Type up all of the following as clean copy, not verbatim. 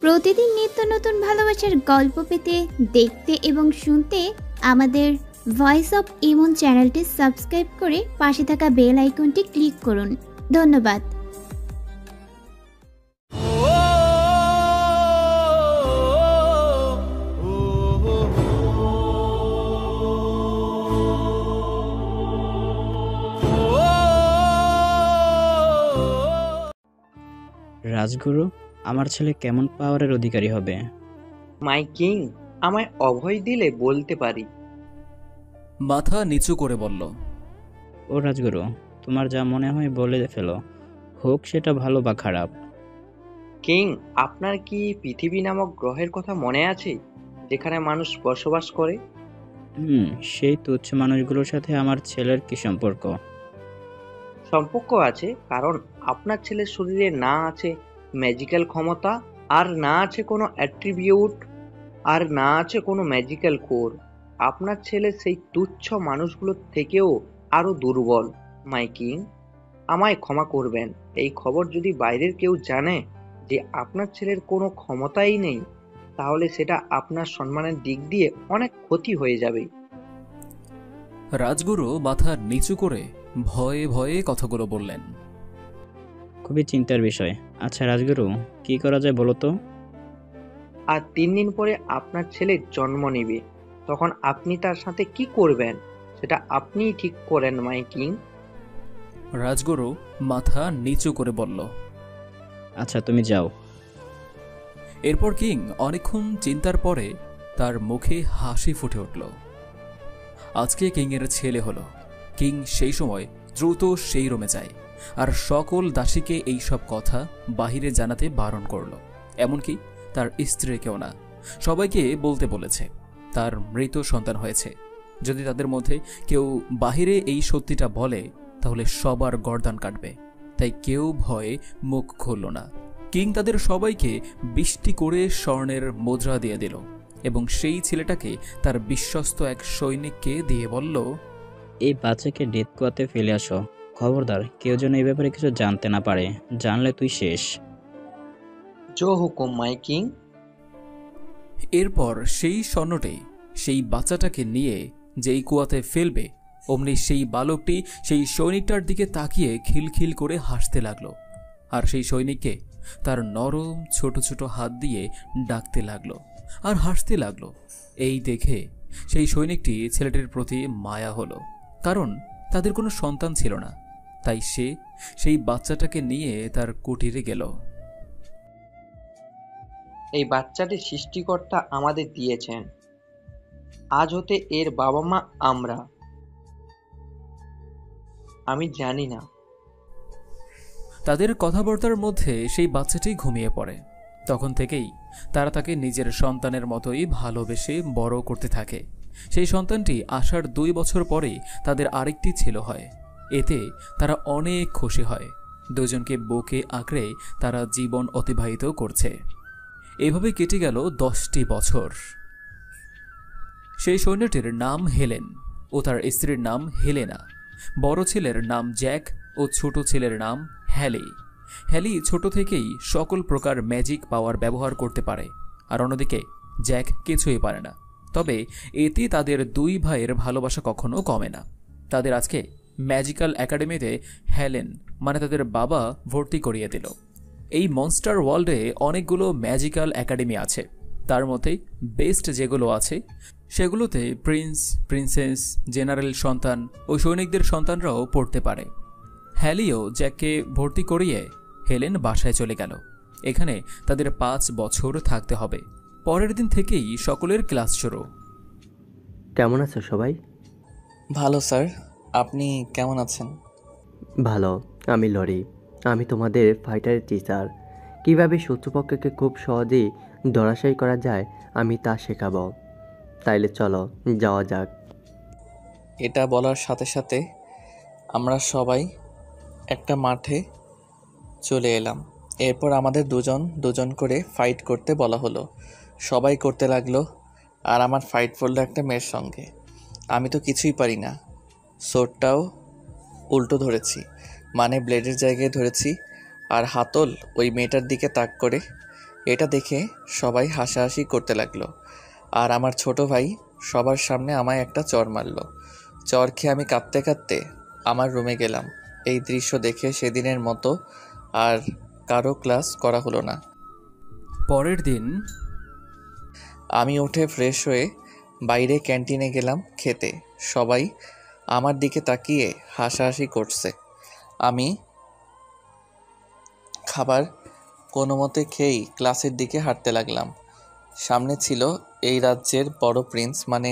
প্রতিদিন নিত্য নতুন ভালোবাসার গল্প পেতে, দেখতে এবং শুনতে আমাদের ভয়েস অফ ইমন চ্যানেলটি সাবস্ক্রাইব করে পাশে থাকা বেল আইকনটি ক্লিক করুন। ধন্যবাদ। রাজগুরু, আমার ছেলে কেমন পাওয়ারের অধিকারী হবে? মাই কিং, আমায় অভয় দিলে বলতে পারি। মাথা নিচু করে বলল, ও রাজগুরু, তোমার যা মনে হয় বলে ফেলো, হোক সেটা ভালো বা খারাপ। কিং, আপনার কি পৃথিবী নামক গ্রহের কথা মনে আছে, যেখানে মানুষ বসবাস করে? সেই তুচ্ছ মানুষগুলোর সাথে আমার ছেলের কি সম্পর্ক? সম্পর্ক আছে, কারণ আপনার ছেলের শরীরে না আছে ম্যাজিক্যাল ক্ষমতা, আর না আছে কোনো অ্যাট্রিবিউট, আর না আছে কোনো ম্যাজিক্যাল কোর। আপনার ছেলে সেই তুচ্ছ মানুষগুলোর থেকেও আরো দুর্বল। মাই কিং, আমায় ক্ষমা করবেন। এই খবর যদি বাইরের কেউ জানে যে আপনার ছেলের কোনো ক্ষমতাই নেই, তাহলে সেটা আপনার সম্মানের দিক দিয়ে অনেক ক্ষতি হয়ে যাবে। রাজগুরু মাথা নিচু করে ভয়ে ভয়ে কথাগুলো বললেন। খুবই চিন্তার বিষয়। আচ্ছা রাজগুরু, কি করা যায় বলো তো? আর 3 দিন পরে আপনার ছেলে জন্ম নেবে, তখন আপনি তার সাথে কি করবেন সেটা আপনিই ঠিক করেন মাই কিং। রাজগুরু মাথা নিচু করে বলল, আচ্ছা তুমি যাও। এরপর কিং অনেকক্ষণ চিন্তার পরে তার মুখে হাসি ফুটে উঠল। আজকে কিংয়ের ছেলে হলো। কিং সেই সময় দ্রুত সেই রুমে যায় আর সকল দাসীকে এই সব কথা বাহিরে জানাতে বারণ করল। এমনকি তার স্ত্রীকেও না। সবাইকে বলতে বলেছে তার মৃত সন্তান হয়েছে। যদি তাদের মধ্যে কেউ বাহিরে এই সত্যিটা বলে তাহলে সবার গর্দান কাটবে। তাই কেউ ভয়ে মুখ খুলল না। কিং তাদের সবাইকে 20টি করে স্বর্ণের মুদ্রা দিয়ে দিল এবং সেই ছেলেটাকে তার বিশ্বস্ত এক সৈনিককে দিয়ে বলল, এই বাচ্চাকে ডেথ কোয়াতে ফেলে আসো। খবরদার কেউ যেন এই ব্যাপারে কিছু জানতে না পারে, জানলে তুই শেষ। জো হুকুম মাই কিং। এরপর সেই স্বর্ণটি সেই বাচ্চাটাকে নিয়ে যেই কুয়াতে ফেলবে, অমনি সেই বালকটি সেই সৈনিকটার দিকে তাকিয়ে খিলখিল করে হাসতে লাগলো আর সেই সৈনিককে তার নরম ছোট ছোট হাত দিয়ে ডাকতে লাগলো আর হাসতে লাগলো। এই দেখে সেই সৈনিকটি ছেলেটির প্রতি মায়া হলো, কারণ তাদের কোনো সন্তান ছিল না। তাই সে সেই বাচ্চাটাকে নিয়ে তার কুটিরে গেল। এই বাচ্চাটি সৃষ্টিকর্তা আমাদের দিয়েছেন, আজ হতে এর বাবা মা আমরা। আমি জানি না। তাদের কথাবার্তার মধ্যে সেই বাচ্চাটি ঘুমিয়ে পড়ে। তখন থেকেই তারা তাকে নিজের সন্তানের মতোই ভালোবেসে বড় করতে থাকে। সেই সন্তানটি আসার 2 বছর পরেই তাদের আরেকটি ছেলে হয়। এতে তারা অনেক খুশি হয়। দুজনকে বুকে আঁকড়ে তারা জীবন অতিবাহিত করছে। এভাবে কেটে গেল 10টি বছর। সেই সৈন্যটির নাম হেলেন ও তার স্ত্রীর নাম হেলেনা। বড় ছেলের নাম জ্যাক ও ছোট ছেলের নাম হ্যালি। হ্যালি ছোট থেকেই সকল প্রকার ম্যাজিক পাওয়ার ব্যবহার করতে পারে, আর অন্যদিকে জ্যাক কিছুই পারে না। তবে এতে তাদের 2 ভাইয়ের ভালোবাসা কখনো কমে না। তাদের আজকে ম্যাজিক্যাল একাডেমিতে হেলেন মানে তাদের বাবা ভর্তি করিয়ে দিল। এই মনস্টার ওয়ার্ল্ডে অনেকগুলো ম্যাজিক্যাল একাডেমি আছে। তার মধ্যে বেস্ট যেগুলো আছে সেগুলোতে প্রিন্স, প্রিন্সেস, জেনারেল সন্তান ও সৈনিকদের সন্তানরাও পড়তে পারে। হ্যালিও জ্যাককে ভর্তি করিয়ে হেলেন বাসায় চলে গেল। এখানে তাদের 5 বছর থাকতে হবে। পরের দিন থেকেই সকলের ক্লাস শুরু। কেমন আছো সবাই? ভালো স্যার, আপনি কেমন আছেন? ভালো। আমি লরি। আমি তোমাদের ফাইটার টিচার। কীভাবে শত্রুপক্ষকে খুব সহজেই ধরাশায়ী করা যায় আমি তা শেখাবো। তাইলে চলো যাওয়া যাক। এটা বলার সাথে সাথে আমরা সবাই একটা মাঠে চলে এলাম। এরপর আমাদের দুজন দুজন করে ফাইট করতে বলা হলো। সবাই করতে লাগলো, আর আমার ফাইট পড়লো একটা মেয়ের সঙ্গে। আমি তো কিছুই পারি না। সোরটাও উল্টো ধরেছি, মানে ব্লেডের জায়গায় ধরেছি, আর হাতল ওই মেয়েটার দিকে তাক করে এটা দেখে সবাই হাসাহাসি করতে লাগলো। আর আমার ছোট ভাই সবার সামনে আমায় একটা চর মারল। চর খেয়ে আমি কাঁদতে কাঁদতে আমার রুমে গেলাম। এই দৃশ্য দেখে সেদিনের মতো আর কারো ক্লাস করা হলো না। পরের দিন আমি উঠে ফ্রেশ হয়ে বাইরে ক্যান্টিনে গেলাম খেতে। সবাই আমার দিকে তাকিয়ে হাসাহাসি করছে। আমি খাবার কোনো মতে খেয়েই ক্লাসের দিকে হাঁটতে লাগলাম। সামনে ছিল এই রাজ্যের বড় প্রিন্স, মানে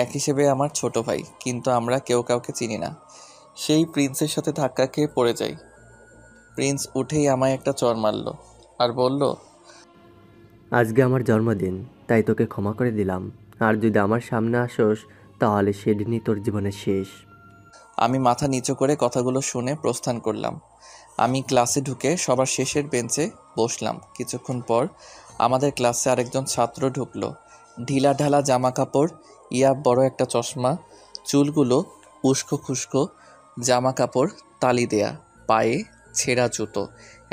এক হিসেবে আমার ছোট ভাই, কিন্তু আমরা কেউ কাউকে চিনি না। সেই প্রিন্সের সাথে ধাক্কা খেয়ে পড়ে যাই। প্রিন্স উঠেই আমায় একটা চড় মারল আর বলল, আজকে আমার জন্মদিন, তাই তোকে ক্ষমা করে দিলাম। আর যদি আমার সামনে আসোস তাহলে সেদিনই তোর জীবনের শেষ। আমি মাথা নিচু করে কথাগুলো শুনে প্রস্থান করলাম। আমি ক্লাসে ঢুকে সবার শেষের বেঞ্চে বসলাম। কিছুক্ষণ পর আমাদের ক্লাসে আরেকজন ছাত্র ঢুকলো। ঢিলা ঢালা জামা কাপড়, ইয়া বড় একটা চশমা, চুলগুলো উস্কো খুস্কো, জামা কাপড় তালি দেয়া, পায়ে ছেঁড়া জুতো,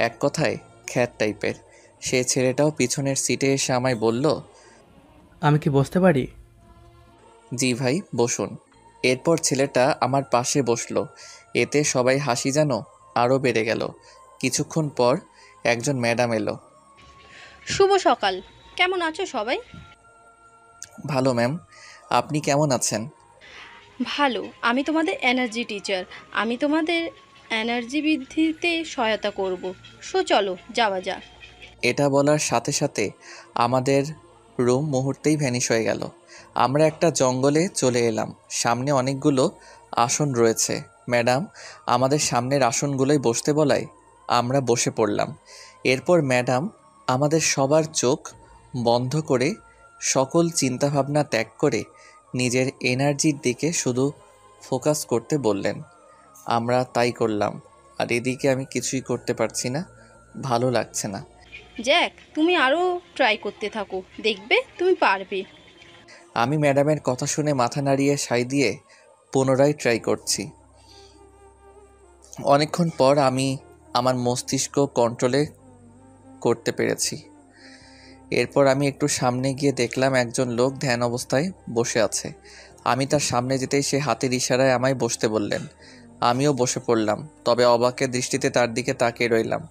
এক কথায় খ্যাত টাইপের। সে ছেলেটাও পিছনের সিটে এসে আমায় বলল, আমি কি বসতে পারি? জি ভাই, বসুন। এরপর ছেলেটা আমার পাশে বসলো। এতে সবাই হাসি যেন আরও বেড়ে গেল। কিছুক্ষণ পর একজন ম্যাডাম এলো। শুভ সকাল, কেমন আছো সবাই? ভালো ম্যাম, আপনি কেমন আছেন? ভালো। আমি তোমাদের এনার্জি টিচার। আমি তোমাদের এনার্জি বৃদ্ধিতে সহায়তা করব। চলো যাওয়া যাক। এটা বলার সাথে সাথে আমাদের রুম মুহূর্তেই ভ্যানিশ হয়ে গেল। আমরা একটা জঙ্গলে চলে এলাম। সামনে অনেকগুলো আসন রয়েছে। ম্যাডাম আমাদের সামনের আসনগুলোয় বসতে বলায় আমরা বসে পড়লাম। এরপর ম্যাডাম আমাদের সবার চোখ বন্ধ করে সকল চিন্তাভাবনা ত্যাগ করে নিজের এনার্জির দিকে শুধু ফোকাস করতে বললেন। আমরা তাই করলাম। আর এদিকে আমি কিছুই করতে পারছি না, ভালো লাগছে না। জ্যাক, তুমি আরও ট্রাই করতে থাকো, দেখবে তুমি পারবে। আমি ম্যাডামের কথা শুনে মাথা নাড়িয়ে সায় দিয়ে পুনরায় ট্রাই করছি। অনেকক্ষণ পর আমি আমার মস্তিষ্ক কন্ট্রোলে করতে পেরেছি। এরপর আমি একটু সামনে গিয়ে দেখলাম একজন লোক ধ্যান অবস্থায় বসে আছে। আমি তার সামনে যেতেই সে হাতের ইশারায় আমায় বসতে বললেন। আমিও বসে পড়লাম, তবে অবাকের দৃষ্টিতে তার দিকে তাকিয়ে রইলাম।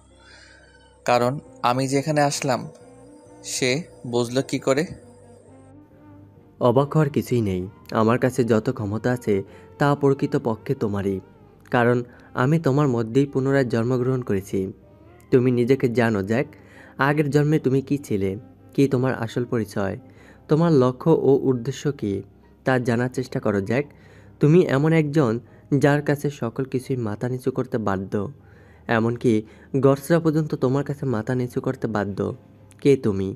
কারণ আমি যেখানে আসলাম সে বুঝলো কি করে? অবাক হওয়ার কিছুই নেই। আমার কাছে যত ক্ষমতা আছে তা প্রকৃতপক্ষে তোমারই, কারণ আমি তোমার মধ্যেই পুনরায় জন্মগ্রহণ করেছি। তুমি নিজেকে জানো জ্যাক, আগের জন্মে তুমি কি ছিলে, কি তোমার আসল পরিচয়, তোমার লক্ষ্য ও উদ্দেশ্য কী তা জানার চেষ্টা করো জ্যাক। তুমি এমন একজন যার কাছে সকল কিছুই মাথা নিচু করতে বাধ্য, এমনকি গডসরা পর্যন্ত তোমার কাছে মাথা নিচু করতে বাধ্য। কে তুমি,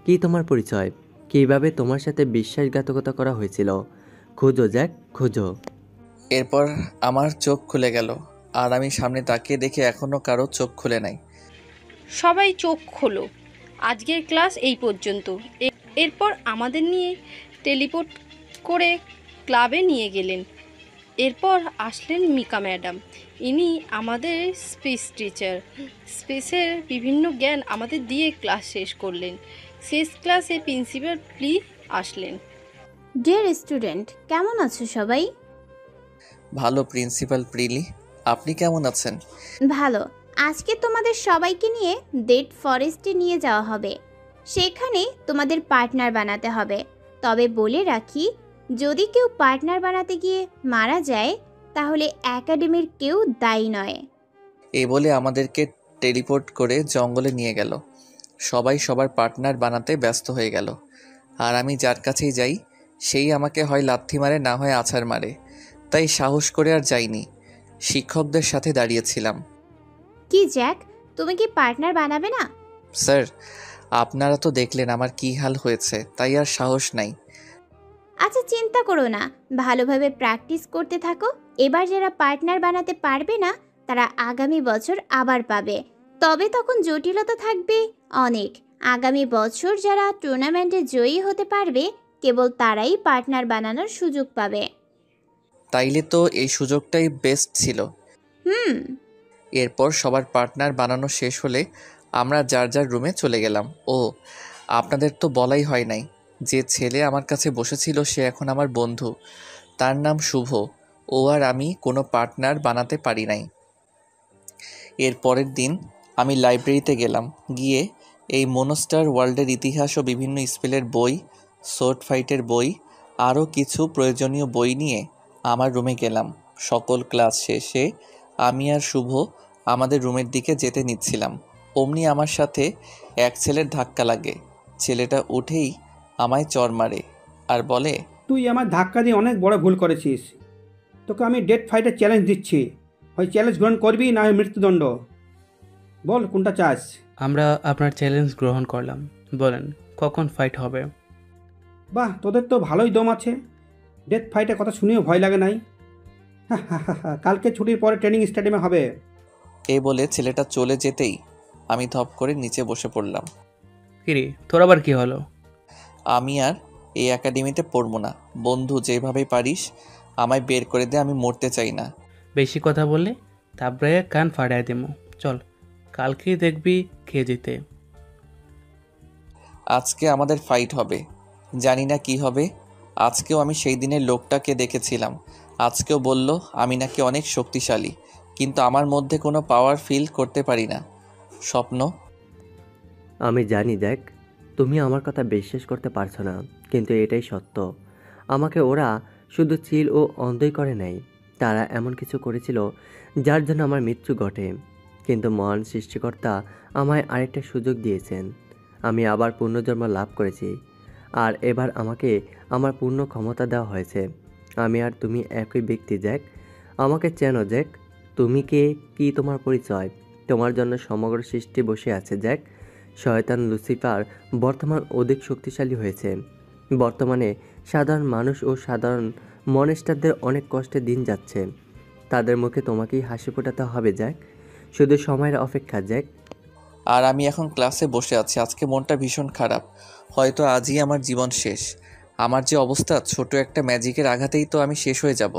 কি তোমার পরিচয়, কীভাবে তোমার সাথে বিশ্বাসঘাতকতা করা হয়েছিল? খোঁজো জ্যাক, খোঁজো। এরপর আমার চোখ খুলে গেল, আর আমি সামনে তাকিয়ে দেখে এখনও কারো চোখ খুলে নাই। সবাই চোখ খোলো। আজকের ক্লাস এই পর্যন্ত। এরপর আমাদের নিয়ে টেলিপোর্ট করে ক্লাবে নিয়ে গেলেন। এরপর আসলেন মিকা ম্যাডাম। ইনি আমাদের স্পেস টিচার। স্পেসের বিভিন্ন জ্ঞান আমাদের দিয়ে ক্লাস শেষ করলেন। শেষ ক্লাসে প্রিন্সিপাল আসলেন। ডিয়ার স্টুডেন্ট, কেমন আছো সবাই? ভালো প্রিন্সিপাল প্রিলি, আপনি কেমন আছেন? ভালো। আজকে তোমাদের সবাইকে নিয়ে ডেড ফরেস্টে নিয়ে যাওয়া হবে। সেখানে তোমাদের পার্টনার বানাতে হবে। তবে বলে রাখি, যদি কেউ পার্টনার বানাতে গিয়ে মারা যায় তাহলে একাডেমির কেউ দায়ী নয়। এই বলে আমাদেরকে টেলিপোর্ট করে জঙ্গলে নিয়ে গেল। সবাই সবার পার্টনার বানাতে ব্যস্ত হয়ে গেল। আর আমি যার কাছেই যাই সেই আমাকে হয় লাথি মারে, না হয় আছাড় মারে। তাই সাহস করে আর যাইনি, শিক্ষকদের সাথে দাঁড়িয়েছিলাম। কি জ্যাক, তুমি কি পার্টনার বানাবে না? স্যার, আপনারা তো দেখলেন আমার কি হাল হয়েছে, তাই আর সাহস নাই। আচ্ছা, চিন্তা করো না, ভালোভাবে প্র্যাকটিস করতে থাকো। এবার যারা পার্টনার বানাতে পারবে না তারা আগামী বছর আবার পাবে। তবে তখন জটিলতা থাকবে অনেক। আগামী বছর যারা টুর্নামেন্টে জয়ী হতে পারবে কেবল তারাই পার্টনার বানানোর সুযোগ পাবে। তাইলে তো এই সুযোগটাই বেস্ট ছিল। হুম। এরপর সবার পার্টনার বানানো শেষ হলে আমরা যার যার রুমে চলে গেলাম। ও আপনাদের তো বলাই হয় নাই, যে ছেলে আমার কাছে বসেছিল সে এখন আমার বন্ধু। তার নাম শুভ। ও আর আমি কোনো পার্টনার বানাতে পারি নাই। এর পরের দিন আমি লাইব্রেরিতে গেলাম। গিয়ে এই মনস্টার ওয়ার্ল্ডের ইতিহাস ও বিভিন্ন স্পেলের বই, সোর্ড ফাইটের বই, আরও কিছু প্রয়োজনীয় বই নিয়ে আমার রুমে গেলাম। সকল ক্লাস শেষে আমি আর শুভ আমাদের রুমের দিকে যেতে নিচ্ছিলাম, অমনি আমার সাথে এক ছেলের ধাক্কা লাগে। ছেলেটা উঠেই আমায় চড় মারে আর বলে, তুই আমার ধাক্কা দিয়ে অনেক বড় ভুল করেছিস। তোকে আমি ডেট ফাইটের চ্যালেঞ্জ দিচ্ছি, হয় চ্যালেঞ্জ গ্রহণ করবি না হয় মৃত্যুদণ্ড। বল কোনটা চাস? আমরা আপনার চ্যালেঞ্জ গ্রহণ করলাম। বলেন কখন ফাইট হবে? বাহ, তোদের তো ভালোই দম আছে। ডেট ফাইটের কথা শুনেও ভয় লাগে নাই। কালকে ছুটির পরে ট্রেনিং স্টেডিয়ামে হবে। এই বলে ছেলেটা চলে যেতেই আমি ধপ করে নিচে বসে পড়লাম। কিরে তোর আবার কি হলো? আমি আর এই একাডেমিতে পড়বো না। বন্ধু, যেভাবেই পারিস আমায় বের করে দে, আমি মরতে চাই না। বেশি কথা বললে তারপরে কান ফাড়াই দেবো। চল কালকেই দেখবি খেয়ে যেতে। আজকে আমাদের ফাইট হবে, জানি না কি হবে। আজকেও আমি সেই দিনের লোকটাকে দেখেছিলাম। আজকেও বলল আমি নাকি অনেক শক্তিশালী, কিন্তু আমার মধ্যে কোনো পাওয়ার ফিল করতে পারি না। স্বপ্ন। আমি জানি দেখ, তুমি আমার কথা বিশ্বাস করতে পারছো না, কিন্তু এটাই সত্য। আমাকে ওরা শুধু চিল ও অন্ধই করে নাই, তারা এমন কিছু করেছিল যার জন্য আমার মৃত্যু ঘটে। কিন্তু মহান সৃষ্টিকর্তা আমায় আরেকটা সুযোগ দিয়েছেন। আমি আবার পুনর্জন্ম লাভ করেছি, আর এবার আমাকে আমার পূর্ণ ক্ষমতা দেওয়া হয়েছে। আমি আর তুমি একই ব্যক্তি জ্যাক। আমাকে চেনো জ্যাক? তুমি কে, কি তোমার পরিচয়? তোমার জন্য সমগ্র সৃষ্টি বসে আছে জ্যাক। শয়তান লুসিফার বর্তমান অধিক শক্তিশালী হয়েছে। বর্তমানে সাধারণ মানুষ ও সাধারণ মনস্টারদের অনেক কষ্টে দিন যাচ্ছে। তাদের মুখে তোমাকেই হাসি ফোটাতে হবে জ্যাক। শুধু সময়ের অপেক্ষা জ্যাক। আর আমি এখন ক্লাসে বসে আছি। আজকে মনটা ভীষণ খারাপ। হয়তো আজই আমার জীবন শেষ। আমার যে অবস্থা, ছোট একটা ম্যাজিকের আঘাতেই তো আমি শেষ হয়ে যাব।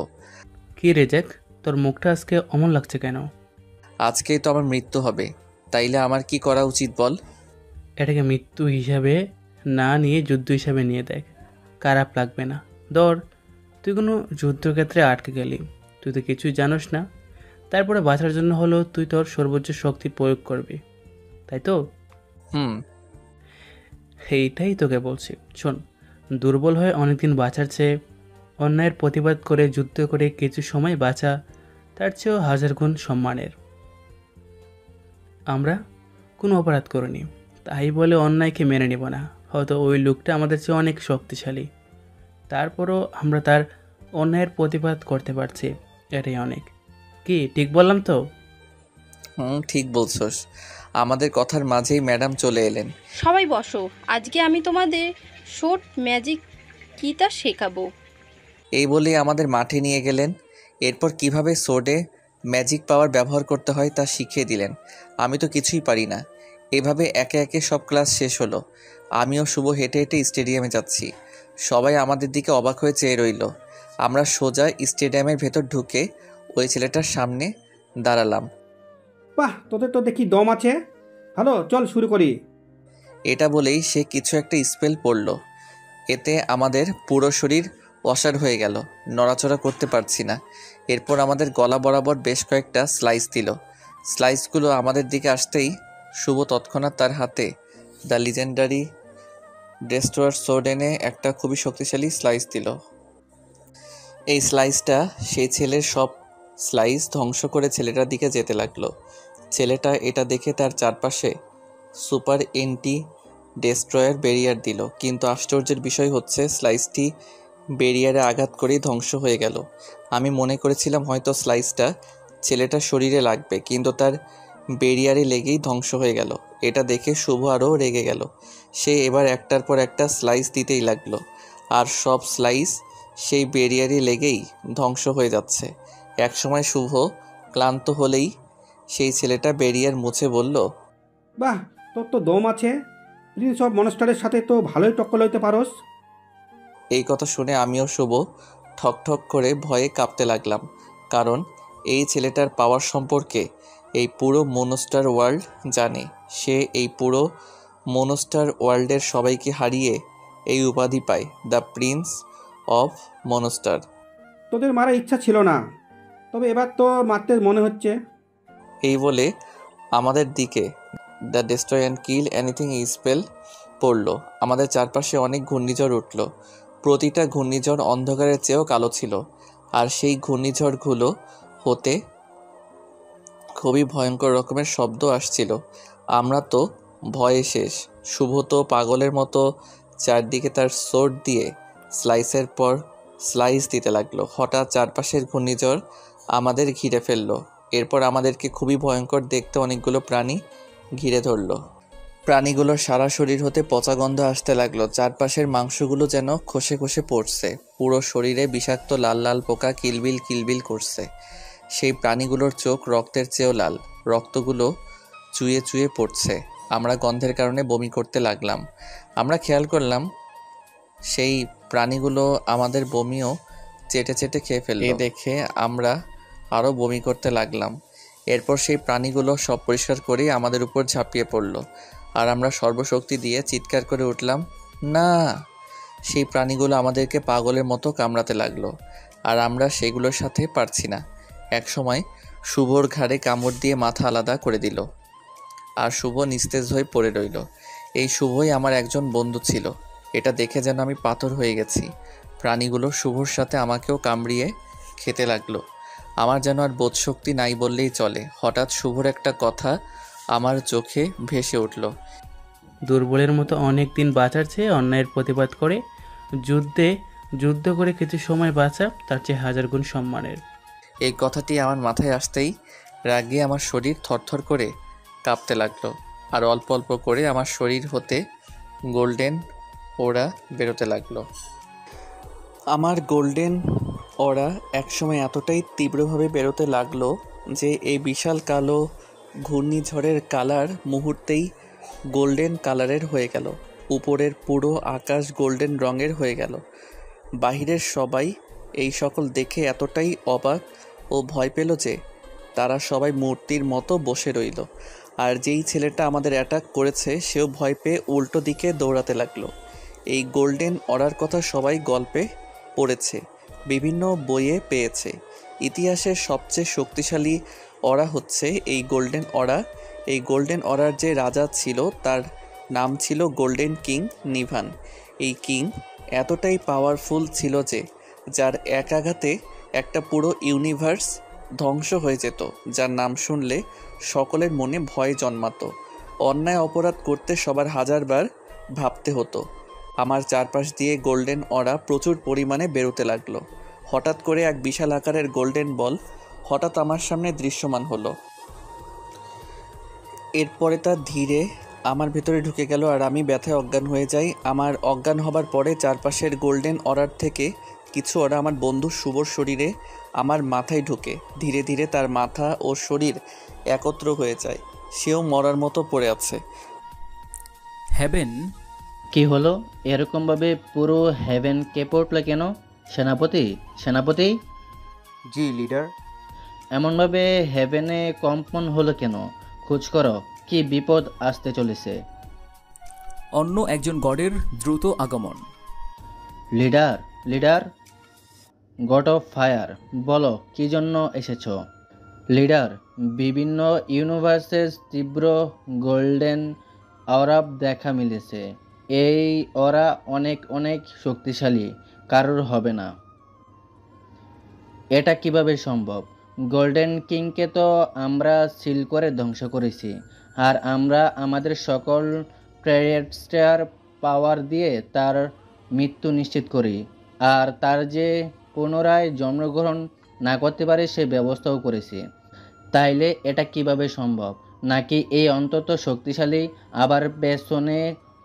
কি রে জ্যাক, তোর মুখটা আজকে অমন লাগছে কেন? আজকেই তো আমার মৃত্যু হবে, তাইলে আমার কি করা উচিত বল? এটাকে মৃত্যু হিসাবে না নিয়ে যুদ্ধ হিসাবে নিয়ে দেখ, খারাপ লাগবে না। ধর তুই কোনো যুদ্ধক্ষেত্রে আটকে গেলি, তুই তো কিছুই জানোস না, তারপরে বাঁচার জন্য হলো তুই তোর সর্বোচ্চ শক্তি প্রয়োগ করবি, তাই তো? হুম। এইটাই তোকে বলছি। শোন, দুর্বল হয়ে অনেকদিন বাঁচার চেয়ে অন্যায়ের প্রতিবাদ করে যুদ্ধ করে কিছু সময় বাঁচা তার চেয়েও হাজার গুণ সম্মানের। আমরা কোনো অপরাধ করিনি, তাই বলে অন্যায়কে মেনে নেব না। হয়তো ওই লোকটা আমাদের চেয়ে অনেক শক্তিশালী, তারপরও আমরা তার অন্যায়ের প্রতিবাদ করতে পারছি, এটাই অনেক। কি ঠিক বললাম তো? ঠিক বলছস। আমাদের কথার মাঝেই ম্যাডাম চলে এলেন। সবাই বসো, আজকে আমি তোমাদের শর্ট ম্যাজিক কী তা শেখাবো। এই বলেই আমাদের মাঠে নিয়ে গেলেন। এরপর কিভাবে সোর্ডে ম্যাজিক পাওয়ার ব্যবহার করতে হয় তা শিখিয়ে দিলেন। আমি তো কিছুই পারি না। এভাবে একে একে সব ক্লাস শেষ হলো। আমিও শুভ হেঁটে হেঁটে স্টেডিয়ামে যাচ্ছি। সবাই আমাদের দিকে অবাক হয়ে চেয়ে রইল। আমরা সোজা স্টেডিয়ামের ভেতর ঢুকে ওই ছেলেটার সামনে দাঁড়ালাম। বাহ, তোদের তো দেখি দম আছে। ভালো, চল শুরু করি। এটা বলেই সে কিছু একটা স্পেল পড়ল। এতে আমাদের পুরো শরীর অসাড় হয়ে গেল, নড়াচড়া করতে পারছি না। এরপর আমাদের গলা বরাবর বেশ কয়েকটা স্লাইস দিল। স্লাইসগুলো আমাদের দিকে আসতেই শুভ তৎক্ষণাৎ তার হাতে দ্য লিজেন্ডারি ডেস্ট্রয়ার সোর্ড এনে একটা খুবই শক্তিশালী স্লাইস দিল। এই স্লাইসটা সেই ছেলের সব স্লাইস ধ্বংস করে ছেলেটার দিকে যেতে লাগলো। ছেলেটা এটা দেখে তার চারপাশে সুপার এন্টি ডেস্ট্রয়ার ব্যারিয়ার দিল, কিন্তু আশ্চর্যের বিষয় হচ্ছে স্লাইসটি ব্যারিয়ারে আঘাত করেই ধ্বংস হয়ে গেল। আমি মনে করেছিলাম হয়তো স্লাইসটা ছেলেটার শরীরে লাগবে, কিন্তু তার ব্যারিয়ারে লেগেই ধ্বংস হয়ে গেল। এটা দেখে শুভ আরও রেগে গেল। সে এবার একটার পর একটা স্লাইস দিতেই লাগলো, আর সব স্লাইস সেই ব্যারিয়ারে লেগেই ধ্বংস হয়ে যাচ্ছে। একসময় শুভ ক্লান্ত হলেই সেই ছেলেটা ব্যারিয়ার মুছে বলল, বাহ, তোর তো দম আছে। তুই সব মনস্টারের সাথে তো ভালোই টক্কর লইতে পারস। এই কথা শুনে আমিও শুভ ঠক ঠক করে ভয়ে কাঁপতে লাগলাম, কারণ এই ছেলেটার পাওয়ার সম্পর্কে এই পুরো মনস্টার ওয়ার্ল্ড জানে। সে এই পুরো মনস্টার ওয়ার্ল্ডের সবাইকে হারিয়ে এই উপাধি পায়, দ্য প্রিন্স অফ মনস্টার। তোদের মারা ইচ্ছা ছিল না, তবে এবার তো মারতে মনে হচ্ছে। এই বলে আমাদের দিকে the destroy and kill anything spell পড়ল। আমাদের চারপাশে অনেক ঘূর্ণিঝড় উঠল। প্রতিটা ঘূর্ণিঝড় অন্ধকারের চেয়েও কালো ছিল, আর সেই ঘূর্ণিঝড়গুলো হতে খুবই ভয়ঙ্কর রকমের শব্দ আসছিল। আমরা তো ভয়ে শেষ। শুভ তো পাগলের মতো চারদিকে তার সোর্ড দিয়ে স্লাইসের পর স্লাইস দিতে লাগলো। হঠাৎ চারপাশের ঘূর্ণিঝড় আমাদের ঘিরে ফেললো। এরপর আমাদেরকে খুবই ভয়ঙ্কর দেখতে অনেকগুলো প্রাণী ঘিরে ধরলো। প্রাণীগুলোর সারা শরীর হতে পচা গন্ধ আসতে লাগলো। চারপাশের মাংসগুলো যেন খসে খসে পড়ছে। পুরো শরীরে বিষাক্ত লাল লাল পোকা কিলবিল কিলবিল করছে। সেই প্রাণীগুলোর চোখ রক্তের চেয়েও লাল। রক্তগুলো চুয়ে চুয়ে পড়ছে। আমরা গন্ধের কারণে বমি করতে লাগলাম। আমরা খেয়াল করলাম সেই প্রাণীগুলো আমাদের বমিও চেটে চেটে খেয়ে ফেলল। এ দেখে আমরা আরও বমি করতে লাগলাম। এরপর সেই প্রাণীগুলো সব পরিষ্কার করেই আমাদের উপর ঝাঁপিয়ে পড়ল, আর আমরা সর্বশক্তি দিয়ে চিৎকার করে উঠলাম, না! সেই প্রাণীগুলো আমাদেরকে পাগলের মতো কামড়াতে লাগলো, আর আমরা সেগুলোর সাথে পারছি না। একসময় শুভর ঘাড়ে কামড় দিয়ে মাথা আলাদা করে দিল, আর শুভ নিস্তেজ হয়ে পড়ে রইল। এই শুভই আমার একজন বন্ধু ছিল। এটা দেখে যেন আমি পাথর হয়ে গেছি। প্রাণীগুলো শুভর সাথে আমাকেও কামড়িয়ে খেতে লাগলো। আমার যেন আর বোধশক্তি নাই বললেই চলে। হঠাৎ শুভর একটা কথা আমার চোখে ভেসে উঠল। দুর্বলের মতো অনেক দিন বাঁচার চেয়ে অন্যায়ের প্রতিবাদ করে যুদ্ধ করে কিছু সময় বাঁচা তার চেয়ে হাজার গুণ সম্মানের। এই কথাটি আমার মাথায় আসতেই রাগে আমার শরীর থরথর করে কাঁপতে লাগলো, আর অল্প অল্প করে আমার শরীর হতে গোল্ডেন ওরা বেরোতে লাগলো। আমার গোল্ডেন ওরা একসময় এতটাই তীব্রভাবে বেরোতে লাগলো যে এই বিশাল কালো ঘূর্ণিঝড়ের কালার মুহূর্তেই গোল্ডেন কালারের হয়ে গেল। উপরের পুরো আকাশ গোল্ডেন রঙের হয়ে গেল। বাহিরের সবাই এই সকল দেখে এতটাই অবাক ও ভয় পেল যে তারা সবাই মূর্তির মতো বসে রইল। আর যেই ছেলেটা আমাদের অ্যাটাক করেছে সেও ভয় পেয়ে উল্টো দিকে দৌড়াতে লাগলো। এই গোল্ডেন অরার কথা সবাই গল্পে পড়েছে, বিভিন্ন বইয়ে পেয়েছে। ইতিহাসের সবচেয়ে শক্তিশালী অরা হচ্ছে এই গোল্ডেন অরা। এই গোল্ডেন অরার যে রাজা ছিল তার নাম ছিল গোল্ডেন কিং নিভান। এই কিং এতটাই পাওয়ারফুল ছিল যে যার এক আঘাতে একটা পুরো ইউনিভার্স ধ্বংস হয়ে যেত, যার নাম শুনলে সকলের মনে ভয় জন্মাতো। অন্যায় অপরাধ করতে সবার হাজারবার ভাবতে হতো। আমার চারপাশ দিয়ে গোল্ডেন অরা প্রচুর পরিমাণে বেরোতে লাগলো। হঠাৎ করে এক বিশাল আকারের গোল্ডেন বল হঠাৎ আমার সামনে দৃশ্যমান হলো। এরপরে তা ধীরে আমার ভেতরে ঢুকে গেল, আর আমি ব্যথায় অজ্ঞান হয়ে যাই। আমার অজ্ঞান হবার পরে চারপাশের গোল্ডেন অরার থেকে কিছু অরা আমার বন্ধু শুভর শরীরে আমার মাথায় ঢুকে ধীরে ধীরে তার মাথা ও শরীর একত্র হয়ে যায়। সেও মরার মতো পড়ে আছে। হ্যাভেন, কি হলো? এরকমভাবে পুরো হেভেন কেঁপে উঠল কেন? সেনাপতি? জি লিডার। এমনভাবে হেভেনে কম্পন হলো কেন? খোঁজ করো, কি বিপদ আসতে চলেছে। অন্য একজন গডের দ্রুত আগমন। লিডার, গড অফ ফায়ার, বলো কি জন্য এসেছো? লিডার, বিভিন্ন ইউনিভার্সের তীব্র গোল্ডেন অরা দেখা মিলেছে। এই অরা অনেক অনেক শক্তিশালী, কারোর হবে না। এটা কিভাবে সম্ভব? গোল্ডেন কিংকে তো আমরা সিল করে ধ্বংস করেছি, আর আমরা আমাদের সকল ক্রেডিটসটার পাওয়ার দিয়ে তার মৃত্যু নিশ্চিত করি, আর তার যে পুনরায় জন্মগ্রহণ না করতে পারে সে ব্যবস্থাও করেছি। তাইলে এটা কিভাবে সম্ভব? নাকি এই অন্তত শক্তিশালী, আবার পেছনে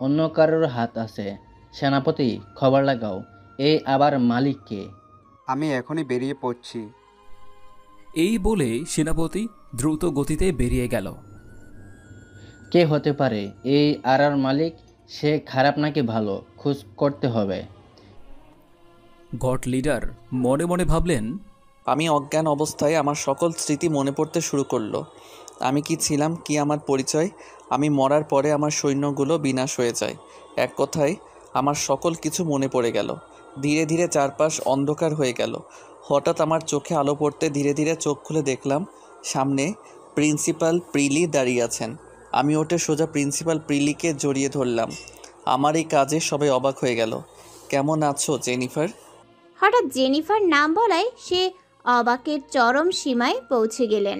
অন্য কারোর হাত আছে? সেনাপতি, খবর লাগাও, এই আবার মালিক কে? আমি এখনই বেরিয়ে পড়ছি। এই বলে সেনাপতি দ্রুত গতিতে বেরিয়ে গেল। কে হতে পারে এই আরার মালিক? সে খারাপ নাকি ভালো, খোঁজ করতে হবে। গড লিডার মনে মনে ভাবলেন, আমি অজ্ঞান অবস্থায় আমার সকল স্মৃতি মনে পড়তে শুরু করলো। আমি কি ছিলাম, কি আমার পরিচয়? আমি মরার পরে আমার সৈন্যগুলো বিনাশ হয়ে যায়। এক কথায় আমার সকল কিছু মনে পড়ে গেল। ধীরে ধীরে চারপাশ অন্ধকার হয়ে গেল। হঠাৎ আমার চোখে আলো পড়তে ধীরে ধীরে চোখ খুলে দেখলাম সামনে প্রিন্সিপাল প্রিলি দাঁড়িয়ে আছেন। আমি ওঠে সোজা প্রিন্সিপাল প্রিলিকে জড়িয়ে ধরলাম। আমার এই কাজে সবাই অবাক হয়ে গেল। কেমন আছো জেনিফার? হঠাৎ জেনিফার নাম বলায় সে অবাকের চরম সীমায় পৌঁছে গেলেন।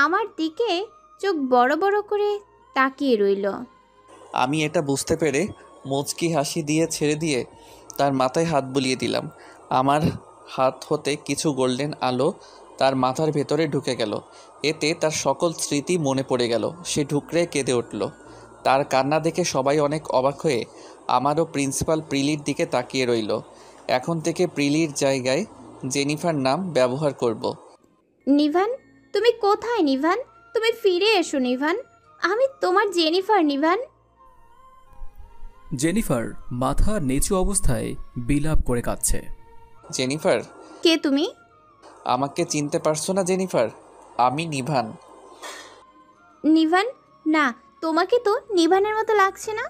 আমার দিকে চোখ বড় বড় করে তাকিয়ে রইল। আমি এটা বুঝতে পেরে মুচকি হাসি দিয়ে ছেড়ে দিয়ে তার মাথায় হাত বুলিয়ে দিলাম। আমার হাত হতে কিছু গোল্ডেন আলো তার মাথার ভেতরে ঢুকে গেল। এতে তার সকল স্মৃতি মনে পড়ে গেল। সে ঢুকরে কেঁদে উঠল। তার কান্না দেখে সবাই অনেক অবাক হয়ে আমারও প্রিন্সিপাল প্রিলির দিকে তাকিয়ে রইল। এখন থেকে প্রিলির জায়গায় জেনিফার নাম ব্যবহার করব। নিভান, তুমি কোথায় নিভান? তুমি ফিরে এসো নিভান। আমি তোমার জেনিফার নিভান। জেনিফার মাথা নিচু অবস্থায় বিলাপ করে কাঁদছে। জেনিফার, কে তুমি? আমাকে চিনতে পারছো না জেনিফার? আমি নিভান। নিভান? না, তোমাকে তো নিভানের মতো লাগছে না।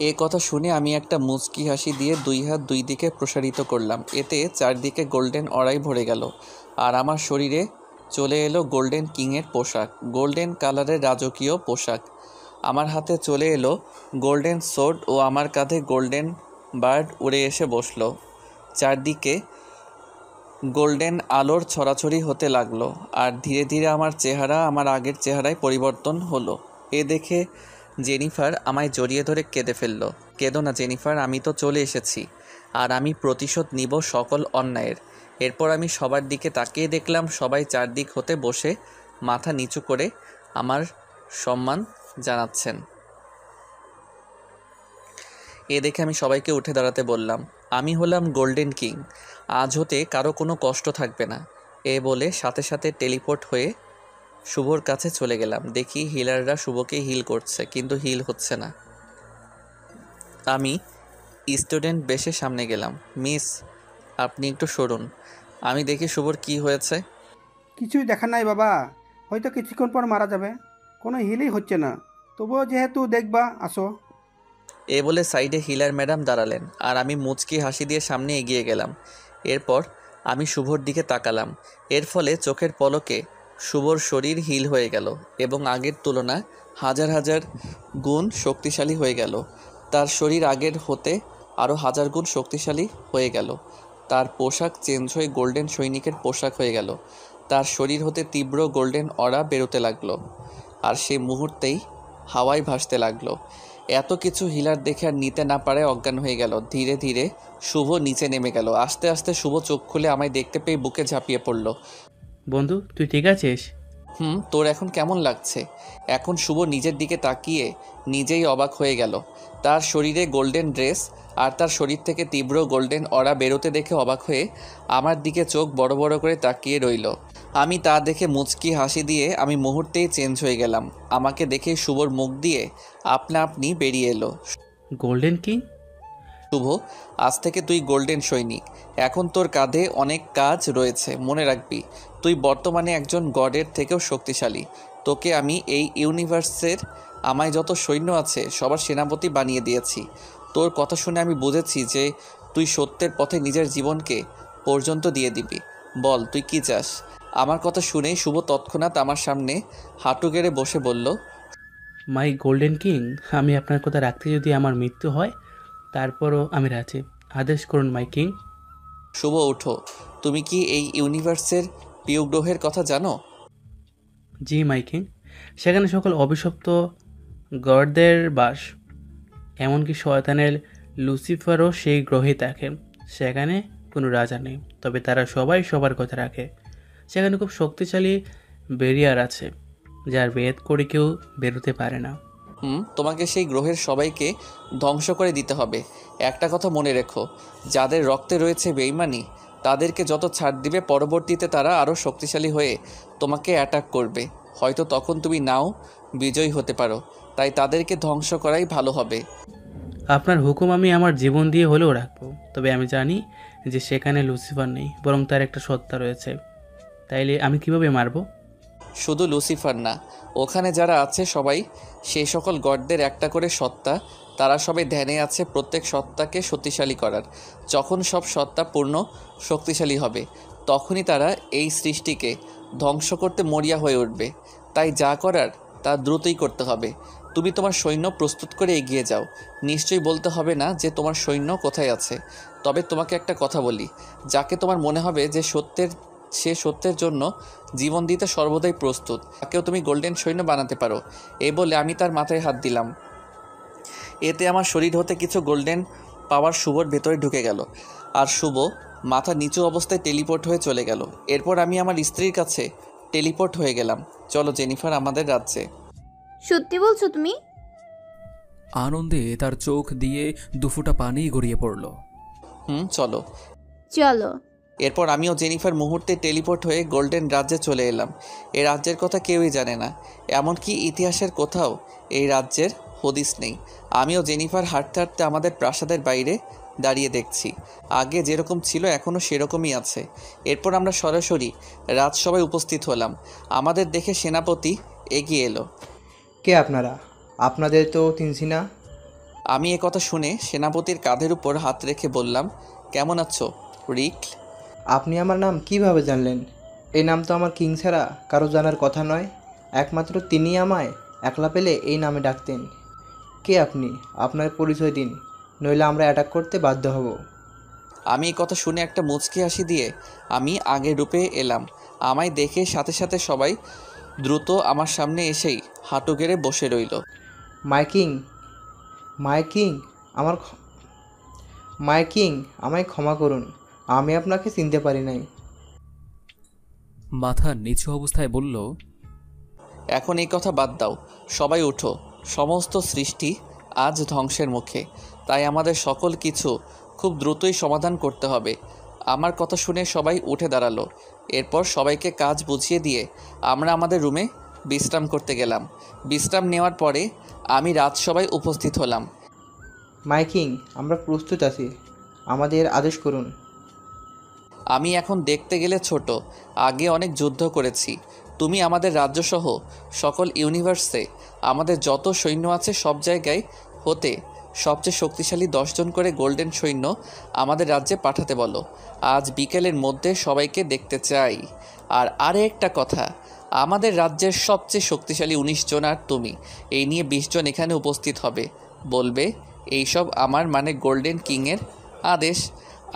এ কথা শুনে আমি একটা মুচকি হাসি দিয়ে দুই হাত দুই দিকে প্রসারিত করলাম। এতে চারদিকে গোল্ডেন অরাই ভরে গেল আর আমার শরীরে চলে এলো গোল্ডেন কিংয়ের পোশাক, গোল্ডেন কালারের রাজকীয় পোশাক। আমার হাতে চলে এলো গোল্ডেন সোর্ড ও আমার কাঁধে গোল্ডেন বার্ড উড়ে এসে বসলো। চারদিকে গোল্ডেন আলোর ছড়াছড়ি হতে লাগলো আর ধীরে ধীরে আমার চেহারা আমার আগের চেহারায় পরিবর্তন হলো। এ দেখে জেনিফার আমায় জড়িয়ে ধরে কেঁদে ফেলল। কেঁদো না জেনিফার, আমি তো চলে এসেছি আর আমি প্রতিশোধ নিব সকল অন্যায়ের। এরপর আমি সবার দিকে তাকিয়ে দেখলাম সবাই চারদিক হতে বসে মাথা নিচু করে আমার সম্মান জানাচ্ছেন। এ দেখে আমি সবাইকে উঠে দাঁড়াতে বললাম, আমি হলাম গোল্ডেন কিং, আজ হতে কারো কোনো কষ্ট থাকবে না। এ বলে সাথে সাথে টেলিপোর্ট হয়ে শুভর কাছে চলে গেলাম। দেখি হিলাররা শুভকে হিল করছে, কিন্তু হিল হচ্ছে না। আমি স্টুডেন্ট বেশে সামনে গেলাম। মিস, আপনি একটু সরুন। আমি দেখি শুভর কি হয়েছে। কিছুই দেখা নাই বাবা, হয়তো কিছুক্ষণ পর মারা যাবে। কোনো হিলই হচ্ছে না, তবুও যেহেতু দেখবা আসো। এ বলে সাইডে হিলার ম্যাডাম দাঁড়ালেন আর আমি মুচকি হাসি দিয়ে সামনে এগিয়ে গেলাম। এরপর আমি শুভর দিকে তাকালাম। এর ফলে চোখের পলকে শুভর শরীর হিল হয়ে গেল এবং আগের তুলনায় হাজার হাজার গুণ শক্তিশালী হয়ে গেল। তার শরীর আগের হতে আরও হাজার গুণ শক্তিশালী হয়ে গেল। তার পোশাক চেঞ্জ হয়ে গোল্ডেন সৈনিকের পোশাক হয়ে গেল। তার শরীর হতে তীব্র গোল্ডেন অরা বেরোতে লাগলো আর সেই মুহূর্তেই হাওয়ায় ভাসতে লাগলো। এত কিছু হিলার দেখে আর নিতে না পারে অজ্ঞান হয়ে গেল। ধীরে ধীরে শুভ নিচে নেমে গেল। আস্তে আস্তে শুভ চোখ খুলে আমায় দেখতে পেয়ে বুকে ঝাঁপিয়ে পড়ল। বন্ধু, তুই ঠিক আছিস? তোর এখন কেমন লাগছে? এখন শুভ নিজের দিকে তাকিয়ে নিজেই অবাক হয়ে গেল। তার শরীরে গোল্ডেন ড্রেস আর তার শরীর থেকে তীব্র গোল্ডেন অরা বেরোতে দেখে অবাক হয়ে আমার দিকে চোখ বড় বড় করে তাকিয়ে রইল। আমি তা দেখে মুচকি হাসি দিয়ে আমি মুহূর্তেই চেঞ্জ হয়ে গেলাম। আমাকে দেখে শুভর মুখ দিয়ে আপনা আপনি বেরিয়ে এলো, গোল্ডেন কিং? শুভ, আজ থেকে তুই গোল্ডেন সৈনিক। এখন তোর কাঁধে অনেক কাজ রয়েছে। মনে রাখবি, তুই বর্তমানে একজন গডের থেকেও শক্তিশালী। তোকে আমি এই ইউনিভার্সের আমায় যত সৈন্য আছে সবার সেনাপতি বানিয়ে দিয়েছি। তোর কথা শুনে আমি বুঝেছি যে তুই সত্যের পথে নিজের জীবনকে পর্যন্ত দিয়ে দিবি। বল, তুই কি চাস? আমার কথা শুনেই শুভ তৎক্ষণাৎ আমার সামনে হাঁটু গেড়ে বসে বলল, মাই গোল্ডেন কিং, আমি আপনার কথা রাখতে যদি আমার মৃত্যু হয় তারপরও আমি রাজি। আদেশ করুন মাই কিং। শুভ, উঠো। তুমি কি এই ইউনিভার্সের প্রিয় গ্রহের কথা জানো? জি মাই কিং, সেখানে সকল অভিশপ্ত গডদের বাস। এমনকি শয়তানের লুসিফারও সেই গ্রহে থাকে। সেখানে কোনো রাজা নেই, তবে তারা সবাই সবার কথা রাখে। সেখানে খুব শক্তিশালী ব্যারিয়ার আছে, যার ভেদ করে কেউ বেরোতে পারে না। তোমাকে সেই গ্রহের সবাইকে ধ্বংস করে দিতে হবে। একটা কথা মনে রেখো, যাদের রক্তে রয়েছে বেঈমানি তাদেরকে যত ছাড় দিবে পরবর্তীতে তারা আরও শক্তিশালী হয়ে তোমাকে অ্যাটাক করবে। হয়তো তখন তুমি নাও বিজয়ী হতে পারো, তাই তাদেরকে ধ্বংস করাই ভালো হবে। আপনার হুকুম আমি আমার জীবন দিয়ে হলেও রাখবো। তবে আমি জানি যে সেখানে লুসিফার নেই, বরং তার একটা সত্তা রয়েছে। তাইলে আমি কিভাবে মারবো? শুধু লুসিফার না, ওখানে যারা আছে সবাই সেই সকল গডদের একটা করে সত্তা। তারা সবাই ধ্যানে আছে প্রত্যেক সত্তাকে শক্তিশালী করার। যখন সব সত্তা পূর্ণ শক্তিশালী হবে তখনই তারা এই সৃষ্টিকে ধ্বংস করতে মরিয়া হয়ে উঠবে। তাই যা করার তা দ্রুতই করতে হবে। তুমি তোমার সৈন্য প্রস্তুত করে এগিয়ে যাও। নিশ্চয়ই বলতে হবে না যে তোমার সৈন্য কোথায় আছে। তবে তোমাকে একটা কথা বলি, যাকে তোমার মনে হবে যে সে সত্যের জন্য জীবন দিতে সর্বদাই প্রস্তুত, তাকেও তুমি গোল্ডেন সৈন্য বানাতে পারো। এই বলে আমি তার মাথায় হাত দিলাম। এতে আমার শরীর হতে কিছু গোল্ডেন পাওয়ার শুভর ভেতরে ঢুকে গেল, আর শুভ মাথা নিচু অবস্থায় টেলিপোর্ট হয়ে চলে গেল। এরপর আমি আমার স্ত্রীর কাছে টেলিপোর্ট হয়ে গেলাম। চলো জেনিফার, আমাদের রাজ্যে। সত্যি বলছো তুমি? আনন্দে তার চোখ দিয়ে দুফোঁটা পানি গড়িয়ে পড়ল। চলো। চলো। এরপর আমিও জেনিফার মুহূর্তে টেলিপোর্ট হয়ে গোল্ডেন রাজ্যে চলে এলাম। এই রাজ্যের কথা কেউই জানে না, এমনকি ইতিহাসের কোথাও এই রাজ্যের হদিস নেই। আমিও জেনিফার হাঁটতে হাঁটতে আমাদের প্রাসাদের বাইরে দাঁড়িয়ে দেখছি। আগে যেরকম ছিল এখনও সেরকমই আছে। এরপর আমরা সরাসরি রাজসভায় উপস্থিত হলাম। আমাদের দেখে সেনাপতি এগিয়ে এলো। কে আপনারা? আপনাদের তো চিনছি না। আমি কথা শুনে সেনাপতির কাঁধের উপর হাত রেখে বললাম, কেমন আছো রিক? আপনি আমার নাম কিভাবে জানলেন? এই নাম তো আমার কিং ছাড়া কারো জানার কথা নয়। একমাত্র তিনিই আমায় একলা পেলে এই নামে ডাকতেন। কে আপনি? আপনার পরিচয় দিন, নইলে আমরা অ্যাটাক করতে বাধ্য হব। আমি কথা শুনে একটা মুচকি হাসি দিয়ে আমি আগের রূপে এলাম। আমায় দেখে সাথে সাথে সবাই দ্রুত আমার সামনে এসেই হাঁটু গেড়ে বসে রইল। মাই কিং, আমায় ক্ষমা করুন, আমি আপনাকে চিনতে পারি নাই। মাথা নিচু অবস্থায় বলল, এখন এই কথা বাদ দাও, সবাই উঠো। সমস্ত সৃষ্টি আজ ধ্বংসের মুখে, তাই আমাদের সকল কিছু খুব দ্রুতই সমাধান করতে হবে। আমার কথা শুনে সবাই উঠে দাঁড়ালো। এরপর সবাইকে কাজ বুঝিয়ে দিয়ে আমরা আমাদের রুমে বিশ্রাম করতে গেলাম। বিশ্রাম নেওয়ার পরে আমি রাজসভায় উপস্থিত হলাম। মাই কিং, আমরা প্রস্তুত আছি, আমাদের আদেশ করুন। আমি এখন দেখতে গেলে ছোট, আগে অনেক যুদ্ধ করেছি। তুমি আমাদের রাজ্যসহ সকল ইউনিভার্সে আমাদের যত সৈন্য আছে সব জায়গায় হতে সবচেয়ে শক্তিশালী 10 জন করে গোল্ডেন সৈন্য আমাদের রাজ্যে পাঠাতে বলো। আজ বিকেলের মধ্যে সবাইকে দেখতে চাই। আর আরে একটা কথা, আমাদের রাজ্যের সবচেয়ে শক্তিশালী 19 জন আর তুমি, এই নিয়ে 20 জন এখানে উপস্থিত হবে। বলবে এইসব আমার মানে গোল্ডেন কিংয়ের আদেশ।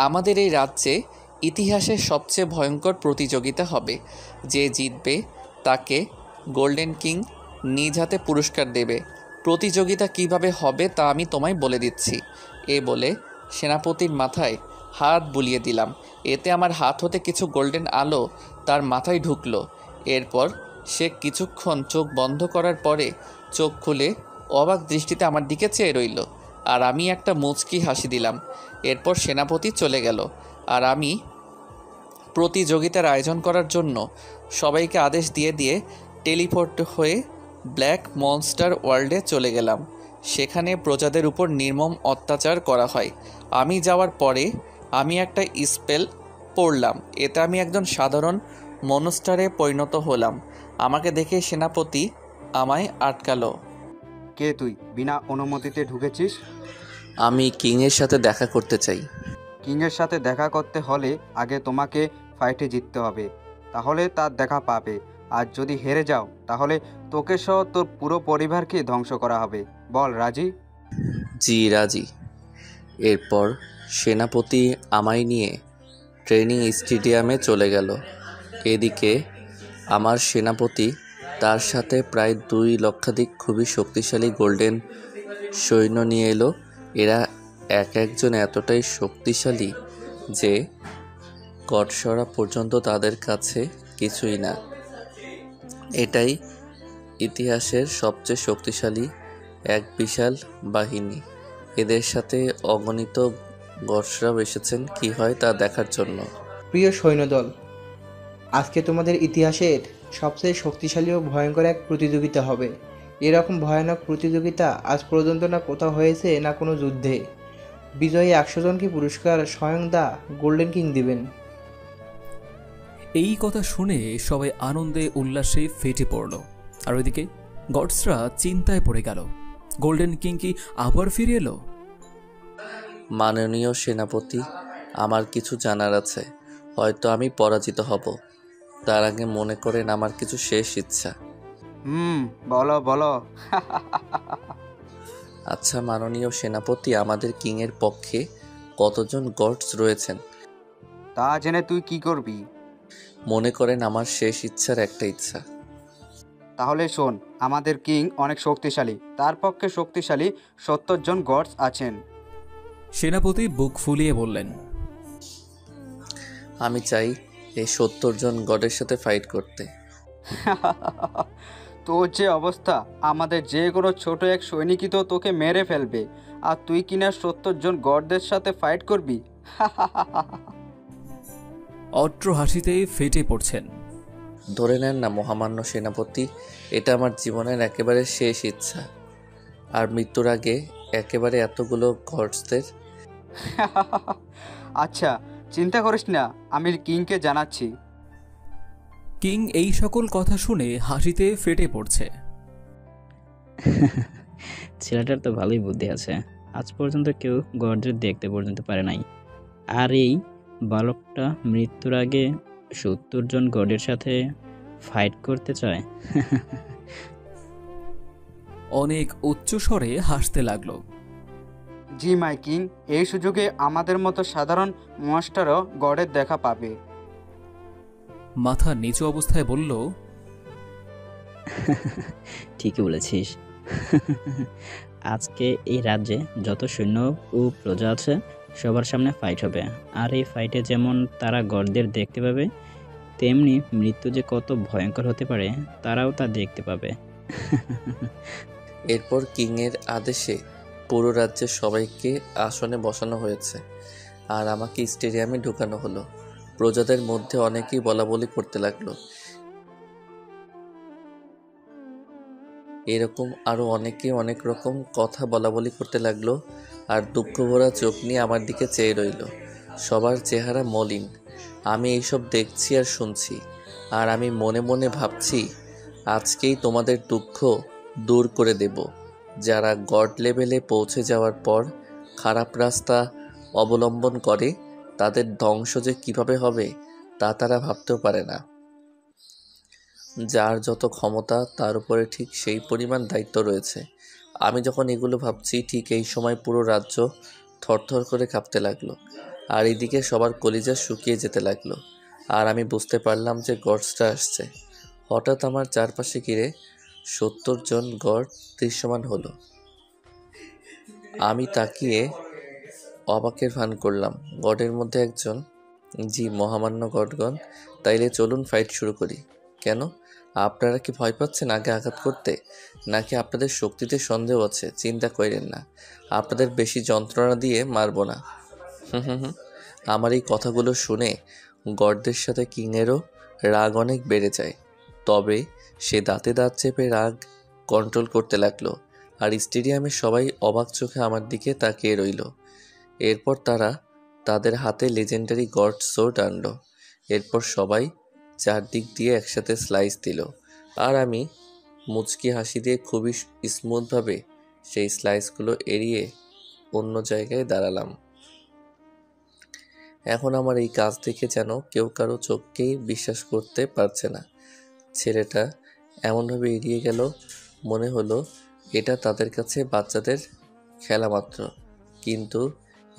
আমাদের এই রাজ্যে ইতিহাসের সবচেয়ে ভয়ঙ্কর প্রতিযোগিতা হবে। যে জিতবে তাকে গোল্ডেন কিং নিজ হাতে পুরস্কার দেবে। প্রতিযোগিতা কিভাবে হবে তা আমি তোমায় বলে দিচ্ছি। এ বলে সেনাপতির মাথায় হাত বুলিয়ে দিলাম। এতে আমার হাত হতে কিছু গোল্ডেন আলো তার মাথায় ঢুকলো। এরপর সে কিছুক্ষণ চোখ বন্ধ করার পরে চোখ খুলে অবাক দৃষ্টিতে আমার দিকে চেয়ে রইল, আর আমি একটা মুচকি হাসি দিলাম। এরপর সেনাপতি চলে গেল, আর আমি প্রতিযোগিতার আয়োজন করার জন্য সবাইকে আদেশ দিয়ে টেলিপোর্ট হয়ে ব্ল্যাক মনস্টার ওয়ার্ল্ডে চলে গেলাম। সেখানে প্রজাদের উপর নির্মম অত্যাচার করা হয়। আমি যাওয়ার পরে আমি একটা স্পেল পড়লাম, এতে আমি একজন সাধারণ মনস্টারে পরিণত হলাম। আমাকে দেখে সেনাপতি আমায় আটকালো। কে তুই? বিনা অনুমতিতে ঢুকেছিস? আমি কিংয়ের সাথে দেখা করতে চাই। কিংয়ের সাথে দেখা করতে হলে আগে তোমাকে ফাইটে জিততে হবে, তাহলে তার দেখা পাবে। আর যদি হেরে যাও তাহলে তোকে সহ তোর পুরো পরিবারকে ধ্বংস করা হবে। বল, রাজি? জি রাজি। এরপর সেনাপতি আমায় নিয়ে ট্রেনিং স্টেডিয়ামে চলে গেল। এদিকে আমার সেনাপতি তার সাথে প্রায় 2 লক্ষাধিক খুবই শক্তিশালী গোল্ডেন সৈন্য নিয়ে এলো। এরা এক একজন এতটাই শক্তিশালী যে গডসরা পর্যন্ত তাদের কাছে কিছুই না। এটাই ইতিহাসের সবচেয়ে শক্তিশালী এক বিশাল বাহিনী। এদের সাথে অগণিত গডসরাও এসেছেন কি হয় তা দেখার জন্য। প্রিয় সৈন্যদল, আজকে তোমাদের ইতিহাসের সবচেয়ে শক্তিশালী ও ভয়ঙ্কর এক প্রতিযোগিতা হবে। এরকম ভয়ানক প্রতিযোগিতা আজ পর্যন্ত না কোথাও হয়েছে, না কোনো যুদ্ধে। বিজয়ী 100 জনকে পুরস্কার স্বয়ং দা গোল্ডেন কিং দিবেন। এই কথা শুনে সবাই আনন্দে উল্লাসে ফেটে পড়ল। আর ওইদিকে গডসরা চিন্তায় পড়ে গেল, গোল্ডেন কিং কি আবার ফিরে এলো? মাননীয় সেনাপতি, আমার কিছু জানার আছে। হয়তো আমি পরাজিত হব, তার আগে মনে করেন আমার কিছু শেষ ইচ্ছা। বলো বলো। আচ্ছা মাননীয় সেনাপতি, আমাদের কিংয়ের পক্ষে কতজন গডস রয়েছেন? তা জেনে তুই কি করবি? মনে করেন আমার শেষ ইচ্ছার একটা ইচ্ছা। তাহলে শোন, আমাদের কিং অনেক শক্তিশালী, তার পক্ষে শক্তিশালী 70 জন গডস আছেন। সেনাপতি বুক ফুলিয়ে বললেন, আমি চাই এই 70 জন গডের সাথে ফাইট করতে। তোর যে অবস্থা, আমাদের যে কোনো ছোট এক সৈনিকই তো তোকে মেরে ফেলবে, আর তুই কিনা 70 জন গডদের সাথে ফাইট করবি? অট্র হাসিতে ফেটে পড়ছেন। ধরে নেন না মহামান্য সেনাপতি, এটা আমার জীবনের একেবারে শেষ ইচ্ছা। আর মৃত্যুর আগে একেবারে এতগুলো গডসদের। আচ্ছা চিন্তা করিস না, আমি কিংকে জানাচ্ছি। কিং এই সকল কথা শুনে হাসিতে ফেটে পড়ছে। ছেলেটার তো ভালোই বুদ্ধি আছে, আজ পর্যন্ত কেউ গর্জের দেখতে পর্যন্ত পারে নাই। আর এই বালকটা মৃত্যুর আগে 70 জন গডের সাথে ফাইট করতে চায়। অনেক উচ্চস্বরে হাসতে লাগলো। জি মাই কিং, এই সুযোগে আমাদের মতো সাধারণ মনস্টারও গডের দেখা পাবে। মাথা নিচু অবস্থায় বলল, ঠিকই বলেছিস। আজকে এই রাজ্যে যত সৈন্য ও প্রজা আছে সবার সামনে ফাইট হবে, আর এই ফাইটে যেমন তারা গডদের দেখতে পাবে, তেমনি মৃত্যু যে কত ভয়ঙ্কর হতে পারে তারাও তা দেখতে পাবে। এরপর কিংয়ের আদেশে পুরো রাজ্যের সবাইকে আসনে বসানো হয়েছে, আর আমাকে স্টেডিয়ামে ঢুকানো হলো। প্রজাদের মধ্যে অনেকেই বলাবলি করতে লাগলো। এরকম আরও অনেকে অনেক রকম কথা বলাবলি করতে লাগলো, আর দুঃখ ভরা চোখ নিয়ে আমার দিকে চেয়ে রইল। সবার চেহারা মলিন। আমি এইসব দেখছি আর শুনছি, আর আমি মনে মনে ভাবছি, আজকেই তোমাদের দুঃখ দূর করে দেব। যারা গড লেভেলে পৌঁছে যাওয়ার পর খারাপ রাস্তা অবলম্বন করে, তাদের ধ্বংস যে কীভাবে হবে তা তারা ভাবতেও পারে না। যার যত ক্ষমতা তার উপরে ঠিক সেই পরিমাণ দায়িত্ব রয়েছে। আমি যখন এগুলো ভাবছি, ঠিক এই সময় পুরো রাজ্য থরথর করে কাঁপতে লাগলো, আর এদিকে সবার কলিজা শুকিয়ে যেতে লাগলো। আর আমি বুঝতে পারলাম যে গডসটা আসছে। হঠাৎ আমার চারপাশে ঘিরে 70 জন গড দৃশ্যমান হলো। আমি তাকিয়ে অবাকের ভান করলাম। গডের মধ্যে একজন, জি মহামান্য গডগণ, তাইলে চলুন ফাইট শুরু করি। কেন, আপনারা কি ভয় পাচ্ছেন আগে আঘাত করতে, নাকি আপনাদের শক্তিতে সন্দেহ আছে? চিন্তা করেন না, আপনাদের বেশি যন্ত্রণা দিয়ে মারব না। আমার এই কথাগুলো শুনে গডদের সাথে কিংয়েরও রাগ অনেক বেড়ে যায়। তবে সে দাঁতে দাঁত চেপে রাগ কন্ট্রোল করতে লাগলো, আর স্টেডিয়ামে সবাই অবাক চোখে আমার দিকে তাকিয়ে রইল। এরপর তারা তাদের হাতে লেজেন্ডারি গড সোর্ড আনলো। এরপর সবাই চারদিক দিয়ে একসাথে স্লাইস দিল, আর আমি মুচকি হাসি দিয়ে খুবই স্মুথভাবে সেই স্লাইসগুলো এড়িয়ে অন্য জায়গায় দাঁড়ালাম। এখন আমার এই কাজ দেখে যেন কেউ কারো চোখকেই বিশ্বাস করতে পারছে না। ছেলেটা এমনভাবে এড়িয়ে গেল, মনে হলো এটা তাদের কাছে বাচ্চাদের খেলা মাত্র। কিন্তু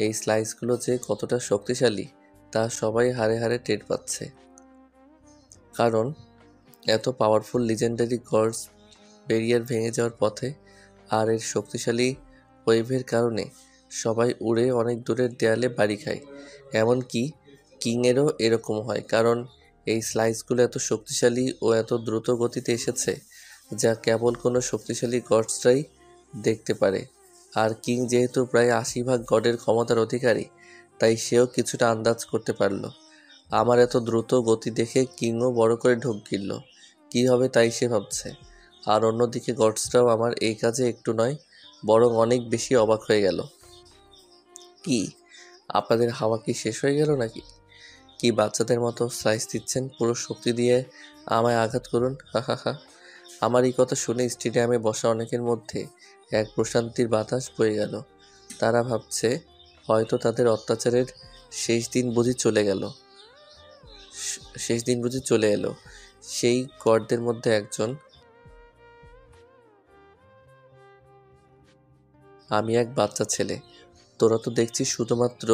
এই স্লাইসগুলো যে কতটা শক্তিশালী তা সবাই হাড়ে হাড়ে টের পাচ্ছে, কারণ এত পাওয়ারফুল লিজেন্ডারি গডস ব্যারিয়ার ভেঙে যাওয়ার পথে, আর এর শক্তিশালী ওয়েভের কারণে সবাই উড়ে অনেক দূরের দেয়ালে বাড়ি খায়। এমনকি কিংয়েরও এরকম হয়, কারণ এই স্লাইসগুলো এত শক্তিশালী ও এত দ্রুত গতিতে এসেছে যা কেবল কোনো শক্তিশালী গডসরাই দেখতে পারে। আর কিং যেহেতু প্রায় 80% গডের ক্ষমতার অধিকারী, তাই সেও কিছুটা আন্দাজ করতে পারল। আমার এত দ্রুত গতি দেখে কিংও বড় করে ঢোক গিলল, কী হবে তাই সে ভাবছে। আর অন্যদিকে গডসরাও আমার এই কাজে একটু নয় বরং অনেক বেশি অবাক হয়ে গেল। কি আপনাদের হাওয়া কি শেষ হয়ে গেল নাকি? কি বাচ্চাদের মতো স্লাইস দিচ্ছেন? পুরো শক্তি দিয়ে আমায় আঘাত করুন, হা হা হা। আমার এই কথা শুনে স্টেডিয়ামে বসা অনেকের মধ্যে এক প্রশান্তির বাতাস বয়ে গেল। তারা ভাবছে হয়তো তাদের অত্যাচারের শেষ দিন বুঝি চলে এলো। সেই গর্দের মধ্যে একজন, আমি এক বাচ্চা ছেলে। তোরা তো দেখছি শুধুমাত্র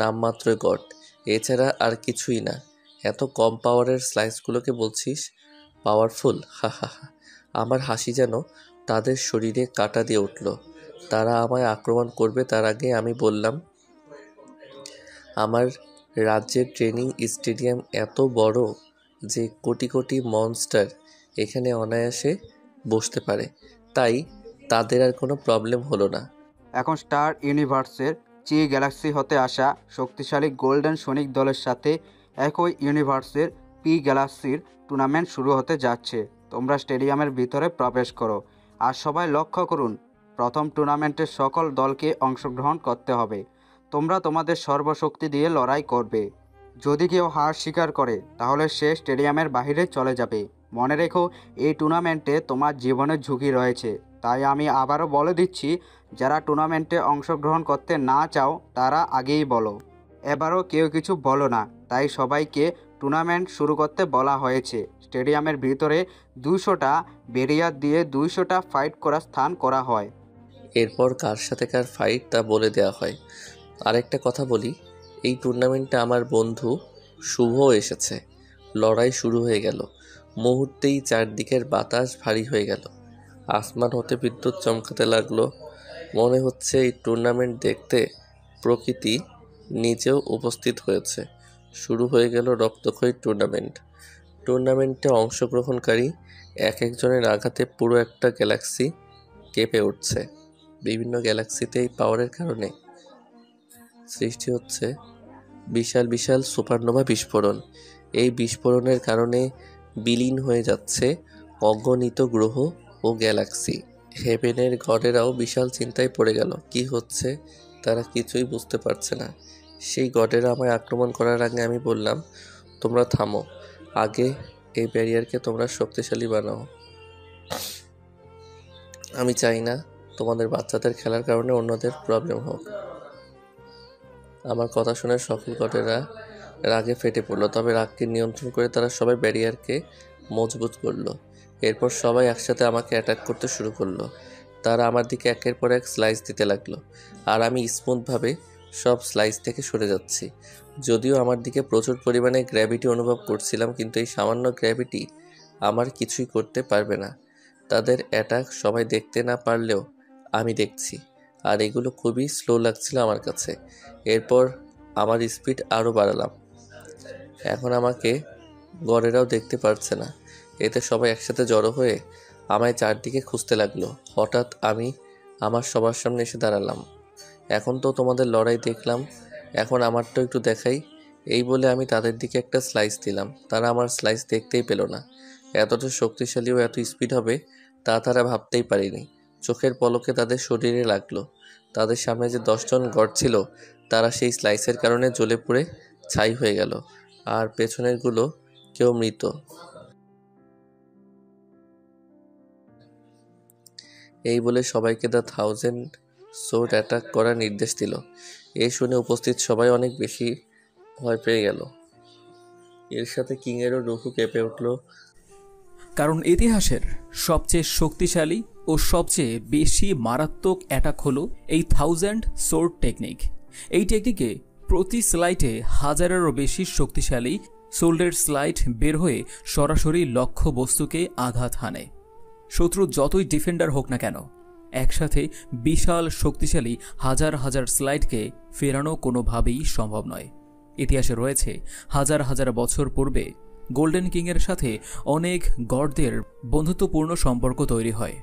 নামমাত্র গড, এছাড়া আর কিছুই না। এত কম পাওয়ারের স্লাইসগুলোকে বলছিস পাওয়ারফুল, হা হা হা। আমার হাসি যেন তাদের শরীরে কাঁটা দিয়ে উঠল। তারা আমায় আক্রমণ করবে তার আগে আমি বললাম, আমার রাজ্যের ট্রেনিং স্টেডিয়াম এত বড় যে কোটি কোটি মনস্টার এখানে অনায়াসে বসতে পারে, তাই তাদের আর কোনো প্রবলেম হলো না। এখন স্টার ইউনিভার্সের চি গ্যালাক্সি হতে আসা শক্তিশালী গোল্ডেন সৈনিক দলের সাথে একই ইউনিভার্সের পি গ্যালাক্সির টুর্নামেন্ট শুরু হতে যাচ্ছে। তোমরা স্টেডিয়ামের ভিতরে প্রবেশ করো। আর সবাই লক্ষ্য করুন, প্রথম টুর্নামেন্টের সকল দলকে অংশগ্রহণ করতে হবে। তোমরা তোমাদের সর্বশক্তি দিয়ে লড়াই করবে। যদি কেউ হার স্বীকার করে তাহলে সে স্টেডিয়ামের বাইরে চলে যাবে। মনে রেখো, এই টুর্নামেন্টে তোমার জীবনের ঝুঁকি রয়েছে। তাই আমি আবারও বলে দিচ্ছি, যারা টুর্নামেন্টে অংশগ্রহণ করতে না চাও তারা আগেই বলো। এবারও কেউ কিছু বলো না। তাই সবাইকে টুর্নামেন্ট শুরু করতে বলা হয়েছে। স্টেডিয়ামের ভিতরে 200টা ব্যারিয়ার দিয়ে 200টা ফাইট করার স্থান করা হয়। এরপর কার সাথে কার ফাইট তা বলে দেওয়া হয়। আরেকটা কথা বলি, এই টুর্নামেন্টে আমার বন্ধু শুভও এসেছে। লড়াই শুরু হয়ে গেল। মুহূর্তেই চারদিকের বাতাস ভারী হয়ে গেল। আসমান হতে বিদ্যুৎ চমকাতে লাগলো। মনে হচ্ছে এই টুর্নামেন্ট দেখতে প্রকৃতি নিজেও উপস্থিত হয়েছে। শুরু হয়ে গেল রক্তক্ষয়ী টুর্নামেন্টে অংশগ্রহণকারী এক একজনের আঘাতে পুরো একটা গ্যালাক্সি কেঁপে উঠছে। বিভিন্ন গ্যালাক্সিতে এই পাওয়ারের কারণে সৃষ্টি হচ্ছে বিশাল বিশাল সুপারনোভা বিস্ফোরণ। এই বিস্ফোরণের কারণে বিলীন হয়ে যাচ্ছে অগণিত গ্রহ ও গ্যালাক্সি। হেভেনের গডেরাও বিশাল চিন্তায় পড়ে গেল। কি হচ্ছে তারা কিছুই বুঝতে পারছে না। সেই গডেরা আমায় আক্রমণ করার আগে আমি বললাম, তোমরা থামো, আগে এই ব্যারিয়ারকে তোমরা শক্তিশালী বানাও। আমি চাই না তোমাদের বাচ্চাদের খেলার কারণে অন্যদের প্রবলেম হোক। আমার কথা শুনে সকল গডেরা রাগে ফেটে পড়লো। তবে রাগকে নিয়ন্ত্রণ করে তারা সবাই ব্যারিয়ারকে মজবুত করলো। এরপর সবাই একসাথে আমাকে অ্যাটাক করতে শুরু করলো। তারা আমার দিকে একের পর এক স্লাইস দিতে লাগলো, আর আমি স্মুথভাবে সব স্লাইস থেকে সরে যাচ্ছি। যদিও আমার দিকে প্রচুর পরিমাণে গ্র্যাভিটি অনুভব করছিলাম, কিন্তু এই সামান্য গ্র্যাভিটি আমার কিছুই করতে পারবে না। তাদের অ্যাটাক সবাই দেখতে না পারলেও আমি দেখছি, আর এগুলো খুবই স্লো লাগছিল আমার কাছে। এরপর আমার স্পিড আরও বাড়ালাম। এখন আমাকে গড়েরাও দেখতে পারছে না। এতে সবাই একসাথে জড়ো হয়ে আমায় চারদিকে খুঁজতে লাগলো। হঠাৎ আমি আমার সবার সামনে এসে দাঁড়ালাম। এখন তো তোমাদের লড়াই দেখলাম, এখন আমারটাও একটু দেখাই। এই বলে আমি তাদের দিকে একটা স্লাইস দিলাম। তারা আমার স্লাইস দেখতেই পেল না। এতটা শক্তিশালী ও এত স্পিড হবে তা তারা ভাবতেই পারেনি। চোখের পলকে তাদের শরীরে লাগলো। তাদের সামনে যে 10 জন গড ছিল তারা সেই স্লাইসের কারণে জ্বলে পুড়ে ছাই হয়ে গেল, আর পেছনেরগুলো কেউ মৃত। এই বলে সবাইকে দ্য 1000 সোর্ড অ্যাটাক করার নির্দেশ দিল। এই শুনে উপস্থিত সবাই অনেক বেশি ভয় পেয়ে গেল। এর সাথে কিংয়েরও রুহু কেঁপে উঠল, কারণ ইতিহাসের সবচেয়ে শক্তিশালী ও সবচেয়ে বেশি মারাত্মক অ্যাটাক হলো এই 1000 সোর্ড টেকনিক। এই টেকনিকে প্রতি স্লাইডে হাজারেরও বেশি শক্তিশালী সোল্ডের স্লাইড বের হয়ে সরাসরি লক্ষ্য বস্তুকে আঘাত হানে। শত্রু যতই ডিফেন্ডার হোক না কেন, একসাথে বিশাল শক্তিশালী হাজার হাজার স্লাইডকে ফেরানো কোনোভাবেই সম্ভব নয়। ইতিহাসে রয়েছে হাজার হাজার বছর পূর্বে গোল্ডেন কিংয়ের সাথে অনেক গডদের বন্ধুত্বপূর্ণ সম্পর্ক তৈরি হয়।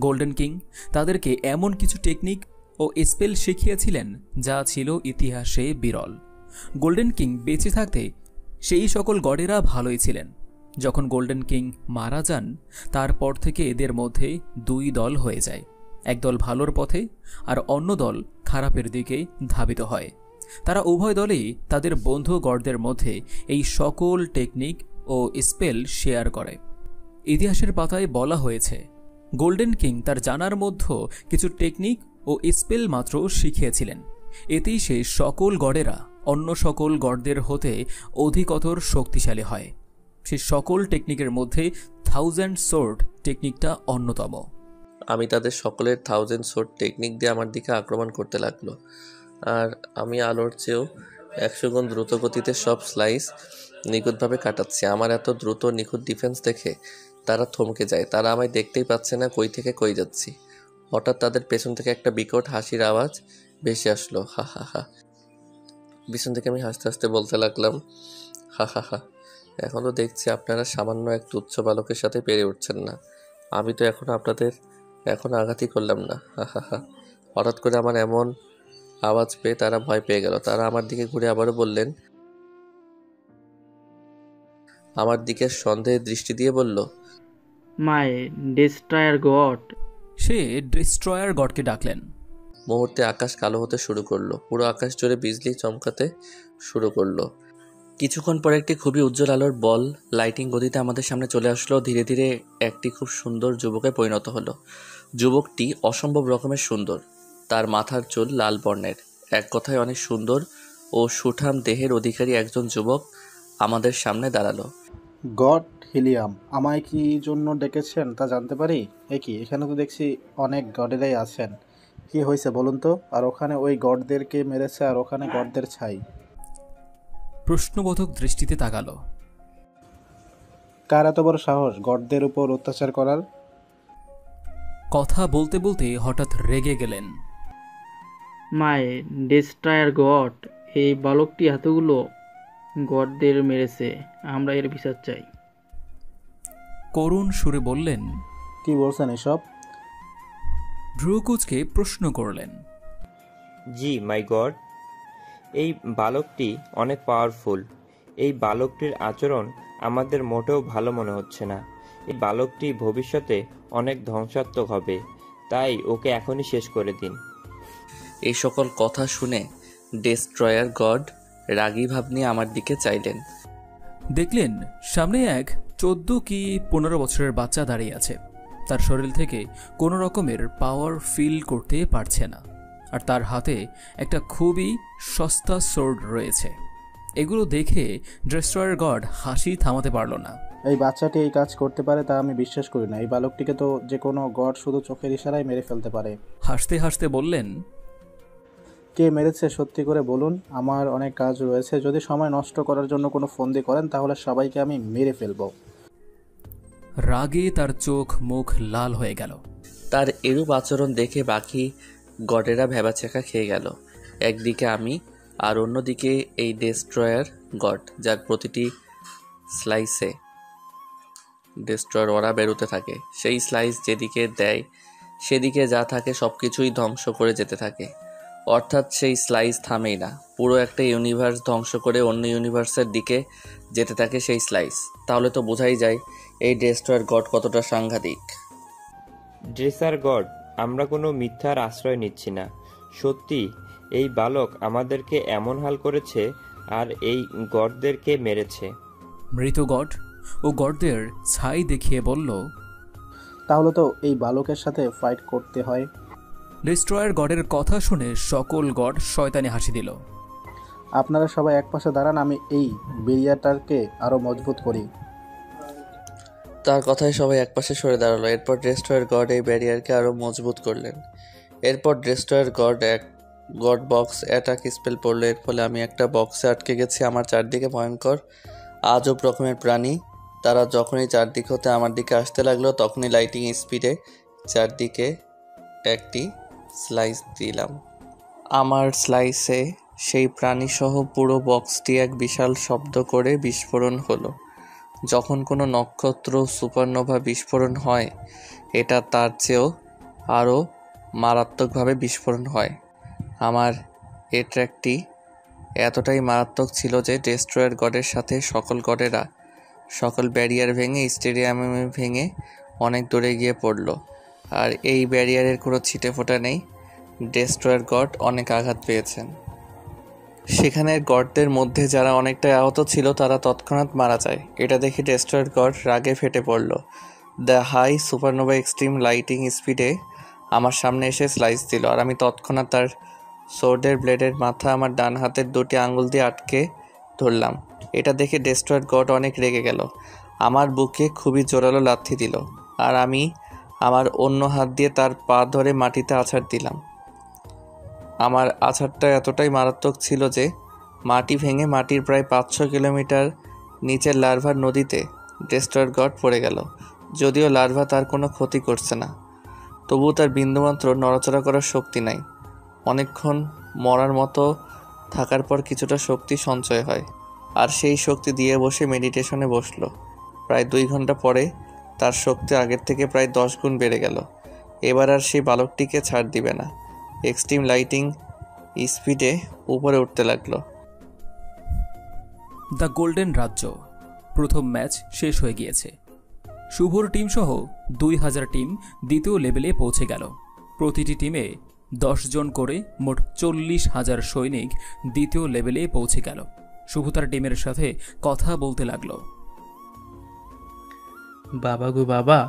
গোল্ডেন কিং তাদেরকে এমন কিছু টেকনিক ও স্পেল শিখিয়েছিলেন যা ছিল ইতিহাসে বিরল। গোল্ডেন কিং বেঁচে থাকতে সেই সকল গডেরা ভালোই ছিলেন। যখন গোল্ডেন কিং মারা যান তারপর থেকে এদের মধ্যে 2 দল হয়ে যায়। এক দল ভালোর পথে আর অন্য দল খারাপের দিকে ধাবিত হয়। তারা উভয় দলই তাদের বন্ধু গডদের মধ্যে এই সকল টেকনিক ও স্পেল শেয়ার করে। ইতিহাসের পাতায় বলা হয়েছে গোল্ডেন কিং তার জানার মধ্যে কিছু টেকনিক ও স্পেল মাত্র শিখিয়েছিলেন। এতেই সে সকল গডেরা অন্য সকল গডদের হতে অধিকতর শক্তিশালী হয়। সে সকল টেকনিকের মধ্যে 1000 সোর্ড টেকনিকটা অন্যতম। আমি তাদের সকলের 1000 সোর্ড টেকনিক দিয়ে আমার দিকে আক্রমণ করতে লাগলো, আর আমি আলোর চেয়েও 100 গুণ দ্রুত গতিতে সব স্লাইস নিখুঁতভাবে কাটাচ্ছি। আমার এত দ্রুত নিখুঁত ডিফেন্স দেখে তারা থমকে যায়। তারা আমায় দেখতেই পাচ্ছে না কই থেকে কই যাচ্ছি। হঠাৎ তাদের পেছন থেকে একটা বিকট হাসির আওয়াজ ভেসে আসলো, হা হা হা। পিছন থেকে আমি হাসতে হাসতে বলতে লাগলাম, হা হা হা, এখন তো দেখছি আপনারা সামান্য এক তুচ্ছ বালকের সাথে পেরে উঠছেন না। আমি তো আপনাদের আঘাতই করলাম না, হা হা হা। হঠাৎ করে আমার এমন আওয়াজ পেয়ে তারা ভয় পেয়ে গেল। তারা আমার দিকে ঘুরে আবারও বললেন, আমার দিকে সন্দেহের দৃষ্টি দিয়ে বলল, মাই ডিস্ট্রয়ার গড। সে ডিস্ট্রয়ার গডকে ডাকলেন। মুহূর্তে আকাশ কালো হতে শুরু করলো, পুরো আকাশ জুড়ে বিজলি চমকাতে শুরু করলো। কিছুক্ষণ পর একটি খুবই উজ্জ্বল আলোর বল লাইটিং গতিতে আমাদের সামনে চলে আসলো। ধীরে ধীরে একটি খুব সুন্দর যুবকে পরিণত হলো। যুবকটি অসম্ভব রকমের সুন্দর। তার মাথার চুল লাল বর্ণের। এক কথায় অনেক সুন্দর ও সুঠাম দেহের অধিকারী একজন যুবক আমাদের সামনে দাঁড়ালো। গড হিলিয়াম, আমায় কি জন্য ডেকেছেন তা জানতে পারি? কি এখানে তো দেখছি অনেক গডেরাই আছেন, কি হয়েছে বলুন তো? আর ওখানে ওই গডদেরকে মেরেছে, আর ওখানে গডদের ছাই। প্রশ্নবোধক দৃষ্টিতে তাকালো। কার এত বড় সাহস গডদের উপর অত্যাচার করার? কথা বলতে বলতে হঠাৎ রেগে গেলেন। মাই ডিস্ট্রয়ার গড, এই বালকটি এতগুলো গডদের মেরেছে, আমরা এর বিচার চাই। করুণ সুরে বললেন, কি বলছেন এসব? ভ্রুকুচকে প্রশ্ন করলেন। জি মাই গড, এই বালকটি অনেক পাওয়ারফুল। এই বালকটির আচরণ আমাদের মোটেও ভালো মনে হচ্ছে না। এই বালকটি ভবিষ্যতে অনেক ধ্বংসাত্মক হবে, তাই ওকে এখনই শেষ করে দিন। এই সকল কথা শুনে ডেস্ট্রয়ার গড রাগী ভাব নিয়ে আমার দিকে চাইলেন। দেখলেন সামনে এক 14 কি 15 বছরের বাচ্চা দাঁড়িয়ে আছে। তার শরীর থেকে কোনো রকমের পাওয়ার ফিল করতে পারছে না, আর তার হাতে একটা খুবই সস্তা সোর্ড রয়েছে। এগুলো দেখে ডেস্ট্রয়ার গড হাসি থামাতে পারল না। এই বাচ্চাটি এই কাজ করতে পারে তা আমি বিশ্বাস করি না। এই বালকটিকে তো যে কোনো গড শুধু চোখের ইশারায় মেরে ফেলতে পারে। হাসতে হাসতে বললেন, কে মেরেছে সত্যি করে বলুন, আমার অনেক কাজ রয়েছে। যদি সময় নষ্ট করার জন্য কোনো ফন্দি করেন তাহলে সবাইকে আমি মেরে ফেলবো। রাগে তার চোখ মুখ লাল হয়ে গেল। তার এরূপ আচরণ দেখে বাকি গডেরা ভেবাচেকা খেয়ে গেল। একদিকে আমি আর অন্যদিকে এই ডেস্ট্রয়ার গড, যার প্রতিটি স্লাইসে ডেস্ট্রয়ার ওরা বেরোতে থাকে। সেই স্লাইস যেদিকে দেয় সেদিকে যা থাকে সব কিছুই ধ্বংস করে যেতে থাকে। অর্থাৎ সেই স্লাইস থামেই না, পুরো একটা ইউনিভার্স ধ্বংস করে অন্য ইউনিভার্সের দিকে যেতে থাকে সেই স্লাইস। তাহলে তো বোঝাই যায় এই ডেস্ট্রয়ার গড কতটা সাংঘাতিক। ড্রেসার গড, আমরা কোনো মিথ্যার আশ্রয় নিচ্ছি না। সত্যি এই বালক আমাদেরকে এমন হাল করেছে আর এই গডদেরকে মেরেছে। মৃত গড ও গডদের ছাই দেখিয়ে বলল, তাহলে তো এই বালকের সাথে ফাইট করতে হয়। ডেস্ট্রয়ার গডের কথা শুনে সকল গড শয়তানি হাসি দিল। আপনারা সবাই এক পাশে দাঁড়ান, আমি এই বেরিয়ারটাকে আরো মজবুত করি। তার কথায় সবাই একপাশে সরে দাঁড়ালো। এরপর ডেস্ট্রয়ার গড এই ব্যারিয়ারকে আরও মজবুত করলেন। এরপর ডেস্ট্রয়ার গড এক গড বক্স অ্যাটাক স্পেল পড়লো। এর ফলে আমি একটা বক্সে আটকে গেছি। আমার চারদিকে ভয়ঙ্কর আজব রকমের প্রাণী। তারা যখনই চারদিক হতে আমার দিকে আসতে লাগলো তখনই লাইটিং স্পিডে চারদিকে একটি স্লাইস দিলাম। আমার স্লাইসে সেই প্রাণীসহ পুরো বক্সটি এক বিশাল শব্দ করে বিস্ফোরণ হলো। যখন কোনো নক্ষত্র সুপারনোভা বিস্ফোরণ হয়, এটা তার চেয়েও আরও মারাত্মকভাবে বিস্ফোরণ হয়। আমার এ ট্র্যাকটি এতটাই মারাত্মক ছিল যে ডেস্ট্রয়ার গডের সাথে সকল গডেরা সকল ব্যারিয়ার ভেঙে স্টেডিয়ামে ভেঙে অনেক দূরে গিয়ে পড়ল। আর এই ব্যারিয়ারের কোনো ছিটে ফোটা নেই। ডেস্ট্রয়ার গড অনেক আঘাত পেয়েছেন। সেখানের গডদের মধ্যে যারা অনেকটা আহত ছিল তারা তৎক্ষণাৎ মারা যায়। এটা দেখে ডেস্ট্রয়ার গড রাগে ফেটে পড়ল। The high supernova extreme lighting স্পিডে আমার সামনে এসে স্লাইস দিল, আর আমি তৎক্ষণাৎ তার সোর্ডের ব্লেডের মাথা আমার ডান হাতের দুটি আঙুল দিয়ে আটকে ধরলাম। এটা দেখে ডেস্ট্রয়ার গড অনেক রেগে গেল, আমার বুকে খুবই জোরালো লাথি দিল, আর আমি আমার অন্য হাত দিয়ে তার পা ধরে মাটিতে আছাড় দিলাম। আমার আছাড়টা এতটাই মারাত্মক ছিল যে মাটি ভেঙে মাটির প্রায় 500 কিলোমিটার নিচের লার্ভার নদীতে ডেস্ট্রয়ার গড পড়ে গেল। যদিও লার্ভা তার কোনো ক্ষতি করছে না, তবুও তার বিন্দুমাত্র নড়াচড়া করার শক্তি নাই। অনেকক্ষণ মরার মতো থাকার পর কিছুটা শক্তি সঞ্চয় হয়, আর সেই শক্তি দিয়ে বসে মেডিটেশনে বসলো। প্রায় 2 ঘন্টা পরে তার শক্তি আগের থেকে প্রায় 10 গুণ বেড়ে গেল। এবার আর সেই বালকটিকে ছাড় দিবে না। এক্সট্রিম লাইটিং স্পিডে উপরে উঠতে লাগলো। দ্য গোল্ডেন রাজ্য প্রথম ম্যাচ শেষ হয়ে গিয়েছে। শুভর টিম সহ 2000 টিম দ্বিতীয় লেভেলে পৌঁছে গেল। প্রতিটি টিমে 10 জন করে মোট 40,000 সৈনিক দ্বিতীয় লেভেলে পৌঁছে গেল। শুভ তার টিমের সাথে কথা বলতে লাগলো। বাবা গো বাবা,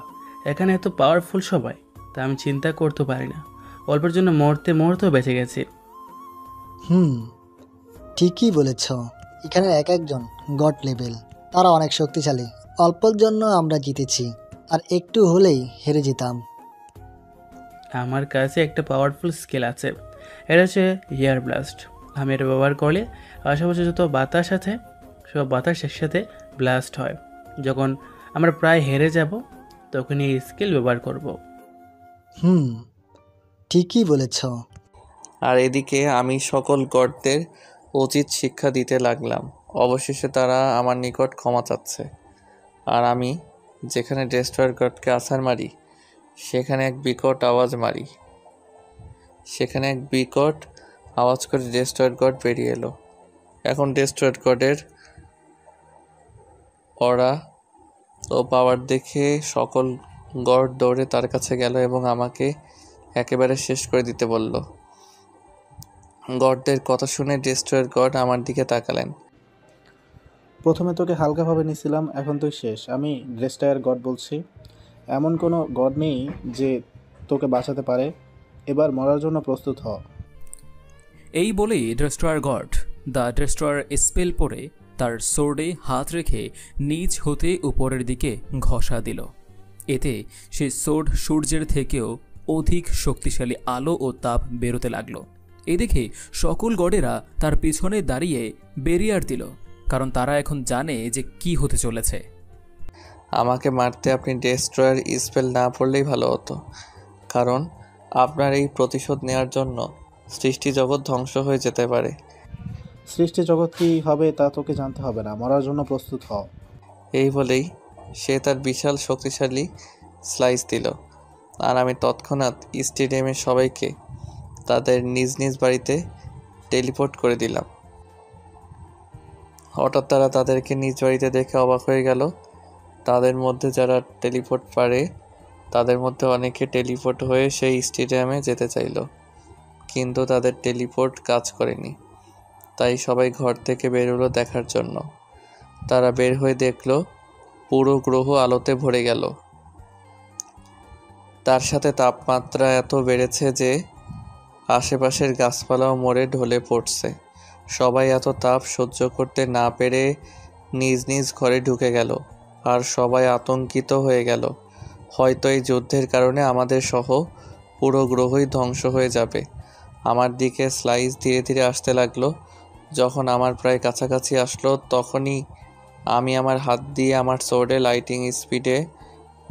এখানে এত পাওয়ারফুল সবাই, তা আমি চিন্তা করতে পারি না। অল্পের জন্য মরতেও বেঁচে গেছি। ঠিকই বলেছ, এখানে এক একজন গড লেভেল, তারা অনেক শক্তিশালী। অল্পর জন্য আমরা জিতেছি, আর একটু হলেই হেরে যেতাম। আমার কাছে একটা পাওয়ারফুল স্কিল আছে, এটা হচ্ছে এয়ার ব্লাস্ট। আমি এটা ব্যবহার করলে আশেপাশে যত বাতাস আছে সব বাতাস একসাথে ব্লাস্ট হয়। যখন আমরা প্রায় হেরে যাব তখন এই স্কিল ব্যবহার করব। ঠিকই বলেছ। আর এদিকে আমি সকল গডদের উচিত শিক্ষা দিতে লাগলাম। অবশেষে তারা আমার নিকট ক্ষমা চাচ্ছে, আর আমি যেখানে ডেস্ট্রয়ার গডকে আছাড় মারি সেখানে এক বিকট আওয়াজ করে ডেস্ট্রয়ার গড বেরিয়ে এলো। এখন ডেস্ট্রয়ার গডের অরা ও পাওয়ার দেখে সকল গড দৌড়ে তার কাছে গেল এবং আমাকে একেবারে শেষ করে দিতে বলল। গডদের কথা শুনে ডেস্ট্রয়ার গড আমার দিকে তাকালেন। প্রথমে তোকে হালকাভাবে নিছিলাম, এখন তুই শেষ। আমি ডেস্ট্রয়ার গড বলছি, এমন কোনো গড নেই যে তোকে বাঁচাতে পারে। এবার মরার জন্য প্রস্তুত হ। এই বলেই destroyer god the destroyer spell পরে তার সোর্ডে হাত রেখে নিচ হতে উপরের দিকে ঘষা দিল। এতে সে সোর্ড সূর্যের থেকেও অধিক শক্তিশালী আলো ও তাপ বেরোতে লাগলো। এ দেখে সকল গডেরা তার পিছনে দাঁড়িয়ে ব্যারিয়ার দিল, কারণ তারা এখন জানে যে কি হতে চলেছে। আমাকে মারতে আপনি ডেস্ট্রয়ার স্পেল না পড়লেই ভালো হতো, কারণ আপনার এই প্রতিশোধ নেওয়ার জন্য সৃষ্টি জগৎ ধ্বংস হয়ে যেতে পারে। সৃষ্টি জগৎ কি হবে তা তোকে জানতে হবে না, মরার জন্য প্রস্তুত হ। এই বলেই সে তার বিশাল শক্তিশালী স্লাইস দিল, আর আমি তৎক্ষণাৎ স্টেডিয়ামের সবাইকে তাদের নিজ নিজ বাড়িতে টেলিপোর্ট করে দিলাম। হঠাৎ তারা তাদেরকে নিজ বাড়িতে দেখে অবাক হয়ে গেল। তাদের মধ্যে যারা টেলিপোর্ট পারে তাদের মধ্যে অনেকে টেলিপোর্ট হয়ে সেই স্টেডিয়ামে যেতে চাইল, কিন্তু তাদের টেলিপোর্ট কাজ করেনি। তাই সবাই ঘর থেকে বের হলো দেখার জন্য। তারা বের হয়ে দেখল পুরো গ্রহ আলোতে ভরে গেল। তার সাথে তাপমাত্রা এত বেড়েছে যে আশেপাশের গাছপালাও মরে ঢলে পড়ছে। সবাই এত তাপ সহ্য করতে না পেরে নিজ নিজ ঘরে ঢুকে গেল, আর সবাই আতঙ্কিত হয়ে গেল। হয়তো এই যুদ্ধের কারণে আমাদের সহ পুরো গ্রহই ধ্বংস হয়ে যাবে। আমার দিকে স্লাইস ধীরে ধীরে আসতে লাগলো। যখন আমার প্রায় কাছাকাছি আসলো তখনই আমি আমার হাত দিয়ে আমার সোর্ডে লাইটিং স্পিডে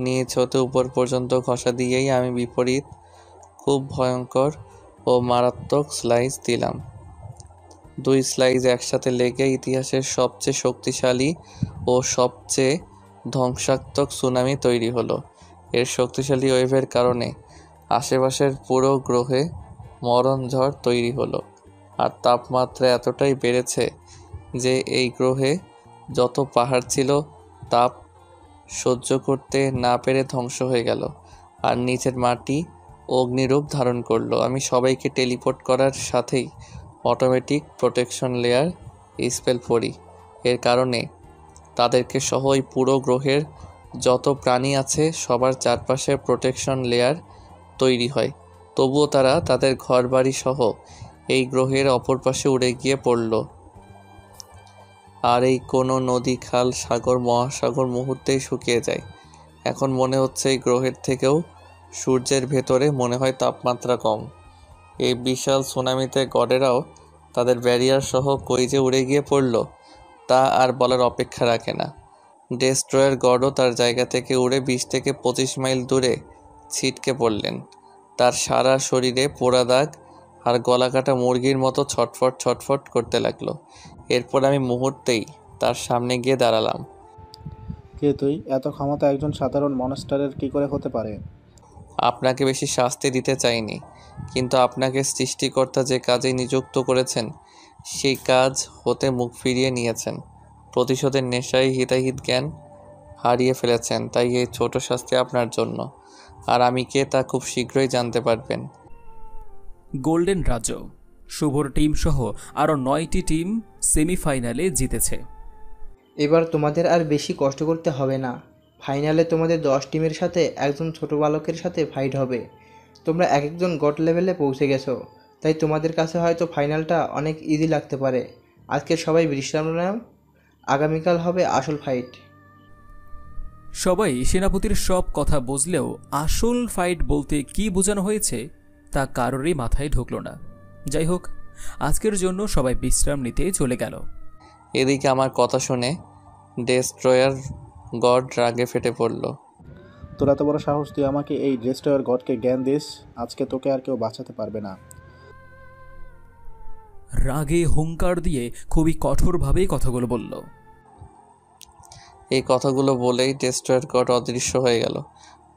নিচ হতে উপর পর্যন্ত ঘষা দিয়েই আমি বিপরীত খুব ভয়ঙ্কর ও মারাত্মক স্লাইস দিলাম। 2 স্লাইস একসাথে লেগে ইতিহাসের সবচেয়ে শক্তিশালী ও সবচেয়ে ধ্বংসাত্মক সুনামি তৈরি হলো। এর শক্তিশালী ওয়েভের কারণে আশেপাশের পুরো গ্রহে মরণ ঝড় তৈরি হলো, আর তাপমাত্রা এতটাই বেড়েছে যে এই গ্রহে যত পাহাড় ছিল তাপ সহ্য করতে না পেরে ধ্বংস হয়ে গেল, আর নিচের মাটি অগ্নিরূপ ধারণ করলো। আমি সবাইকে টেলিপোর্ট করার সাথেই অটোমেটিক প্রোটেকশন লেয়ার স্পেল পড়ি। এর কারণে তাদেরকে সহ ওই পুরো গ্রহের যত প্রাণী আছে সবার চারপাশে প্রোটেকশন লেয়ার তৈরি হয়। তবুও তারা তাদের ঘরবাড়ি সহ এই গ্রহের অপর পাশে উড়ে গিয়ে পড়ল। আর এই কোনো নদী, খাল, সাগর, মহাসাগর মুহূর্তেই শুকিয়ে যায়। এখন মনে হচ্ছে এই গ্রহের থেকেও সূর্যের ভেতরে মনে হয় তাপমাত্রা কম। এই বিশাল সুনামিতে গডেরাও তাদের ব্যারিয়ার সহ কই যে উড়ে গিয়ে পড়ল তা আর বলার অপেক্ষা রাখে না। ডেস্ট্রয়ার গডও তার জায়গা থেকে উড়ে 20 থেকে 25 মাইল দূরে ছিটকে পড়লেন। তার সারা শরীরে পোড়া দাগ আর গলাকাটা মুরগির মতো ছটফট ছটফট করতে লাগলো। এরপর আমি মুহূর্তেই তার সামনে গিয়ে দাঁড়ালাম। কে তুই? এত ক্ষমতা একজন সাধারণ মনস্টারের কি করে হতে পারে? আপনাকে বেশি শাস্তি দিতে চাইনি, কিন্তু আপনাকে সৃষ্টিকর্তা যে কাজে নিযুক্ত করেছেন সেই কাজ হতে মুখ ফিরিয়ে নিয়েছেন। প্রতিশোধের নেশায় হিতাহিত জ্ঞান হারিয়ে ফেলেছেন, তাই এই ছোট শাস্তি আপনার জন্য। আর আমি কে তা খুব শীঘ্রই জানতে পারবেন। গোল্ডেন রাজ্য শুভর টিম সহ আরও 9টি টিম সেমিফাইনালে জিতেছে। এবার তোমাদের আর বেশি কষ্ট করতে হবে না। ফাইনালে তোমাদের 10 টিমের সাথে একজন ছোট বালকের সাথে ফাইট হবে। তোমরা এক একজন গট লেভেলে পৌঁছে গেছো, তাই তোমাদের কাছে হয়তো ফাইনালটা অনেক ইজি লাগতে পারে। আজকে সবাই বিশ্রাম নাও, আগামীকাল হবে আসল ফাইট। সবাই সেনাপতির সব কথা বুঝলেও আসল ফাইট বলতে কি বোঝানো হয়েছে তা কারোরই মাথায় ঢুকল না। যাই হোক, আজকের জন্য সবাই বিশ্রাম নিতে চলে গেল। এদিকে আমার কথা শুনে ডেস্ট্রয়ার গড রাগে ফেটে পড়ল। তোর এত বড় সাহস, তুই আমাকে এই ডেস্ট্রয়ার গডকে জ্ঞান দিস? আজকে তোকে আর কেউ বাঁচাতে পারবে না। রাগে হুঙ্কার দিয়ে খুবই কঠোরভাবে কথাগুলো বলল। এই কথাগুলো বলেই ডেস্ট্রয়ার গড অদৃশ্য হয়ে গেল।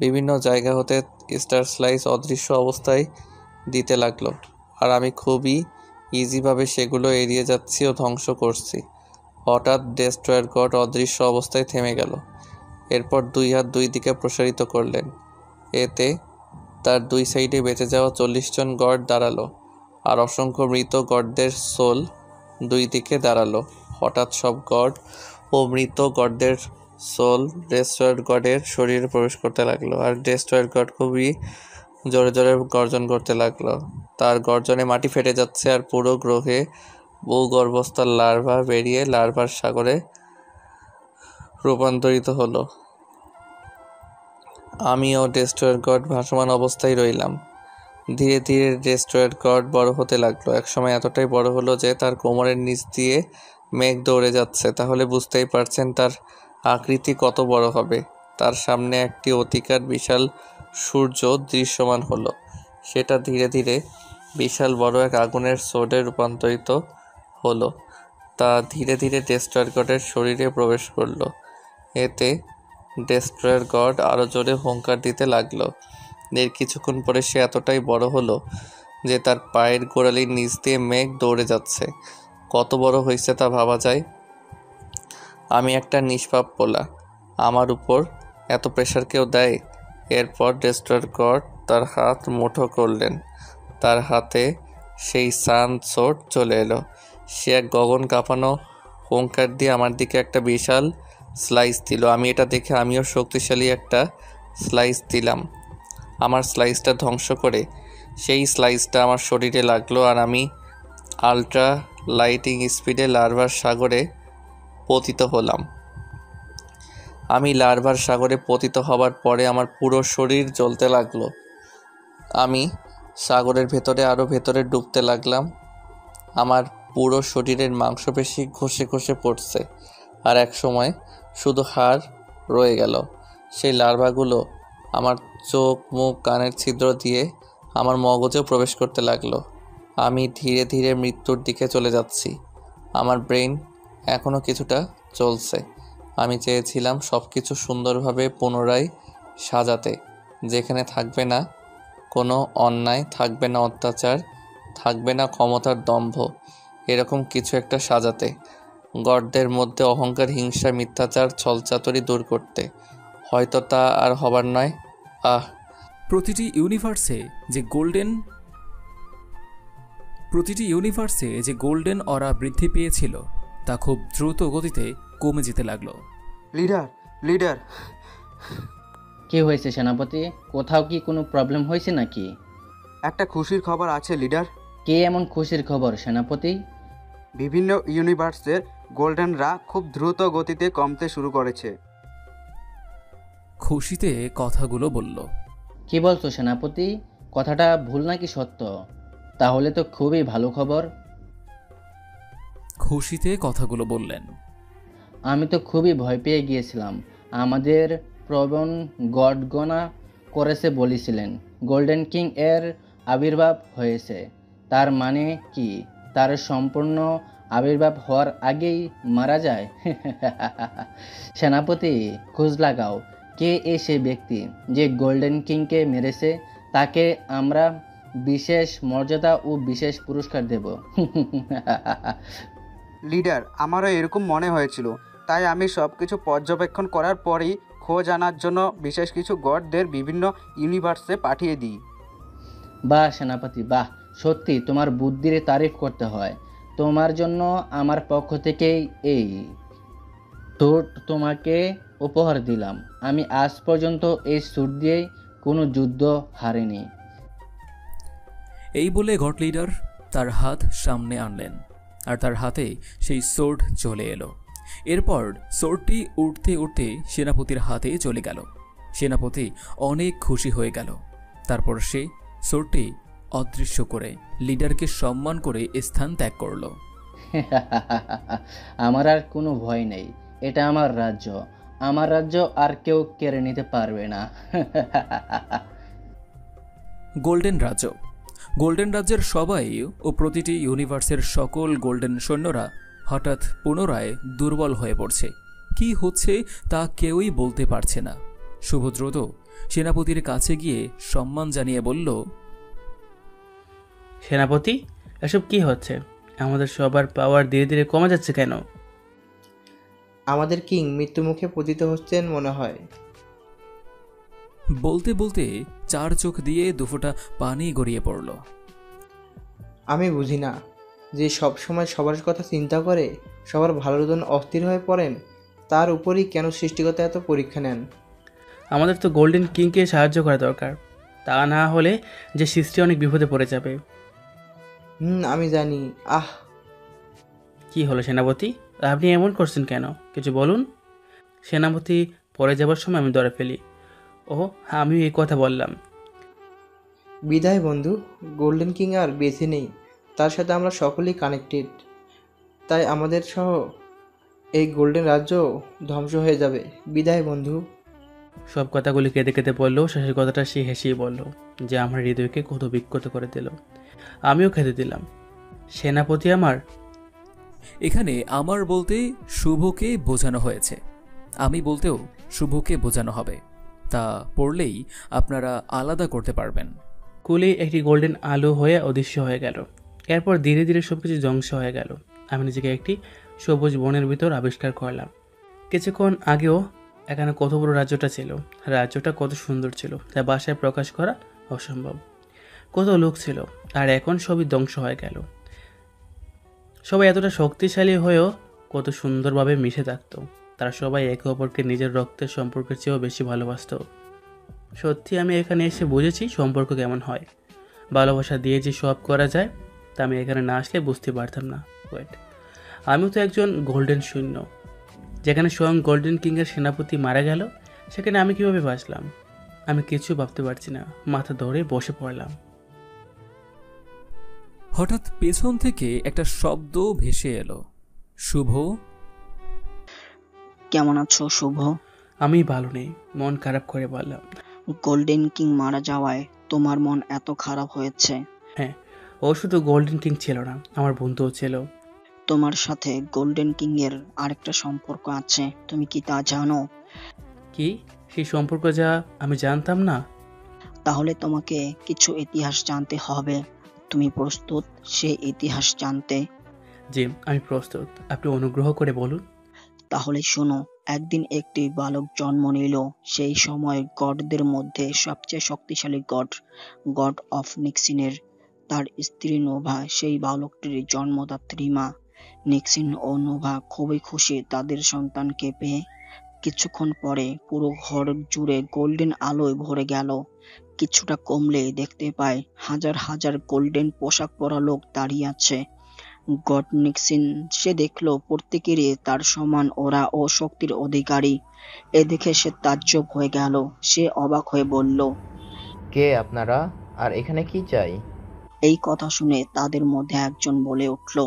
বিভিন্ন জায়গা হতে স্টার স্লাইস অদৃশ্য অবস্থায় দিতে লাগলো, আর আমি খুবই ইজিভাবে সেগুলো এড়িয়ে যাচ্ছি ও ধ্বংস করছি। হঠাৎ ডেস্ট্রয়ার গড অদৃশ্য অবস্থায় থেমে গেল। এরপর 2 হাত 2 দিকে প্রসারিত করলেন। এতে তার 2 সাইডে বেঁচে যাওয়া 40 জন গড দাঁড়ালো, আর অসংখ্য মৃত গডদের সোল 2 দিকে দাঁড়ালো। হঠাৎ সব গড ও মৃত গডদের সোল ডেস্ট্রয়ার গডের শরীরে প্রবেশ করতে লাগলো, আর ডেস্ট্রয়ার গড খুবই জোরে জোরে গর্জন করতে লাগলো। তার গর্জনে মাটি ফেটে যাচ্ছে, আর পুরো গ্রহে ভূগর্ভস্থ লার্ভা বেরিয়ে লার্ভার সাগরে রূপান্তরিত হলো। আমিও ডেস্ট্রয়ার গড ভাসমান অবস্থায় রইলাম। ধীরে ধীরে ডেস্ট্রয়ার গড বড় হতে লাগলো। একসময় এতটাই বড় হলো যে তার কোমরের নিচ দিয়ে মেঘ দৌড়ে যাচ্ছে। তাহলে বুঝতেই পারছেন তার আকৃতি কত বড় হবে। তার সামনে একটি অতিকার বিশাল সূর্য দৃশ্যমান হলো। সেটা ধীরে ধীরে বিশাল বড় এক আগুনের সোডে রূপান্তরিত হলো। তা ধীরে ধীরে ডেস্ট্রয়ার গডের শরীরে প্রবেশ করলো। এতে ডেস্ট্রয়ার গড আরও জোরে হুঙ্কার দিতে লাগলো। এর কিছুক্ষণ পরে সে এতটাই বড় হলো যে তার পায়ের গোড়ালির নিচ দিয়ে মেঘ দৌড়ে যাচ্ছে। কত বড় হয়েছে তা ভাবা যায়। আমি একটা নিষ্পাপ পোলা, আমার উপর এত প্রেশার কেউ দেয়? এরপর ডেস্ট্রয়ার গড তার হাত মুঠো করলেন। তার হাতে সেই সান সোড চলে এলো। সে এক গগন কাঁপানো হুঙ্কার দিয়ে আমার দিকে একটা বিশাল স্লাইস দিল। আমি এটা দেখে আমিও শক্তিশালী একটা স্লাইস দিলাম। আমার স্লাইসটা ধ্বংস করে সেই স্লাইসটা আমার শরীরে লাগলো, আর আমি আলট্রা লাইটিং স্পিডে লার্ভার সাগরে পতিত হলাম। আমি লার্ভার সাগরে পতিত হবার পরে আমার পুরো শরীর জ্বলতে লাগলো। আমি সাগরের ভেতরে আরও ভেতরে ডুবতে লাগলাম। আমার পুরো শরীরের মাংসপেশি ঘষে ঘষে পড়ছে, আর এক সময় শুধু হাড় রয়ে গেল। সেই লার্ভাগুলো আমার চোখ, মুখ, কানের ছিদ্র দিয়ে আমার মগজেও প্রবেশ করতে লাগলো। আমি ধীরে ধীরে মৃত্যুর দিকে চলে যাচ্ছি। আমার ব্রেন এখনও কিছুটা চলছে। আমি চেয়েছিলাম সব কিছু সুন্দরভাবে পুনরায় সাজাতে, যেখানে থাকবে না কোনো অন্যায়, থাকবে না অত্যাচার, থাকবে না ক্ষমতার দম্ভ, এরকম কিছু একটা সাজাতে। গডদের মধ্যে অহংকার, হিংসা, মিথ্যাচার, ছলচাতুরি দূর করতে। হয়তো তা আর হবার নয়। প্রতিটি ইউনিভার্সে যে গোল্ডেন অরা বৃদ্ধি পেয়েছিল তা খুব দ্রুত গতিতে কমে যেতে লাগলো। লিডার লিডার কি হয়েছে সেনাপতি? কোথাও কি কোনো প্রবলেম হয়েছে নাকি? একটা খুশির খবর আছে লিডার। কে এমন খুশির খবর সেনাপতি? বিভিন্ন ইউনিভার্সের গোল্ডেনরা খুব দ্রুত গতিতে কমতে শুরু করেছে। খুশিতে কথাগুলো বলল। কি বলছো সেনাপতি? কথাটা ভুল নাকি সত্য? তাহলে তো খুবই ভালো খবর। খুশিতে কথাগুলো বললেন। আমি তো খুবই ভয় পেয়ে গিয়েছিলাম। আমাদের প্রবণ গডগণা করেছে বলেছিলেন গোল্ডেন কিং এর আবির্ভাব হয়েছে। তার মানে কি তার সম্পূর্ণ আবির্ভাব হওয়ার আগেই মারা যায়? সেনাপতি, খোঁজ লাগাও কে সে ব্যক্তি যে গোল্ডেন কিংকে মেরেছে। তাকে আমরা বিশেষ মর্যাদা ও বিশেষ পুরস্কার দেব। লিডার, আমারও এরকম মনে হয়েছিল, তাই আমি সব কিছু পর্যবেক্ষণ করার পরেই খোঁজ আনার জন্য বিশেষ কিছু গডদের বিভিন্ন ইউনিভার্সে পাঠিয়ে দিই। বাহ সেনাপতি, বাহ! সত্যি তোমার বুদ্ধির তারিফ করতে হয়। তোমার জন্য আমার পক্ষ থেকেই এই স্যুট তোমাকে উপহার দিলাম। আমি আজ পর্যন্ত এই স্যুট দিয়েই কোনো যুদ্ধ হারিনি। এই বলে গড লিডার তার হাত সামনে আনলেন আর তার হাতে সেই সোর্ড চলে এলো। এরপর সোর্ডটি উঠতে উঠতে সেনাপতির হাতে চলে গেল। সেনাপতি অনেক খুশি হয়ে গেল। তারপর সে সোর্ডটি অদৃশ্য করে লিডারকে সম্মান করে স্থান ত্যাগ করল। আমার আর কোনো ভয় নেই। এটা আমার রাজ্য। আমার রাজ্য আর কেউ কেড়ে নিতে পারবে না। গোল্ডেন রাজ্য। গোল্ডেন রাজ্যের সবাই ও প্রতিটি ইউনিভার্সের সকল গোল্ডেন সৈন্যরা হঠাৎ পুনরায় দুর্বল হয়ে পড়ছে। কি হচ্ছে তা কেউই বলতে পারছে না। শুভদ্রুত সেনাপতির কাছে গিয়ে সম্মান জানিয়ে বলল, সেনাপতি, এসব কি হচ্ছে? আমাদের সবার পাওয়ার ধীরে ধীরে কমে যাচ্ছে কেন? আমাদের কিং মৃত্যুমুখে পতিত হচ্ছেন মনে হয়। বলতে বলতে চার চোখ দিয়ে দুফোঁটা পানি গড়িয়ে পড়ল। আমি বুঝি না, যে সব সময় সবার কথা চিন্তা করে সবার ভালোর জন্য অস্থির হয়ে পড়েন, তার উপরই কেন সৃষ্টিকর্তা এত পরীক্ষা নেন? আমাদের তো গোল্ডেন কিংকে সাহায্য করা দরকার। তা না হলে যে সৃষ্টি অনেক বিপদে পড়ে যাবে। আমি জানি। কি হলো সেনাপতি? আপনি এমন করছেন কেন? কিছু বলুন। সেনাপতি পরে যাবার সময় আমি ধরে ফেলি। ও, আমি এই কথা বললাম। বিদায় বন্ধু, গোল্ডেন কিং আর বেঁচে নেই। তার সাথে আমরা সকলেই কানেক্টেড। তাই আমাদের সহ এই গোল্ডেন রাজ্য ধ্বংস হয়ে যাবে। বিদায় বন্ধু। সব কথাগুলি কেঁদে কেঁদে বললো। শেষের কথাটা সে হেসেই বলল, যে আমার হৃদয়কে কত বিক্ষত করে দিল। আমিও খেতে দিলাম। সেনাপতি আমার। এখানে আমার বলতে শুভকে বোঝানো হয়েছে। আমি বলতেও শুভকে বোঝানো হবে। তা পড়লেই আপনারা আলাদা করতে পারবেন। কুলি একটি গোল্ডেন আলো হয়ে অদৃশ্য হয়ে গেল। এরপর ধীরে ধীরে সবকিছু ধ্বংস হয়ে গেল। আমি নিজেকে একটি সবুজ বনের ভিতর আবিষ্কার করলাম। কিছুক্ষণ আগেও এখানে কত বড় রাজ্যটা ছিল। রাজ্যটা কত সুন্দর ছিল, তা ভাষায় প্রকাশ করা অসম্ভব। কত লোক ছিল, আর এখন সবই ধ্বংস হয়ে গেল। সবাই এতটা শক্তিশালী হয়েও কত সুন্দরভাবে মিশে থাকত। তারা সবাই একে অপরকে নিজের রক্তের সম্পর্কের চেয়েও বেশি ভালোবাসত। সত্যি আমি এখানে এসে বুঝেছি সম্পর্ক কেমন হয়। ভালোবাসা দিয়ে যে সব করা যায়, তা আমি এখানে না আসলে বুঝতে পারতাম না। আমিও তো একজন গোল্ডেন সৈন্য। যেখানে স্বয়ং গোল্ডেন কিংয়ের সেনাপতি মারা গেল, সেখানে আমি কিভাবে বাঁচলাম? আমি কিছু ভাবতে পারছি না। মাথা ধরে বসে পড়লাম। হঠাৎ পেছন থেকে একটা শব্দ ভেসে এলো। শুভ। কেমন আছো শুভ? আমি ভালো নেই, মন খারাপ করে বললাম। গোল্ডেন কিং মারা যাওয়ায় তোমার মন এত খারাপ হয়েছে? হ্যাঁ, ও শুধু গোল্ডেন কিং ছিল না, আমার বন্ধুও ছিল। তোমার সাথে গোল্ডেন কিং এর আরেকটা সম্পর্ক আছে, তুমি কি তা জানো? কি সেই সম্পর্ক যা আমি জানতাম না? তাহলে তোমাকে কিছু ইতিহাস জানতে হবে। তুমি প্রস্তুত সেই ইতিহাস জানতে? জি, আমি প্রস্তুত। আপনি অনুগ্রহ করে বলুন। তাহলে শোনো, একদিন একটি বালক জন্ম নিল। সেই সময় গডদের মধ্যে সবচেয়ে শক্তিশালী গড, গড অফ নিক্সিনের তার স্ত্রী নোভা সেই বালকটির জন্মদাত্রী মা। নিক্সিন ও নোভা খুবই খুশি তাদের সন্তানকে পেয়ে। কিছুক্ষণ পরে পুরো ঘর জুড়ে গোল্ডেন আলোয় ভরে গেল। কিছুটা কমলে দেখতে পায় হাজার হাজার গোল্ডেন পোশাক পরা লোক দাঁড়িয়ে আছে। গড নিক্সিন সে দেখলো প্রত্যেকেরই তার সমান ওরা ও শক্তির অধিকারী। এ দেখে সে তাজ্জব হয়ে গেল। সে অবাক হয়ে বলল, কে আপনারা আর এখানে কি চাই? এই কথা শুনে তাদের মধ্যে একজন বলে উঠল,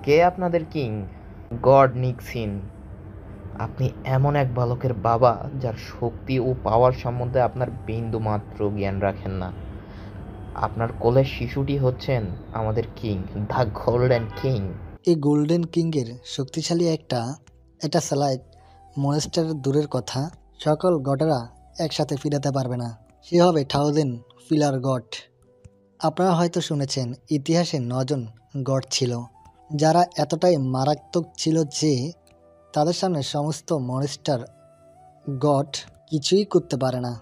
কে আপনাদের কিং? গড নিক্সিন। আপনি এমন এক বালকের বাবা যার শক্তি ও পাওয়ার সম্বন্ধে আপনার বিন্দু মাত্র জ্ঞান রাখেন না। আপনার কোলের শিশুটি হচ্ছেন আমাদের কিং, দ্য গোল্ডেন কিং। এই গোল্ডেন কিংয়ের শক্তিশালী একটা স্যালাইট মনস্টার দূরের কথা, সকল গডেরা একসাথে ফিরাতে পারবে না। সে হবে 1000 পিলার গড। আপনারা হয়তো শুনেছেন ইতিহাসে 9 জন গড ছিল, যারা এতটাই মারাত্মক ছিল যে তাদের সামনে সমস্ত মনস্টার গড কিছুই করতে পারে না।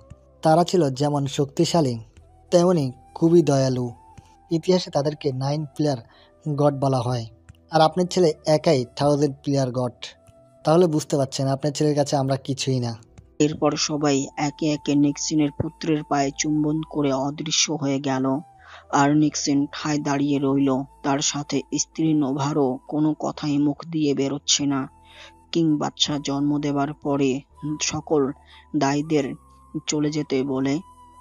তারা ছিল যেমন শক্তিশালী তেমনি খুবই দয়ালু। ইতিহাসে তাদেরকে 9 প্লেয়ার গড বলা হয়। আর আপনার ছেলে একাই 1000 প্লেয়ার গড। তাহলে বুঝতে পারছেন আপনার ছেলের কাছে আমরা কিছুই না। এরপর সবাই একে একে নিক্সিনের পুত্রের পায়ে চুম্বন করে অদৃশ্য হয়ে গেল। আর নিক্সিন ঠায় দাঁড়িয়ে রইল। তার সাথে স্ত্রী নোভারও কোনো কথাই মুখ দিয়ে বেরোচ্ছে না। কিং বাচ্চা জন্ম দেবার পরে সকল দায়ীদের চলে যেতে বলে,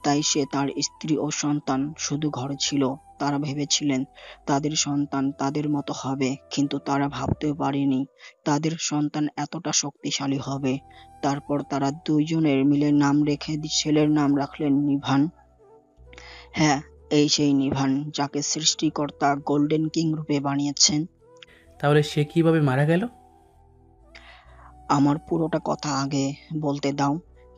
তাই সে তার স্ত্রী ও সন্তান শুধু ঘরে ছিল। তারা ভেবেছিলেন তাদের সন্তান তাদের মতো হবে, কিন্তু তারা ভাবতেও পারেনি তাদের সন্তান এতটা শক্তিশালী হবে। তারপর তারা দুইজনের মিলে নাম রেখে ছেলের নাম রাখলেন নিভান। হ্যাঁ, এই সেই নিভান যাকে সৃষ্টিকর্তা গোল্ডেন কিং রূপে বানিয়েছেন। তাহলে সে কিভাবে মারা গেল? আমার পুরোটা কথা আগে বলতে দাও।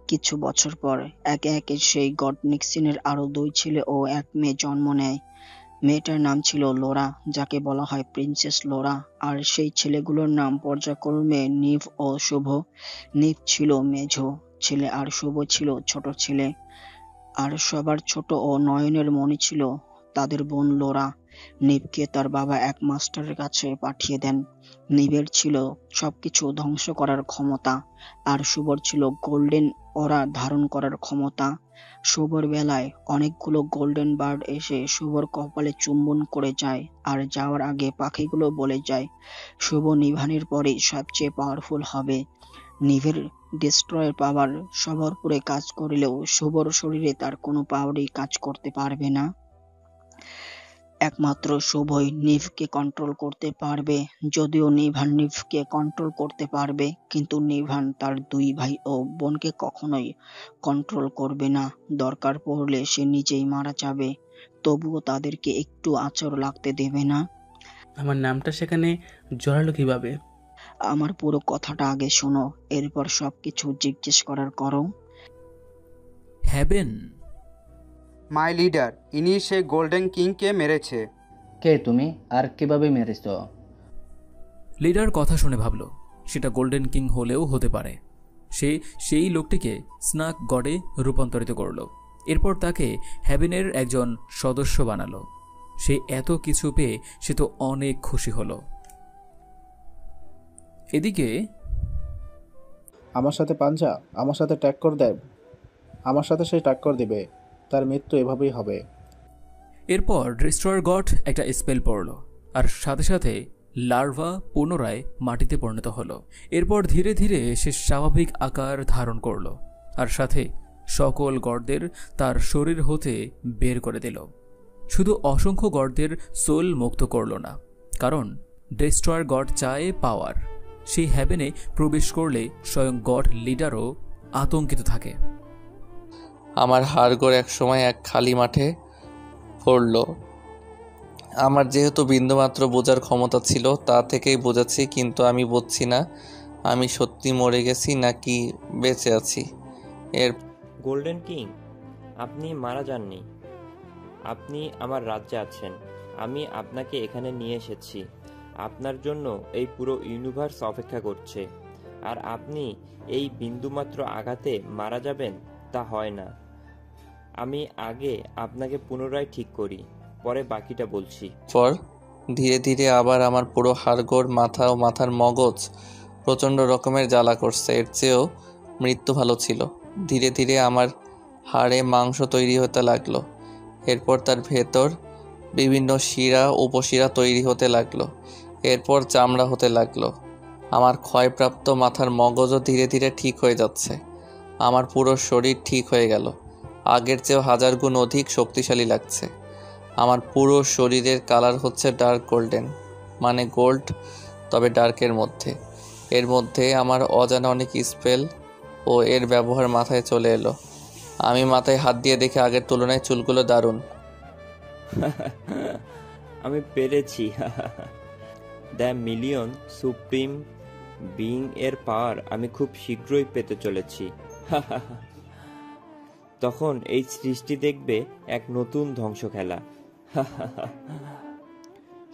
কিছু বছর পর একে একে সেই গড নিক্সিনের আরো 2 ছেলে ও 1 মেয়ে জন্ম নেয়। মেয়েটার নাম ছিল লোরা, যাকে বলা হয় প্রিন্সেস লোরা। আর সেই ছেলেগুলোর নাম পর্যায়ক্রমে নিভ ও শুভ। নিভ ছিল মেঝো ছেলে আর শুভ ছিল ছোট ছেলে। আর সবার ছোট ও নয়নের মণি ছিল তাদের বোন লোরা। নিভকে তার বাবা এক মাস্টারের কাছে পাঠিয়ে দেন। নিভের ছিল সবকিছু ধ্বংস করার ক্ষমতা, আর শুভর ছিল গোল্ডেন অরা ধারণ করার ক্ষমতা। শুভর বেলায় অনেকগুলো গোল্ডেন বার্ড এসে শুভর কপালে চুম্বন করে যায়, আর যাওয়ার আগে পাখিগুলো বলে যায় শুভ নিভানের পরে সবচেয়ে পাওয়ারফুল হবে। নিভের ডিস্ট্রয়ের পাওয়ার সবার উপরে কাজ করলেও শুভর শরীরে তার কোনো পাওয়ারই কাজ করতে পারবে না। একমাত্র শুভই নিভকে কন্ট্রোল করতে পারবে। যদিও নিভান নিভকে কন্ট্রোল করতে পারবে, কিন্তু নিভান তার 2 ভাই ও বোনকে কখনোই কন্ট্রোল করবে না। দরকার পড়লে সে নিজেই মারা যাবে, তবুও তাদেরকে একটু আঁচড় লাগতে দেবে না। আমার নামটা সেখানে জড়ালো কিভাবে? আমার পুরো কথাটা আগে শোনো, এরপর সবকিছু জিজ্ঞেস করার করো। হ্যাবেন, মাই লিডার, ইনি সেই গোল্ডেন কিংকে মেরেছে। কে তুমি আর কিভাবে মেরেছ? লিডার কথা শুনে ভাবল সেটা গোল্ডেন কিং হলেও হতে পারে। সে সেই লোকটিকে স্নাক গডে রূপান্তরিত করল। এরপর তাকে হ্যাবেনের একজন সদস্য বানালো। সে এত কিছু পেয়ে সে তো অনেক খুশি হলো। এদিকে আমার সাথে পাঞ্জা, আমার সাথে ট্যাক্কর দেয়, আমার সাথে সে ট্যাক্কর দিবে, তার মৃত্যু এভাবেই হবে। এরপর ডিস্ট্রয়ার গড একটা স্পেল পড়ল, আর সাথে সাথে লার্ভা পুনরায় মাটিতে পরিণত হলো। এরপর ধীরে ধীরে সে স্বাভাবিক আকার ধারণ করল, আর সাথে সকল গডদের তার শরীর হতে বের করে দিল। শুধু অসংখ্য গডদের সোল মুক্ত করল না, কারণ ডিস্ট্রয়ার গড চায় পাওয়ার। সেই হ্যাবেনে প্রবেশ করলে স্বয়ং গড লিডারও আতঙ্কিত থাকে। আমার হাড়গোড় এক সময় এক খালি মাঠে পড়ল। আমার যেহেতু বিন্দুমাত্র বোঝার ক্ষমতা ছিল তা থেকেই বোঝাচ্ছি, কিন্তু আমি বুঝছি না আমি সত্যি মরে গেছি নাকি বেঁচে আছি। এর গোল্ডেন কিং, আপনি মারা যাননি। আপনি আমার রাজ্যে আছেন। আমি আপনাকে এখানে নিয়ে এসেছি। আপনার জন্য এই পুরো ইউনিভার্স অপেক্ষা করছে। আর আপনি এই বিন্দুমাত্র আঘাতে মারা যাবেন তা হয় না। আমি আগে আপনাকে পুনরায় ঠিক করি, পরে বাকিটা বলছি। পর ধীরে ধীরে আবার আমার পুরো হাড়গোড়, মাথা ও মাথার মগজ প্রচণ্ড রকমের জ্বালা করছে। এর চেয়েও মৃত্যু ভালো ছিল। ধীরে ধীরে আমার হাড়ে মাংস তৈরি হতে লাগলো। এরপর তার ভেতর বিভিন্ন শিরা উপশিরা তৈরি হতে লাগলো। এরপর চামড়া হতে লাগলো। আমার ক্ষয়প্রাপ্ত মাথার মগজও ধীরে ধীরে ঠিক হয়ে যাচ্ছে। আমার পুরো শরীর ঠিক হয়ে গেল। আগের চেয়েও 1000 গুণ অধিক শক্তিশালী লাগছে। আমার পুরো শরীরের কালার হচ্ছে ডার্ক গোল্ডেন, মানে গোল্ড, তবে ডার্কের মধ্যে। এর মধ্যে আমার অজানা অনেক স্পেল ও এর ব্যবহার মাথায় চলে এলো। আমি মাথায় হাত দিয়ে দেখে আগের তুলনায় চুলগুলো দারুণ। আমি পেরেছি। দ্য মিলিয়ন সুপ্রিম বিং এর পাওয়ার আমি খুব শীঘ্রই পেতে চলেছি। তখন এই সৃষ্টি দেখবে এক নতুন ধ্বংস খেলা।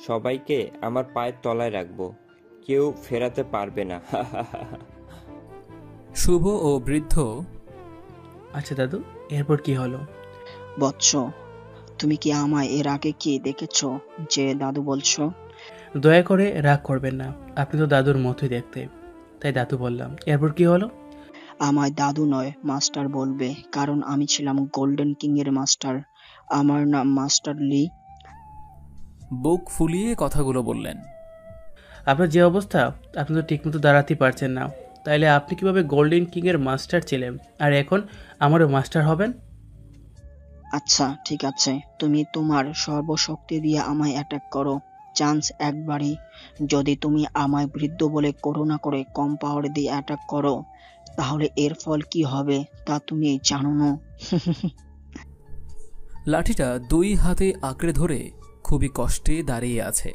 সবাইকে আমার পায়ের তলায় রাখবো, কেউ ফেরাতে পারবে না। শুভ ও বৃদ্ধ: আচ্ছা দাদু, এরপর কি হলো? বৎস, তুমি কি আমায় এর আগে কি দেখেছো যে দাদু বলছো? দয়া করে রাগ করবেন না, আপনি তো দাদুর মতোই দেখতে, তাই দাদু বললাম। এরপর কি হলো? আমায় দাদু নয় মাস্টার বলবে, কারণ আমি ছিলাম গোল্ডেন কিং এর মাস্টার। আমার নাম মাস্টার লি। বুক ফুলিয়ে কথাগুলো বললেন। আপনার যে অবস্থা, আপনি তো ঠিকমতো দাঁড়াতেই পারছেন না, তাইলে আপনি কিভাবে গোল্ডেন কিং এর মাস্টার ছিলেন আর এখন আমারও মাস্টার হবেন? আচ্ছা ঠিক আছে, তুমি তোমার সর্বশক্তি দিয়ে আমায় অ্যাটাক করো। চান্স একবারই। যদি তুমি আমায় বৃদ্ধ বলে করুণা করে কম পাওয়ার দিয়ে অ্যাটাক করো, তাহলে এর ফল কি হবে তা তুমি জানো না। লাঠিটা 2 হাতে আঁকড়ে ধরে খুবই কষ্টে দাঁড়িয়ে আছে।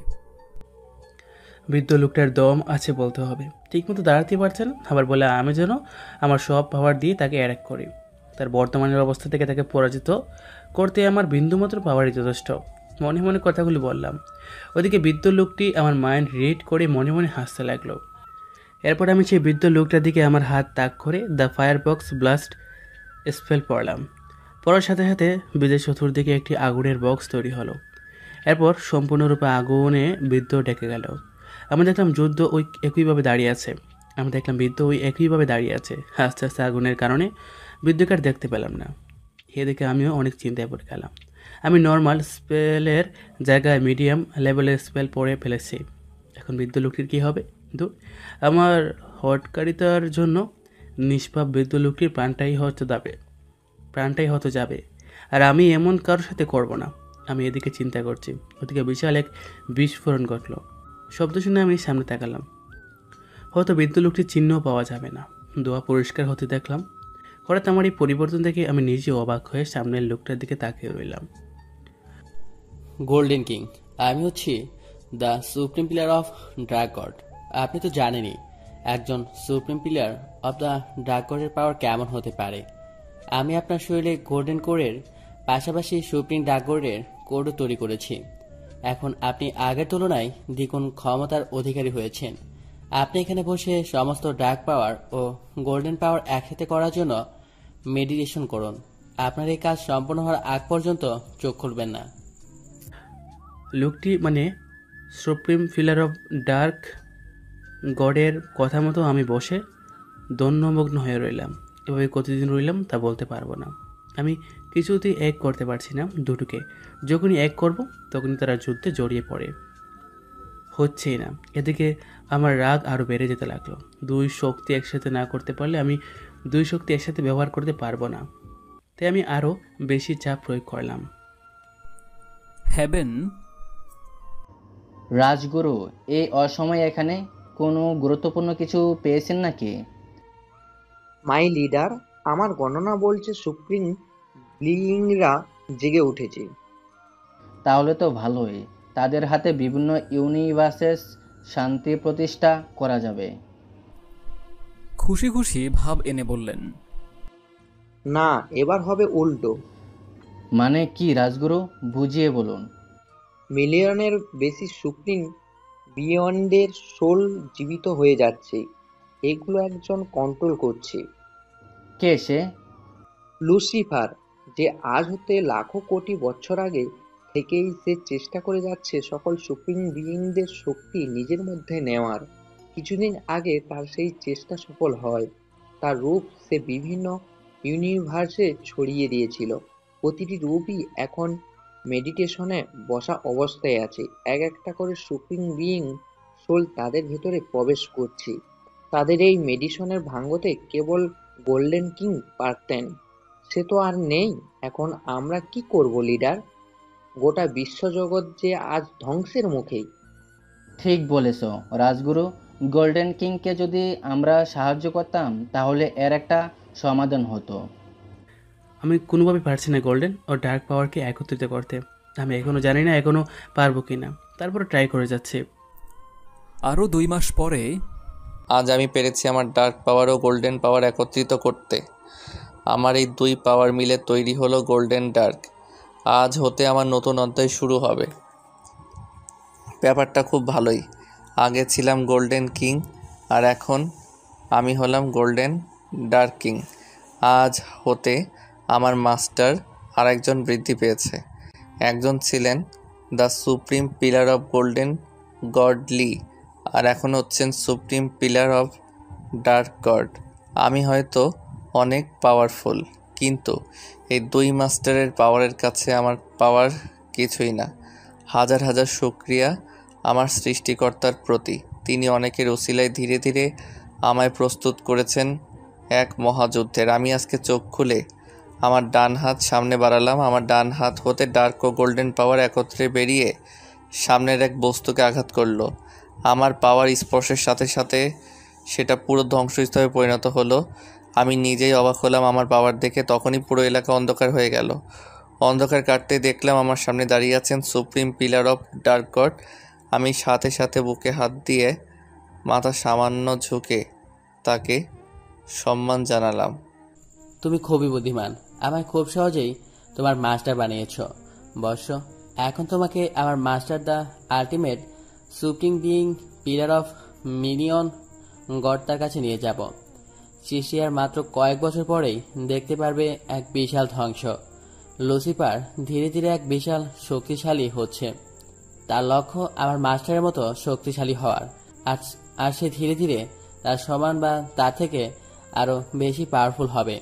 বৃদ্ধ লোকটার দম আছে বলতে হবে, ঠিকমতো দাঁড়াতে পারছে না, আবার বলে আমি যেন আমার সব পাওয়ার দিয়ে তাকে অ্যাটাক করি। তার বর্তমানের অবস্থা থেকে তাকে পরাজিত করতে আমার বিন্দুমাত্র পাওয়ারই যথেষ্ট। মনে মনে কথাগুলি বললাম। ওদিকে বৃদ্ধ লোকটি আমার মাইন্ড রিড করে মনে মনে হাসতে লাগলো। এরপর আমি সেই বৃদ্ধ লোকটার দিকে আমার হাত তাক করে the fire box blast spell পড়লাম। পড়ার সাথে সাথে বৃদ্ধের চতুর্দিকে একটি আগুনের বক্স তৈরি হলো। এরপর সম্পূর্ণরূপে আগুনে বৃদ্ধ ডেকে গেল। আমি দেখলাম যুদ্ধ ওই একইভাবে দাঁড়িয়ে আছে। আস্তে আস্তে আগুনের কারণে বৃদ্ধকে আর দেখতে পেলাম না। এদিকে আমিও অনেক চিন্তায় পড়ে গেলাম। আমি নর্মাল স্পেলের জায়গায় মিডিয়াম লেভেলের স্পেল পড়ে ফেলেছি। এখন বৃদ্ধ লোকটির কী হবে? কিন্তু আমার হটকারিতার জন্য নিষ্পাপ বৃদ্ধ লোকটির প্রাণটাই হতে যাবে, আর আমি এমন কারোর সাথে করব না। আমি এদিকে চিন্তা করছি, ওদিকে বিশাল এক বিস্ফোরণ ঘটল। শব্দ শুনে আমি সামনে তাকালাম। হয়তো বৃদ্ধ লোকটির চিহ্নও পাওয়া যাবে না। দোয়া পরিষ্কার হতে দেখলাম। হঠাৎ আমার এই পরিবর্তন দেখে আমি নিজে অবাক হয়ে সামনের লোকটার দিকে তাকিয়ে রইলাম। গোল্ডেন কিং, আমি হচ্ছি the supreme pillar of drug god. আপনি তো জানেনই একজন supreme pillar of the drug গডের পাওয়ার কেমন হতে পারে। আমি আপনার শরীরে গোল্ডেন কোরের পাশাপাশি সুপ্রিম ড্রাগ গডের কোডও তৈরি করেছি। এখন আপনি আগের তুলনায় দ্বিগুণ ক্ষমতার অধিকারী হয়েছেন। আপনি এখানে বসে সমস্ত ডার্ক পাওয়ার ও গোল্ডেন পাওয়ার একসাথে করার জন্য মেডিটেশন করুন। আপনার এই কাজ সম্পূর্ণ হওয়ার আগ পর্যন্ত চোখ খুলবেন না। লোকটি মানে সুপ্রিম ফিলার অফ ডার্ক গডের কথা মতো আমি বসে দণ্ডমগ্ন হয়ে রইলাম। এভাবে কতদিন রইলাম তা বলতে পারবো না। আমি কিছুতেই এক করতে পারছি না দুটোকে। যখনই এক করব তখনই তারা যুদ্ধে জড়িয়ে পড়ে। হচ্ছেই না। এদিকে আমার রাগ আরও বেড়ে যেতে লাগলো। 2 শক্তি একসাথে না করতে পারলে আমি 2 শক্তি একসাথে ব্যবহার করতে পারবো না। তাই আমি আরও বেশি চাপ প্রয়োগ করলাম। হ্যাবেন: রাজগুরু, এই অসময়ে এখানে কোনো গুরুত্বপূর্ণ কিছু পেয়েছেন নাকি? মাই লিডার, আমার গণনা বলছে সুপ্রিম বিইংরা জেগে উঠেছে। তাহলে তো ভালোই। তাদের হাতে বিভিন্ন ইউনিভার্সেস শান্তি প্রতিষ্ঠা করা যাবে। খুশি খুশি ভাব এনে বললেন। না, এবার হবে উল্টো। মানে কি রাজগুরু, বুঝিয়ে বলুন। মিলিয়নের বেশি সুপ্রিম বিয়ন্ডের সোল জীবিত হয়ে যাচ্ছে। এগুলো একজন কন্ট্রোল করছে। কে সে? লুসিফার, যে আজ হতে লাখো কোটি বছর আগে থেকেই সে চেষ্টা করে যাচ্ছে সকল সুপ্রিম বিইংদের শক্তি নিজের মধ্যে নেওয়ার। কিছুদিন আগে তার সেই চেষ্টা সফল হয়। তার রূপ সে বিভিন্ন ইউনিভার্সে ছড়িয়ে দিয়েছিল। প্রতিটি রূপই এখন মেডিটেশনে বসা অবস্থায় আছে। এক একটা করে সুপ্রিম বিইং সোল তাদের ভেতরে প্রবেশ করছে। তাদের এই মেডিসনের ভাঙতে কেবল গোল্ডেন কিং পারতেন। সে তো আর নেই। এখন আমরা কি করব লিডার? গোটা বিশ্বজগৎ যে আজ ধ্বংসের মুখে। ঠিক বলেছ রাজগুরু। গোল্ডেন কিংকে যদি আমরা সাহায্য করতাম তাহলে এর একটা সমাধান হতো। আমি কোনোভাবে পারছি না গোল্ডেন ও ডার্ক পাওয়ারকে একত্রিত করতে। আমি এখনও জানি না এখনও পারবো কি না, তারপরে ট্রাই করে যাচ্ছি। আরও 2 মাস পরে আজ আমি পেরেছি আমার ডার্ক পাওয়ার ও গোল্ডেন পাওয়ার একত্রিত করতে। আমার এই 2 পাওয়ার মিলে তৈরি হলো গোল্ডেন ডার্ক। আজ হতে আমার নতুন অধ্যায় শুরু হবে। ব্যাপারটা খুব ভালোই। আগে ছিলাম গোল্ডেন কিং আর এখন আমি হলাম গোল্ডেন ডার্ক কিং। আজ হতে আমার মাস্টার আরেকজন বৃদ্ধি পেয়েছে। একজন ছিলেন the supreme pillar of golden god Li, আর এখন হচ্ছেন supreme pillar of dark god. আমি হয়তো অনেক পাওয়ারফুল, কিন্তু এই 2 মাস্টারের পাওয়ারের কাছে আমার পাওয়ার কিছুই না। হাজার হাজার শুকরিয়া আমার সৃষ্টিকর্তার প্রতি। তিনি অনেকের ওসিলায় ধীরে ধীরে আমায় প্রস্তুত করেছেন এক মহাযুদ্ধের। আমি আজকে চোখ খুলে আমার ডান হাত সামনে বাড়ালাম। আমার ডান হাত হতে ডার্ক ও গোল্ডেন পাওয়ার একত্রে বেরিয়ে সামনের এক বস্তুকে আঘাত করলো। আমার পাওয়ার স্পর্শের সাথে সাথে সেটা পুরো ধ্বংসস্তূপে পরিণত হলো। আমি নিজেই অবাক হলাম আমার পাওয়ার দেখে। তখনই পুরো এলাকা অন্ধকার হয়ে গেল। অন্ধকার কাটতে দেখলাম আমার সামনে দাঁড়িয়ে আছেন supreme pillar of dark god. আমি সাথে সাথে বুকে হাত দিয়ে মাথা সামান্য ঝুঁকে তাকে সম্মান জানালাম। তুমি খুবই বুদ্ধিমান। আমায় খুব সহজেই তোমার মাস্টার বানিয়েছ বর্ষ। এখন তোমাকে আমার master the ultimate supreme being pillar of million god তার কাছে নিয়ে যাব। সৃষ্টি আর মাত্র কয়েক বছর পরেই দেখতে পারবে এক বিশাল ধ্বংস। লুসিফার ধীরে ধীরে এক বিশাল শক্তিশালী হচ্ছে। তার লক্ষ্য আমার মাস্টারের মতো শক্তিশালী হওয়ার। আর সে ধীরে ধীরে তার সমান বা তার থেকে আরও বেশি পাওয়ারফুল হবে।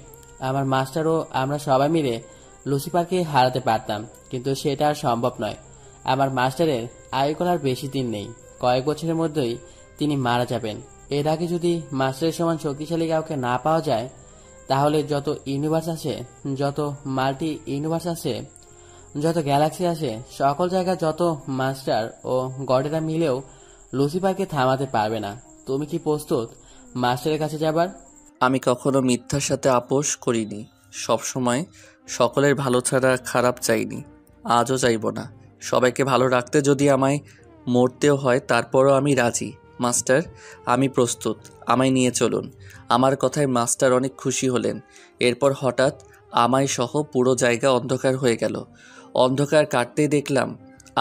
আমার মাস্টার ও আমরা সবাই মিলে লুসিফারকে হারাতে পারতাম, কিন্তু সেটা আর সম্ভব নয়। আমার মাস্টারের আয়ুকাল আর বেশি দিন নেই। কয়েক বছরের মধ্যেই তিনি মারা যাবেন। এর আগে যদি মাস্টারের সমান শক্তিশালী কাউকে না পাওয়া যায়, তাহলে যত ইউনিভার্স আছে, যত মাল্টি ইউনিভার্স আছে, যত গ্যালাক্সি আছে, সকল জায়গায় যত মাস্টার ও গডেরা মিলেও লুসিফারকে থামাতে পারবে না। তুমি কি প্রস্তুত মাস্টারের কাছে যাবার? আমি কখনো মিথ্যার সাথে আপোষ করিনি। সবসময় সকলের ভালো ছাড়া খারাপ চাইনি, আজও চাইব না। সবাইকে ভালো রাখতে যদি আমায় মরতেও হয় তারপরও আমি রাজি। মাস্টার, আমি প্রস্তুত, আমায় নিয়ে চলুন। আমার কথায় মাস্টার অনেক খুশি হলেন। এরপর হঠাৎ আমায় সহ পুরো জায়গা অন্ধকার হয়ে গেল। অন্ধকার কাটতেই দেখলাম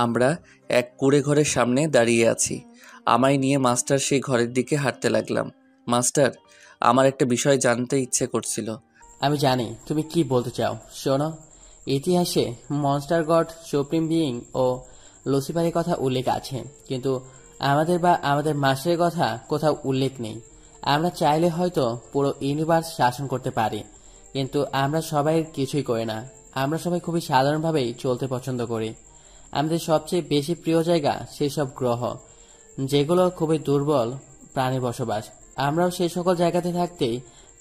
আমরা এক কুঁড়ে ঘরের সামনে দাঁড়িয়ে আছি। আমায় নিয়ে মাস্টার সেই ঘরের দিকে হাঁটতে লাগলাম। মাস্টার, আমার একটা বিষয় জানতে ইচ্ছে করছিল। আমি জানি তুমি কি বলতে চাও। শোনো, ইতিহাসে মনস্টার গড, সুপ্রিম বিইং ও লুসিফারের কথা উল্লেখ আছে, কিন্তু আমাদের বা আমাদের মাস্টারের কথা কোথাও উল্লেখ নেই। আমরা চাইলে হয়তো পুরো ইউনিভার্স শাসন করতে পারি, কিন্তু আমরা সবাই কিছুই করি না। আমরা সবাই খুবই সাধারণভাবেই চলতে পছন্দ করি। আমাদের সবচেয়ে বেশি প্রিয় জায়গা সেই সব গ্রহ যেগুলো খুবই দুর্বল প্রাণীর বসবাস। আমরাও সেই সকল জায়গাতে থাকতেই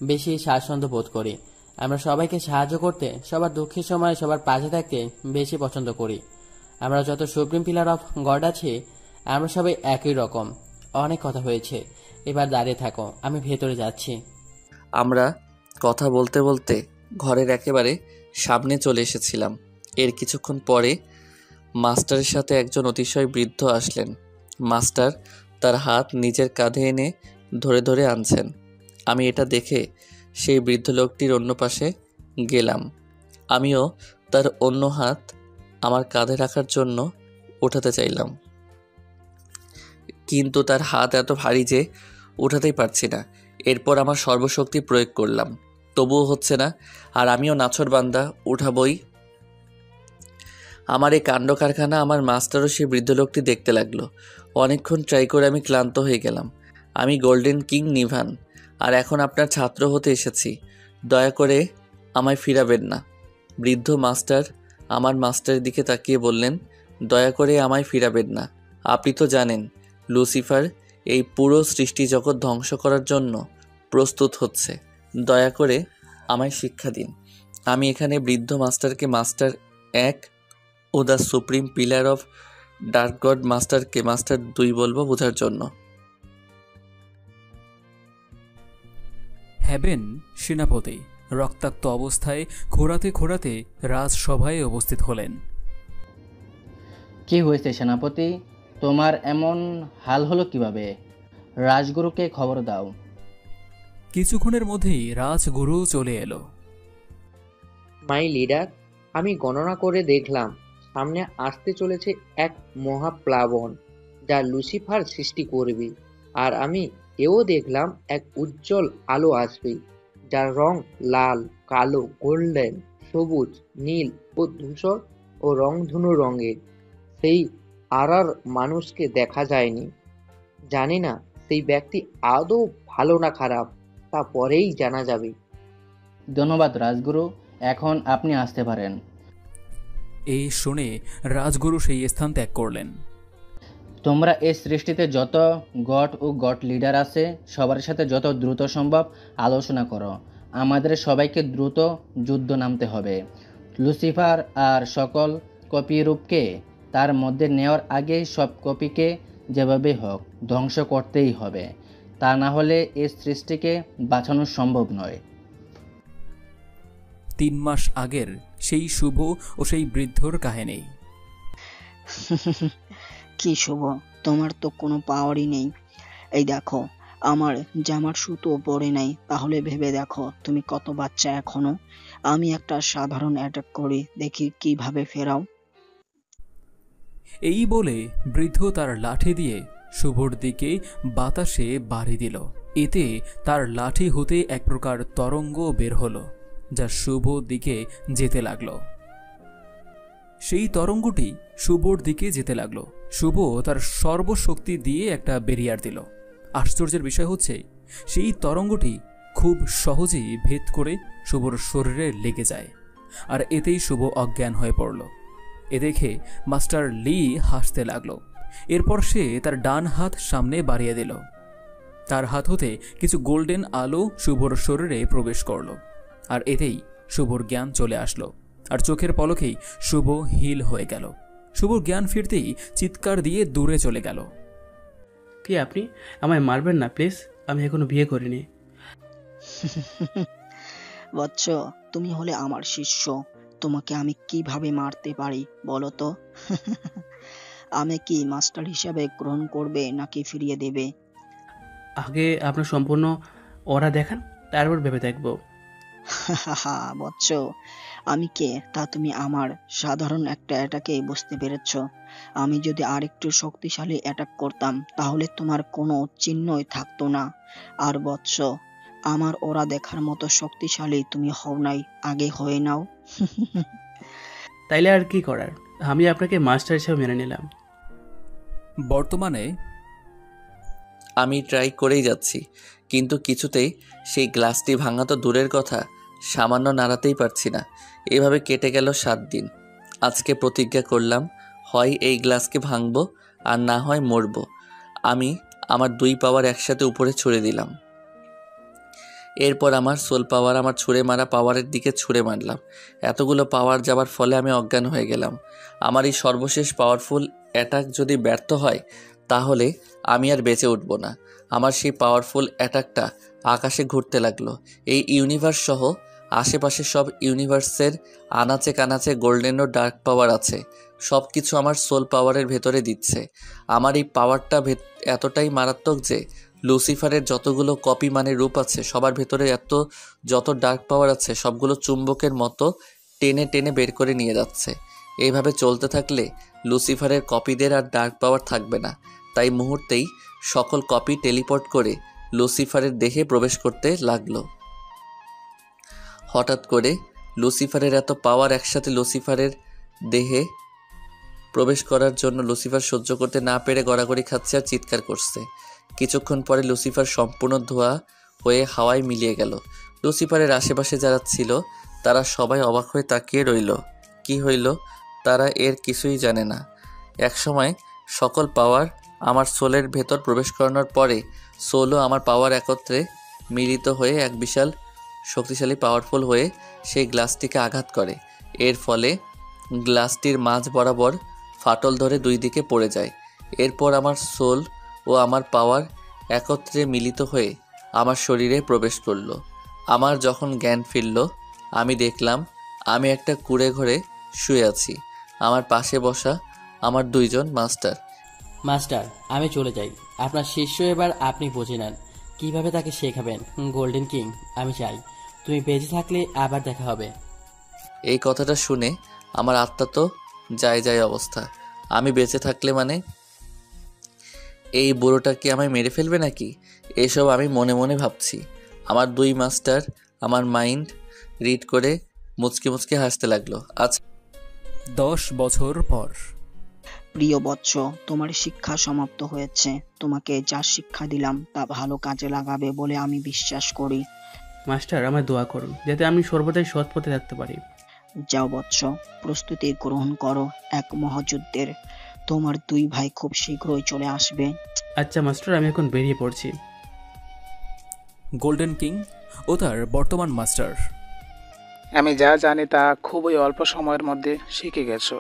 বেশি স্বাচ্ছন্দ্য বোধ করি। আমরা সবাইকে সাহায্য করতে, সবার দুঃখের সময় সবার পাশে থাকতে বেশি পছন্দ করি। আমরা যত সুপ্রিম পিলার অফ গড আছি, আমরা সবাই একই রকম। অনেক কথা হয়েছে, এবার দাঁড়িয়ে থাকো, আমি ভেতরে যাচ্ছি। আমরা কথা বলতে বলতে ঘরের একেবারে সামনে চলে এসেছিলাম। এর কিছুক্ষণ পরে মাস্টারের সাথে একজন অতিশয় বৃদ্ধ আসলেন। মাস্টার তার হাত নিজের কাঁধে এনে ধরে ধরে আনছেন। আমি এটা দেখে সেই বৃদ্ধ লোকটির অন্য পাশে গেলাম। আমিও তার অন্য হাত আমার কাঁধে রাখার জন্য উঠাতে চাইলাম, কিন্তু তার হাত এত ভারী যে উঠাতেই পারছি না। এরপর আমার সর্বশক্তি প্রয়োগ করলাম। তবুও হচ্ছে না, আর আমিও নাছর বান্দা, উঠাবই। আমার এই কাণ্ড কারখানা। আমার মাস্টারও সেই বৃদ্ধ লোকটি দেখতে লাগলো। অনেকক্ষণ ট্রাই করে আমি ক্লান্ত হয়ে গেলাম। আমি গোল্ডেন কিং নিভান, আর এখন আপনার ছাত্র হতে এসেছি। দয়া করে আমায় ফিরাবেন না। বৃদ্ধ মাস্টার আমার মাস্টারের দিকে তাকিয়ে বললেন, দয়া করে আমায় ফিরাবেন না। আপনি তো জানেন লুসিফার এই পুরো সৃষ্টি জগৎ ধ্বংস করার জন্য প্রস্তুত হচ্ছে। দয়া করে আমায় শিক্ষা দিন। আমি এখানে বৃদ্ধ মাস্টারকে মাস্টার 1 ও the supreme pillar of dark god মাস্টারকে মাস্টার 2 বলবো বোঝার জন্য। হ্যাবেন সেনাপতি রক্তাক্ত অবস্থায় খোঁড়াতে খোঁড়াতে রাজসভায় উপস্থিত হলেন। কি হয়েছে সেনাপতি? তোমার এমন হাল হলো কিভাবে? রাজগুরুকে খবর দাও। কিছুক্ষণের মধ্যেই রাজগুরু চলে এলো। মাই লিডার, আমি গণনা করে দেখলাম সামনে আসতে চলেছে এক মহাপ্লাবন যা লুসিফার সৃষ্টি করবে। আর আমি এও দেখলাম এক উজ্জ্বল আলো আসবে যার রং লাল, কালো, গোল্ডেন, সবুজ, নীল ও ধূসর ও রংধনু রঙের। সেই আর মানুষকে দেখা যায়নি। জানি না সেই ব্যক্তি আদৌ ভালো না খারাপ, তা পরেই জানা যাবে। ধন্যবাদ রাজগুরু, এখন আপনি আসতে পারেন। এই শুনে রাজগুরু সেই স্থান ত্যাগ করলেন। তোমরা এই সৃষ্টিতে যত গড ও গড লিডার আছে সবার সাথে যত দ্রুত সম্ভব আলোচনা করো। আমাদের সবাইকে দ্রুত যুদ্ধ নামতে হবে। লুসিফার আর সকল কপি রূপকে তার মধ্যে নেওয়ার আগে সব কপিকে যেভাবে হোক ধ্বংস করতেই হবে। তা না হলে এই সৃষ্টিকে বাঁচানো সম্ভব নয়। 3 মাস আগের সেই শুভ ও সেই বৃদ্ধর কাহিনী। কি শুভ, তোমার তো কোনো পাওয়ারই নেই। এই দেখো, আমার জামার সুতো পরে নাই, তাহলে ভেবে দেখো তুমি কত বাচ্চা এখনো। আমি একটা সাধারণ অ্যাটাক করি, দেখি কিভাবে ফেরাও। এই বলে বৃদ্ধ তার লাঠি দিয়ে শুভর দিকে বাতাসে বাড়ি দিল। এতে তার লাঠি হতে এক প্রকার তরঙ্গ বের হলো, যা শুভ দিকে যেতে লাগলো। সেই তরঙ্গটি শুভর দিকে যেতে লাগলো। শুভ তার সর্বশক্তি দিয়ে একটা ব্যারিয়ার দিল। আশ্চর্যের বিষয় হচ্ছে সেই তরঙ্গটি খুব সহজেই ভেদ করে শুভর শরীরে লেগে যায়, আর এতেই শুভ অজ্ঞান হয়ে পড়ল। এ দেখে মাস্টার লি হাসতে লাগলো। এরপর সে তার ডান হাত সামনে বাড়িয়ে দিল। তার হাত হতে কিছু গোল্ডেন আলো শুভর শরীরে প্রবেশ করল, আর এতেই শুভর জ্ঞান চলে আসলো। আর চোখের পলকেই শুভ হিল হয়ে গেল। শুভর জ্ঞান ফিরতেই চিৎকার দিয়ে দূরে চলে গেল। কি আপনি আমায় মারবেন না প্লিজ? আমি এখনো বিয়ে করিনি। বৎস, তুমি হলে আমার শিষ্য, তোমাকে আমি কিভাবে মারতে পারি বলো তো? আমি কি মাস্টার হিসাবে গ্রহণ করবে নাকি ফিরিয়ে দেবে? আগে আপনার সম্পূর্ণ ওরা দেখান, তারপর ভেবে দেখবো। বৎস, আমি কে তা তুমি আমার সাধারণ একটা অ্যাটাকে বুঝতে পেরেছ। আমি যদি আরেকটু শক্তিশালী অ্যাটাক করতাম তাহলে তোমার কোনো চিহ্নই থাকতো না। আর বৎস, আমার ওরা দেখার মতো শক্তিশালী তুমি হও নাই, আগে হয়ে নাও। তাইলে আর কি করার, আমি আপনাকে মাস্টার হিসেবে মেনে নিলাম। বর্তমানে আমি ট্রাই করেই যাচ্ছি, কিন্তু কিছুতেই সেই গ্লাসটি ভাঙা তো দূরের কথা, সামান্য নাড়াতেই পারছি না। এভাবে কেটে গেল 7 দিন। আজকে প্রতিজ্ঞা করলাম, হয় এই গ্লাসকে ভাঙবো আর না হয় মরবো। আমি আমার 2 পাওয়ার একসাথে উপরে ছুঁড়ে দিলাম। এরপর আমার সোল পাওয়ার আমার ছুঁড়ে মারা পাওয়ারের দিকে ছুঁড়ে মারলাম। এতগুলো পাওয়ার যাবার ফলে আমি অজ্ঞান হয়ে গেলাম। আমার এই সর্বশেষ পাওয়ারফুল অ্যাটাক যদি ব্যর্থ হয় তাহলে আমি আর বেঁচে উঠব না। আমার সেই পাওয়ারফুল অ্যাটাকটা আকাশে ঘুরতে লাগলো। এই ইউনিভার্স সহ আশেপাশে সব ইউনিভার্সের আনাচে কানাচে গোল্ডেন ও ডার্ক পাওয়ার আছে, সব কিছু আমার সোল পাওয়ারের ভেতরে দিচ্ছে। আমার এই পাওয়ারটা এতটাই মারাত্মক যে লুসিফারের যতগুলো কপি মানে রূপ আছে সবার ভেতরে যত ডার্ক পাওয়ার আছে সবগুলো চুম্বকের মতো টেনে টেনে বের করে নিয়ে যাচ্ছে। এইভাবে চলতে থাকলে লুসিফারের কপিদের আর ডার্ক পাওয়ার থাকবে না। তাই মুহূর্তেই সকল কপি টেলিপোর্ট করে লুসিফারের দেহে প্রবেশ করতে লাগলো। হঠাৎ করে লুসিফারের এত পাওয়ার একসাথে লুসিফারের দেহে প্রবেশ করার জন্য লুসিফার সহ্য করতে না পেরে গড়াগড়ি খাচ্ছে আর চিৎকার করছে। কিছুক্ষণ পরে লুসিফার সম্পূর্ণ ধোঁয়া হয়ে হাওয়ায় মিলিয়ে গেল। লুসিফারের আশেপাশে যারা ছিল তারা সবাই অবাক হয়ে তাকিয়ে রইল। কি হইল তারা এর কিছুই জানে না। একসময় সকল পাওয়ার আমার সোলের ভেতর প্রবেশ করানোর পরে সোলও আমার পাওয়ার একত্রে মিলিত হয়ে এক বিশাল শক্তিশালী পাওয়ারফুল হয়ে সেই গ্লাসটিকে আঘাত করে। এর ফলে গ্লাসটির মাঝ বরাবর ফাটল ধরে দুই দিকে পড়ে যায়। এরপর আমার সোল ও আমার পাওয়ার একত্রে মিলিত হয়ে আমার শরীরে প্রবেশ করলো। আমার যখন জ্ঞান ফিরল আমি দেখলাম আমি একটা কুঁড়ে ঘরে শুয়ে আছি। আমার পাশে বসা আমার দুইজন মাস্টার। মাস্টার, আমি চলে যাই। আপনার শিষ্য এবার আপনি বুঝে নেন কিভাবে তাকে শেখাবেন। গোল্ডেন কিং, আমি চাই তুমি বেঁচে থাকলে আবার দেখা হবে। এই কথাটা শুনে আমার আত্মা তো যায় যায় অবস্থা। আমি বেঁচে থাকলে মানে এই বুড়োটা কি আমায় মেরে ফেলবে নাকি? এসব আমি মনে মনে ভাবছি। আমার দুই মাস্টার আমার মাইন্ড রিড করে মুচকে মুচকে হাসতে লাগলো। আচ্ছা, 10 বছর পর। প্রিয় বৎস, তোমার শিক্ষা সমাপ্ত হয়েছে। তোমাকে যা শিক্ষা দিলাম তা ভালো কাজে লাগাবে বলে আমি বিশ্বাস করি। মাস্টার, আমায় দোয়া করুন যাতে আমি সর্বদাই সৎ পথে থাকতে পারি। যাও বৎস, প্রস্তুতি গ্রহণ করো এক মহাযুদ্ধের। তোমার দুই ভাই খুব শীঘ্রই চলে আসবে। আচ্ছা মাস্টার, আমি এখন বেরিয়ে পড়ছি। গোল্ডেন কিং ও তার বর্তমান মাস্টার। আমি যা জানি তা খুবই অল্প সময়ের মধ্যে শিখে গেছো।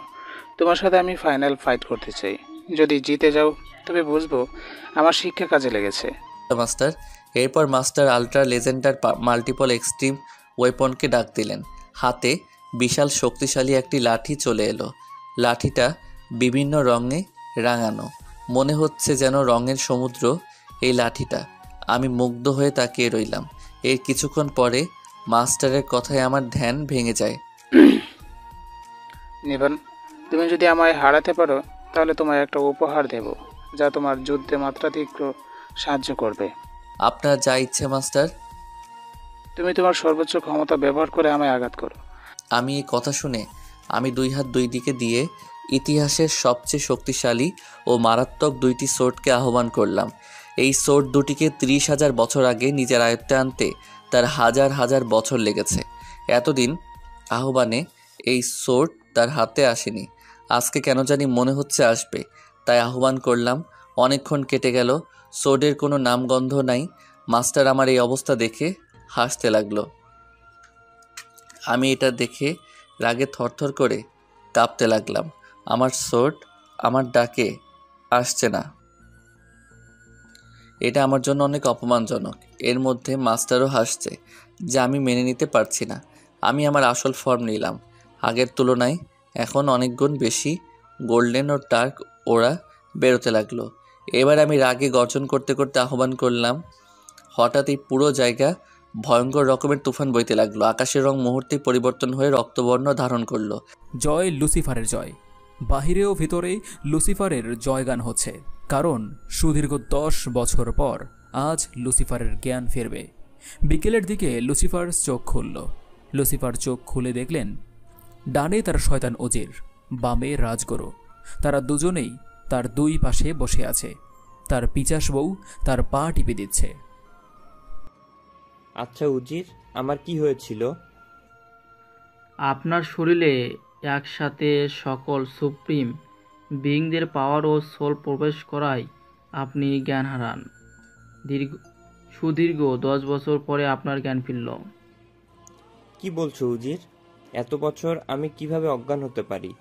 তোমার সাথে আমি ফাইনাল ফাইট করতে চাই। যদি জিতে যাও তবে বুঝবো আমার শিক্ষা কাজে লেগেছে। মাস্টার। এরপর মাস্টার আল্ট্রা লেজেন্ডার মাল্টিপল এক্সট্রিম ওয়েপনকে ডাক দিলেন। হাতে বিশাল শক্তিশালী একটি লাঠি চলে এলো। লাঠিটা বিভিন্ন রঙে রাঙানো, মনে হচ্ছে যেন রঙের সমুদ্র এই লাঠিটা। আমি মুগ্ধ হয়ে তাকিয়ে রইলাম। এর কিছুক্ষণ পরে মাস্টারের কথায় আমার ধ্যান ভেঙে যায়। নিবান, তুমি যদি আমায় হারাতে পারো তাহলে তোমায় একটা উপহার দেব যা তোমার যুদ্ধে মাত্রাধিক সাহায্য করবে। আপনার যা ইচ্ছে মাস্টার। তুমি তোমার সর্বোচ্চ ক্ষমতা ব্যবহার করে আমায় আঘাত করো। আমি এই কথা শুনে আমি দুই হাত দুই দিকে দিয়ে ইতিহাসের সবচেয়ে শক্তিশালী ও মারাত্মক দুইটি সোর্ডকে আহ্বান করলাম। এই সোর্ড দুটিকে 30,000 বছর আগে নিজের আয়ত্তে আনতে তার হাজার হাজার বছর লেগেছে। এতদিন আহ্বানে এই সোর্ড তার হাতে আসেনি। আজকে কেন জানি মনে হচ্ছে আসবে, তাই আহ্বান করলাম। অনেকক্ষণ কেটে গেল, সোর্ডের কোনো নামগন্ধ নাই। মাস্টার আমার এই অবস্থা দেখে হাসতে লাগলো। আমি এটা দেখে রাগে থরথর করে কাঁপতে লাগলাম। আমার সোর্ড আমার ডাকে আসছে না। এটা আমার জন্য অনেক অপমানজনক। এর মধ্যে মাস্টারও হাসছে, যা আমি মেনে নিতে পারছি না। আমি আমার আসল ফর্ম নিলাম। আগের তুলনায় এখন অনেক গুণ বেশি গোল্ডেন ও ডার্ক ওরা বেরোতে লাগলো। এবার আমি রাগে গর্জন করতে করতে আহ্বান করলাম। হঠাৎ এই পুরো জায়গা ভয়ঙ্কর রকমের তুফান বইতে লাগলো। আকাশের রং মুহূর্তে পরিবর্তন হয়ে রক্তবর্ণ ধারণ করলো। জয় লুসিফারের জয়। বাহিরে ও ভিতরে লুসিফারের জয়গান হচ্ছে, কারণ সুদীর্ঘ 10 বছর পর আজ লুসিফারের জ্ঞান ফিরবে। বিকেলের দিকে লুসিফার চোখ খুলল। লুসিফার চোখ খুলে দেখলেন ডানে তার শয়তান ওজির, বামে রাজগুরু। তারা দুজনেই তার দুই পাশে বসে আছে। তার পিচাস বউ তার পা টিপে দিচ্ছে। আচ্ছা উজির, আমার কি হয়েছিল? আপনার শরীরে একসাথে সকল সুপ্রিম বিইংদের পাওয়ার ও সোল প্রবেশ করায় আপনি জ্ঞান হারান। সুদীর্ঘ 10 বছর পরে আপনার জ্ঞান ফিরল। কি বলছো উজির? এত বছর আমি কিভাবে অজ্ঞান হতে পারি?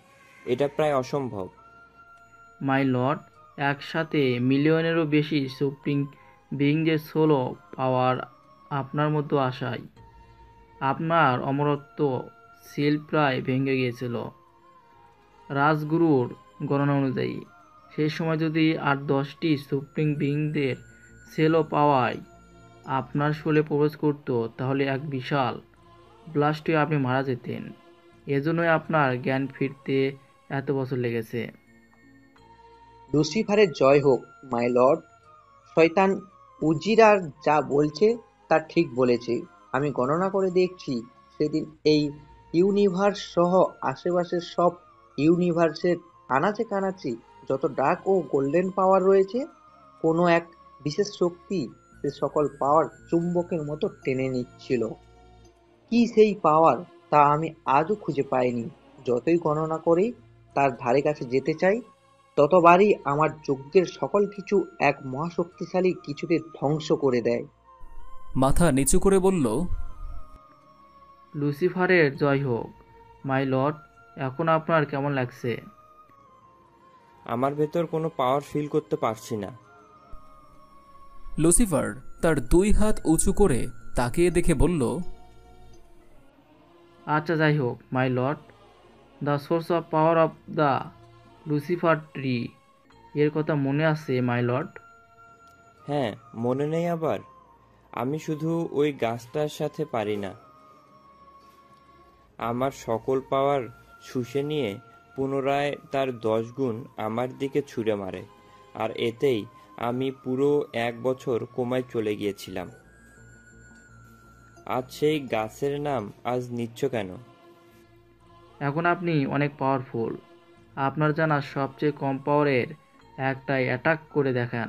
এটা প্রায় অসম্ভব। মাই লর্ড, একসাথে মিলিয়নেরও বেশি সুপ্রিম বিইংদের সোল পাওয়ার আপনার মধ্যে আসায় আপনার অমরত্ব সিল প্রায় ভেঙে গিয়েছিল। রাজগুরুর গণনা অনুযায়ী সেই সময় যদি আর 10টি সুপ্রিম বিইংদের সেলও পাওয়ায় আপনার শোলে প্রবেশ করত, তাহলে এক বিশাল ব্লাস্ট হয়ে আপনি মারা যেতেন। এজন্যই আপনার জ্ঞান ফিরতে এত বছর লেগেছে। লুসিফারের জয় হোক মাই লর্ড। শয়তান উজিরার যা বলছে তা ঠিক বলেছে। আমি গণনা করে দেখছি সেদিন এই ইউনিভার্স সহ আশেপাশের সব ইউনিভার্সের আনাচে কানাচে যত ডার্ক ও গোল্ডেন পাওয়ার রয়েছে, কোনো এক বিশেষ শক্তি সে সকল পাওয়ার চুম্বকের মতো টেনে নিচ্ছিল। কি সেই পাওয়ার তা আমি আজও খুঁজে পাইনি। যতই গণনা করি তার ধারে কাছে যেতে চাই, ততবারই আমার যজ্ঞের সকল কিছু এক মহাশক্তিশালী কিছুতে ধ্বংস করে দেয়। মাথা নিচু করে বলল, লুসিফারের জয় হোক মাই লর্ড। এখন আপনার কেমন লাগছে? আমার ভেতর কোনো পাওয়ার ফিল করতে পারছি না। লুসিফার তার 2 হাত উঁচু করে তাকিয়ে দেখে বলল, আচ্ছা যাই হোক my lord, the source of power of the Lucifer tree, এর কথা মনে আছে মাই লর্ড? হ্যাঁ, মনে নেই আবার? আমি শুধু ওই গাছটার সাথে পারি না। আমার সকল পাওয়ার শুষে নিয়ে পুনরায় তার 10 গুণ আমার দিকে ছুঁড়ে মারে, আর এতেই আমি পুরো 1 বছর কোমায় চলে গিয়েছিলাম। আজ সেই গাছের নাম আজ নিচ্ছ কেন? এখন আপনি অনেক পাওয়ারফুল। আপনার জানা সবচেয়ে কম পাওয়ারের একটাই অ্যাটাক করে দেখান।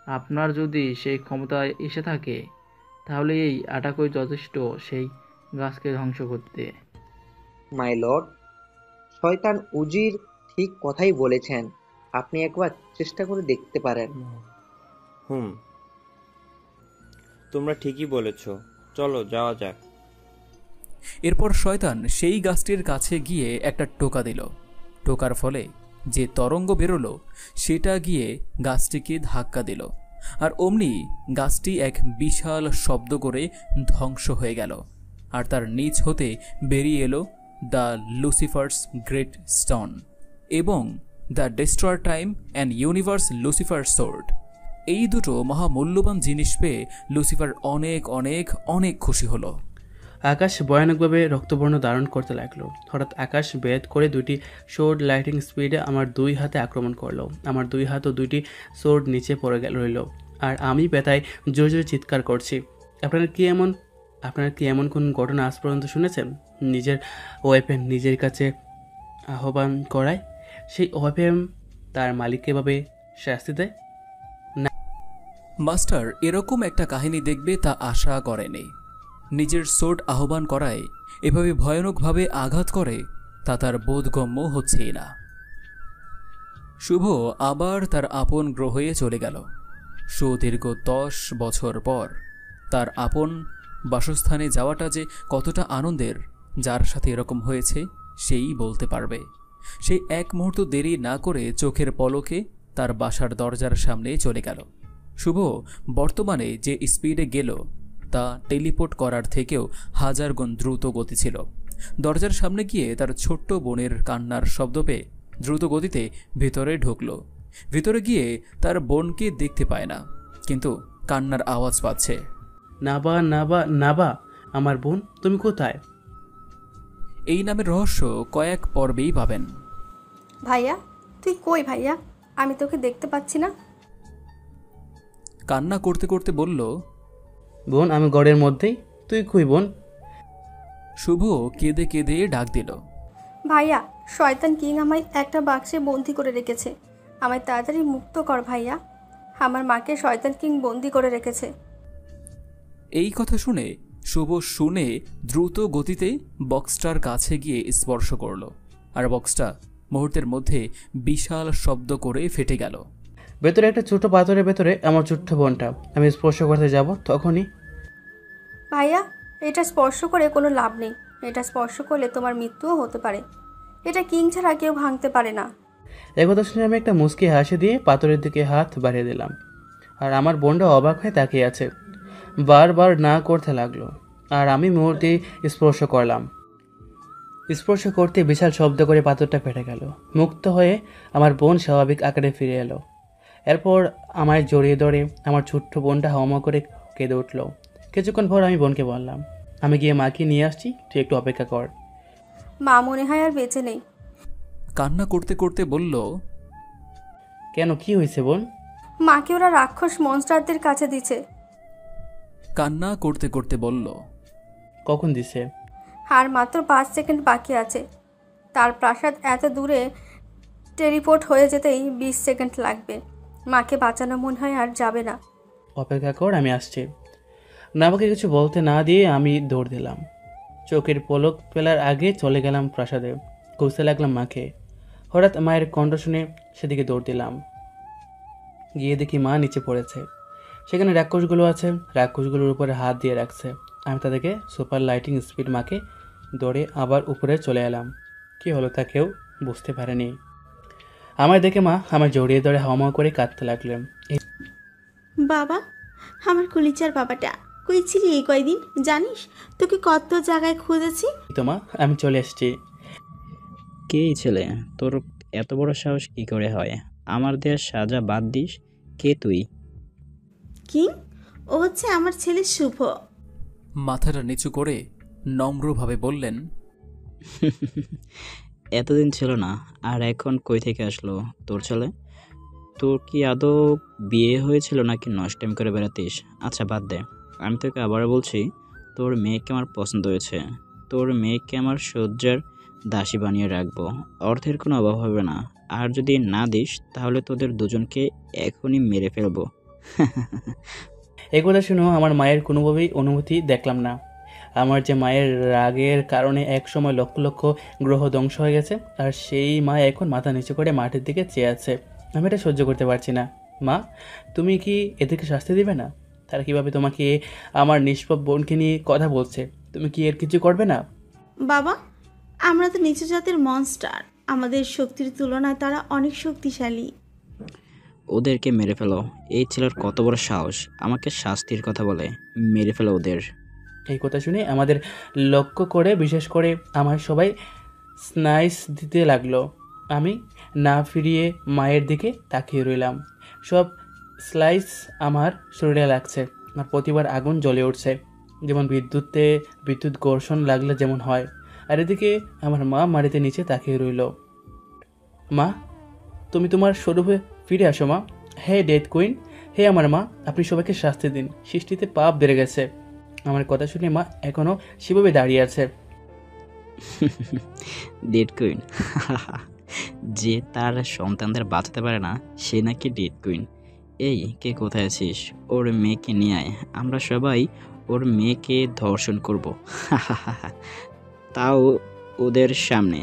আপনার যদি সেই ক্ষমতা এসে থাকে তাহলে এই অ্যাটাকই যথেষ্ট সেই গাছকে ধ্বংস করতে। মাই লর্ড, শয়তান উজির ঠিক কথাই বলেছেন। আপনি একবার চেষ্টা করে দেখতে পারেন। তোমরা ঠিকই বলেছ, চলো যাওয়া যাক। এরপর শয়তান সেই গাছটির কাছে গিয়ে একটা টোকা দিল। টোকার ফলে যে তরঙ্গ বেরোলো সেটা গিয়ে গাছটিকে ধাক্কা দিল, আর অমনি গাছটি এক বিশাল শব্দ করে ধ্বংস হয়ে গেল। আর তার নিচ হতে বেরিয়ে এলো দ্য লুসিফার্স গ্রেট স্টোন এবং the destroyer time and universe Lucifer sword. এই দুটো মহামূল্যবান জিনিস পেয়ে লুসিফার অনেক অনেক অনেক খুশি হলো। আকাশ ভয়ানকভাবে রক্তবর্ণ ধারণ করতে লাগলো। হঠাৎ আকাশ ভেদ করে 2টি সোর্ড লাইটিং স্পিডে আমার 2 হাতে আক্রমণ করলো। আমার 2 হাত ও 2টি সোর্ড নিচে পড়ে রইল, আর আমি ব্যথায় জোরে জোরে চিৎকার করছি। আপনারা কি এমন কোন ঘটনা আজ পর্যন্ত শুনেছেন? নিজের ওয়েপেন নিজের কাছে আহ্বান করায় সেই ওয়েপেন তার মালিককে ভাবে শাস্তি দেয় না। মাস্টার এরকম একটা কাহিনী দেখবে তা আশা করেনি। নিজের সোর্ড আহ্বান করায় এভাবে ভয়ানকভাবে আঘাত করে তা তার বোধগম্য হচ্ছেই না। শুভ আবার তার আপন গ্রহে চলে গেল। সুদীর্ঘ 10 বছর পর তার আপন বাসস্থানে যাওয়াটা যে কতটা আনন্দের, যার সাথে এরকম হয়েছে সেই বলতে পারবে। সেই এক মুহূর্ত দেরি না করে চোখের পলকে তার বাসার দরজার সামনে চলে গেল। শুভ বর্তমানে যে স্পিডে গেল তা টেলিপোর্ট করার থেকেও 1000 গুণ দ্রুত গতি ছিল। দরজার সামনে গিয়ে তার ছোট্ট বোনের কান্নার শব্দ পেয়ে দ্রুত গতিতে ভিতরে ঢুকল। ভিতরে গিয়ে তার বোনকে দেখতে পায় না, কিন্তু কান্নার আওয়াজ পাচ্ছে। নাবা নাবা নাবা, আমার বোন তুমি কোথায়? এই নামের রহস্য কয়েক পর্বেই পাবেন। ভাইয়া তুই কই ভাইয়া? আমি তোকে দেখতে পাচ্ছি না। কান্না করতে করতে বলল, বোন আমি গড়ের মধ্যেই, তুই কই বোন? শুভ কেঁদে কেঁদে ডাক দিল, ভাইয়া শয়তান কিং আমায় একটা বাক্সে বন্দি করে রেখেছে, আমায় তাড়াতাড়ি মুক্ত কর ভাইয়া। আমার মাকে শয়তান কিং বন্দি করে রেখেছে। এই কথা শুনে শুভ দ্রুত গতিতে বক্সটার কাছে গিয়ে স্পর্শ করল, আর বক্সটা মুহূর্তের মধ্যে বিশাল শব্দ করে ফেটে গেল। ভেতরে একটা ছোট পাথরের ভেতরে আমার ছোট্ট বোনটা। আমি স্পর্শ করতে যাব তখনই, ভাইয়া এটা স্পর্শ করে কোনো লাভ নেই, এটা স্পর্শ করলে তোমার মৃত্যুও হতে পারে, এটা কিং ছাড়া কেউ ভাঙতে পারে না। এই কথা শুনে আমি একটা মুচকি হাসি দিয়ে পাথরের দিকে হাত বাড়িয়ে দিলাম, আর আমার বোনটা অবাক হয়ে তাকিয়ে আছে। বারবার না করতে লাগলো, আর আমি মুহূর্তে স্পর্শ করলাম। স্পর্শ করতে বিশাল শব্দ করে পাথরটা ফেটে গেল। মুক্ত হয়ে আমার বোন স্বাভাবিক আকারে ফিরে এলো। এরপর আমায় জড়িয়ে ধরে আমার ছোট্ট বোনটা হাওমা করে কেঁদে উঠল। কিছুক্ষণ পর আমি বোনকে বললাম, আমি গিয়ে মাকে নিয়ে আসছি, তুই একটু অপেক্ষা কর। মা মনে হয় আর বেঁচে নেই। কান্না করতে করতে বলল, কেন, কি হয়েছে বোন? মাকে ওরা রাক্ষস মনস্টারদের কাছে দিছে। কান্না করতে করতে বলল, কখন দিছে? আর মাত্র 5 সেকেন্ড বাকি আছে। তার প্রাসাদ এত দূরে, টেলিপোর্ট হয়ে যেতেই 20 সেকেন্ড লাগবে। মাকে বাঁচানো মনে হয় আর যাবে না। অপেক্ষা কর, আমি আসছি। নাবাকে কিছু বলতে না দিয়ে আমি দৌড় দিলাম। চোখের পলক ফেলার আগে চলে গেলাম প্রাসাদে। খুঁজতে লাগলাম মাকে। হঠাৎ মায়ের কণ্ঠ শুনে সেদিকে দৌড় দিলাম। গিয়ে দেখি মা নিচে পড়েছে। সেখানে রাক্ষসগুলো আছে, রাক্ষসগুলোর উপরে হাত দিয়ে রাখছে। আমি তাদেরকে সুপার লাইটিং স্পিড মাকে দৌড়ে আবার উপরে চলে এলাম। কি হলো তা কেউ বুঝতে পারেনি। আমার দেখে মা আমার জড়িয়ে ধরে হাওয়া করে কাঁদতে লাগলেন। বাবা, আমার কলিজার বাবাটা কই ছিলি এই কয়দিন? জানিস তোকে কত জায়গায় খুঁজেছি। তো মা, আমি চলে এসেছি। কে এই ছেলে? তোর এত বড় সাহস কি করে হয়? আমার দেয়া সাজা বাদ দিস। কে তুই? কি? ও হচ্ছে আমার ছেলে শুভ। মাথাটা নিচু করে নম্রভাবে বললেন, এতদিন ছিল না, আর এখন কই থেকে আসলো তোর ছেলে? তোর কি আদৌ বিয়ে হয়েছিল নাকি নষ্টাইম করে বেড়াতিস? আচ্ছা বাদ দে, আমি তোকে আবারও বলছি, তোর মেয়েকে আমার পছন্দ হয়েছে। তোর মেয়েকে আমার শয্যার দাসী বানিয়ে রাখবো, অর্থের কোনো অভাব হবে না। আর যদি না দিস তাহলে তোদের দুজনকে এখনই মেরে ফেলবো। এই কথা শুনেও আমার মায়ের কোনোভাবেই অনুভূতি দেখলাম না। আমার যে মায়ের রাগের কারণে এক সময় লক্ষ লক্ষ গ্রহ ধ্বংস হয়ে গেছে, আর সেই মা এখন মাথা নিচু করে মাটির দিকে চেয়ে আছে। আমি এটা সহ্য করতে পারছি না। মা, তুমি কি এদেরকে শাস্তি দিবে না? তারা কিভাবে তোমাকে আমার নিষ্পাপ বোনকে নিয়ে কথা বলছে, তুমি কি এর কিছু করবে না? বাবা, আমরা তো নিচু জাতের মনস্টার। আমাদের শক্তির তুলনায় তারা অনেক শক্তিশালী। ওদেরকে মেরে ফেলো। এই ছেলের কত বড় সাহস আমাকে শাস্তির কথা বলে। মেরে ফেলো ওদের। এই কথা শুনে আমাদের লক্ষ্য করে, বিশেষ করে আমার সবাই স্নাইস দিতে লাগলো। আমি না ফিরিয়ে মায়ের দিকে তাকিয়ে রইলাম। সব স্লাইস আমার শরীরে লাগছে, আর প্রতিবার আগুন জ্বলে উঠছে, যেমন বিদ্যুৎ ঘর্ষণ লাগলে যেমন হয়। আর এদিকে আমার মা মাটিতে নিচে তাকিয়ে রইল। মা, তুমি তোমার স্বরূপে ফিরে আসো মা। হে ডেথ কুইন, হে আমার মা, আপনি সবাইকে শাস্তি দিন। সৃষ্টিতে পাপ বেড়ে গেছে। আমার কথা শুনে মা এখনো সেভাবে দাঁড়িয়ে আছে। Dead queen? যে তার সন্তানদের বাঁচাতে পারে না সে নাকি ডেড কুইন? এই, কে কোথায় আছিস? ওর মেয়েকে নিয়ে আয়, আমরা সবাই ওর মেয়েকে ধর্ষণ করব। তাও ওদের সামনে।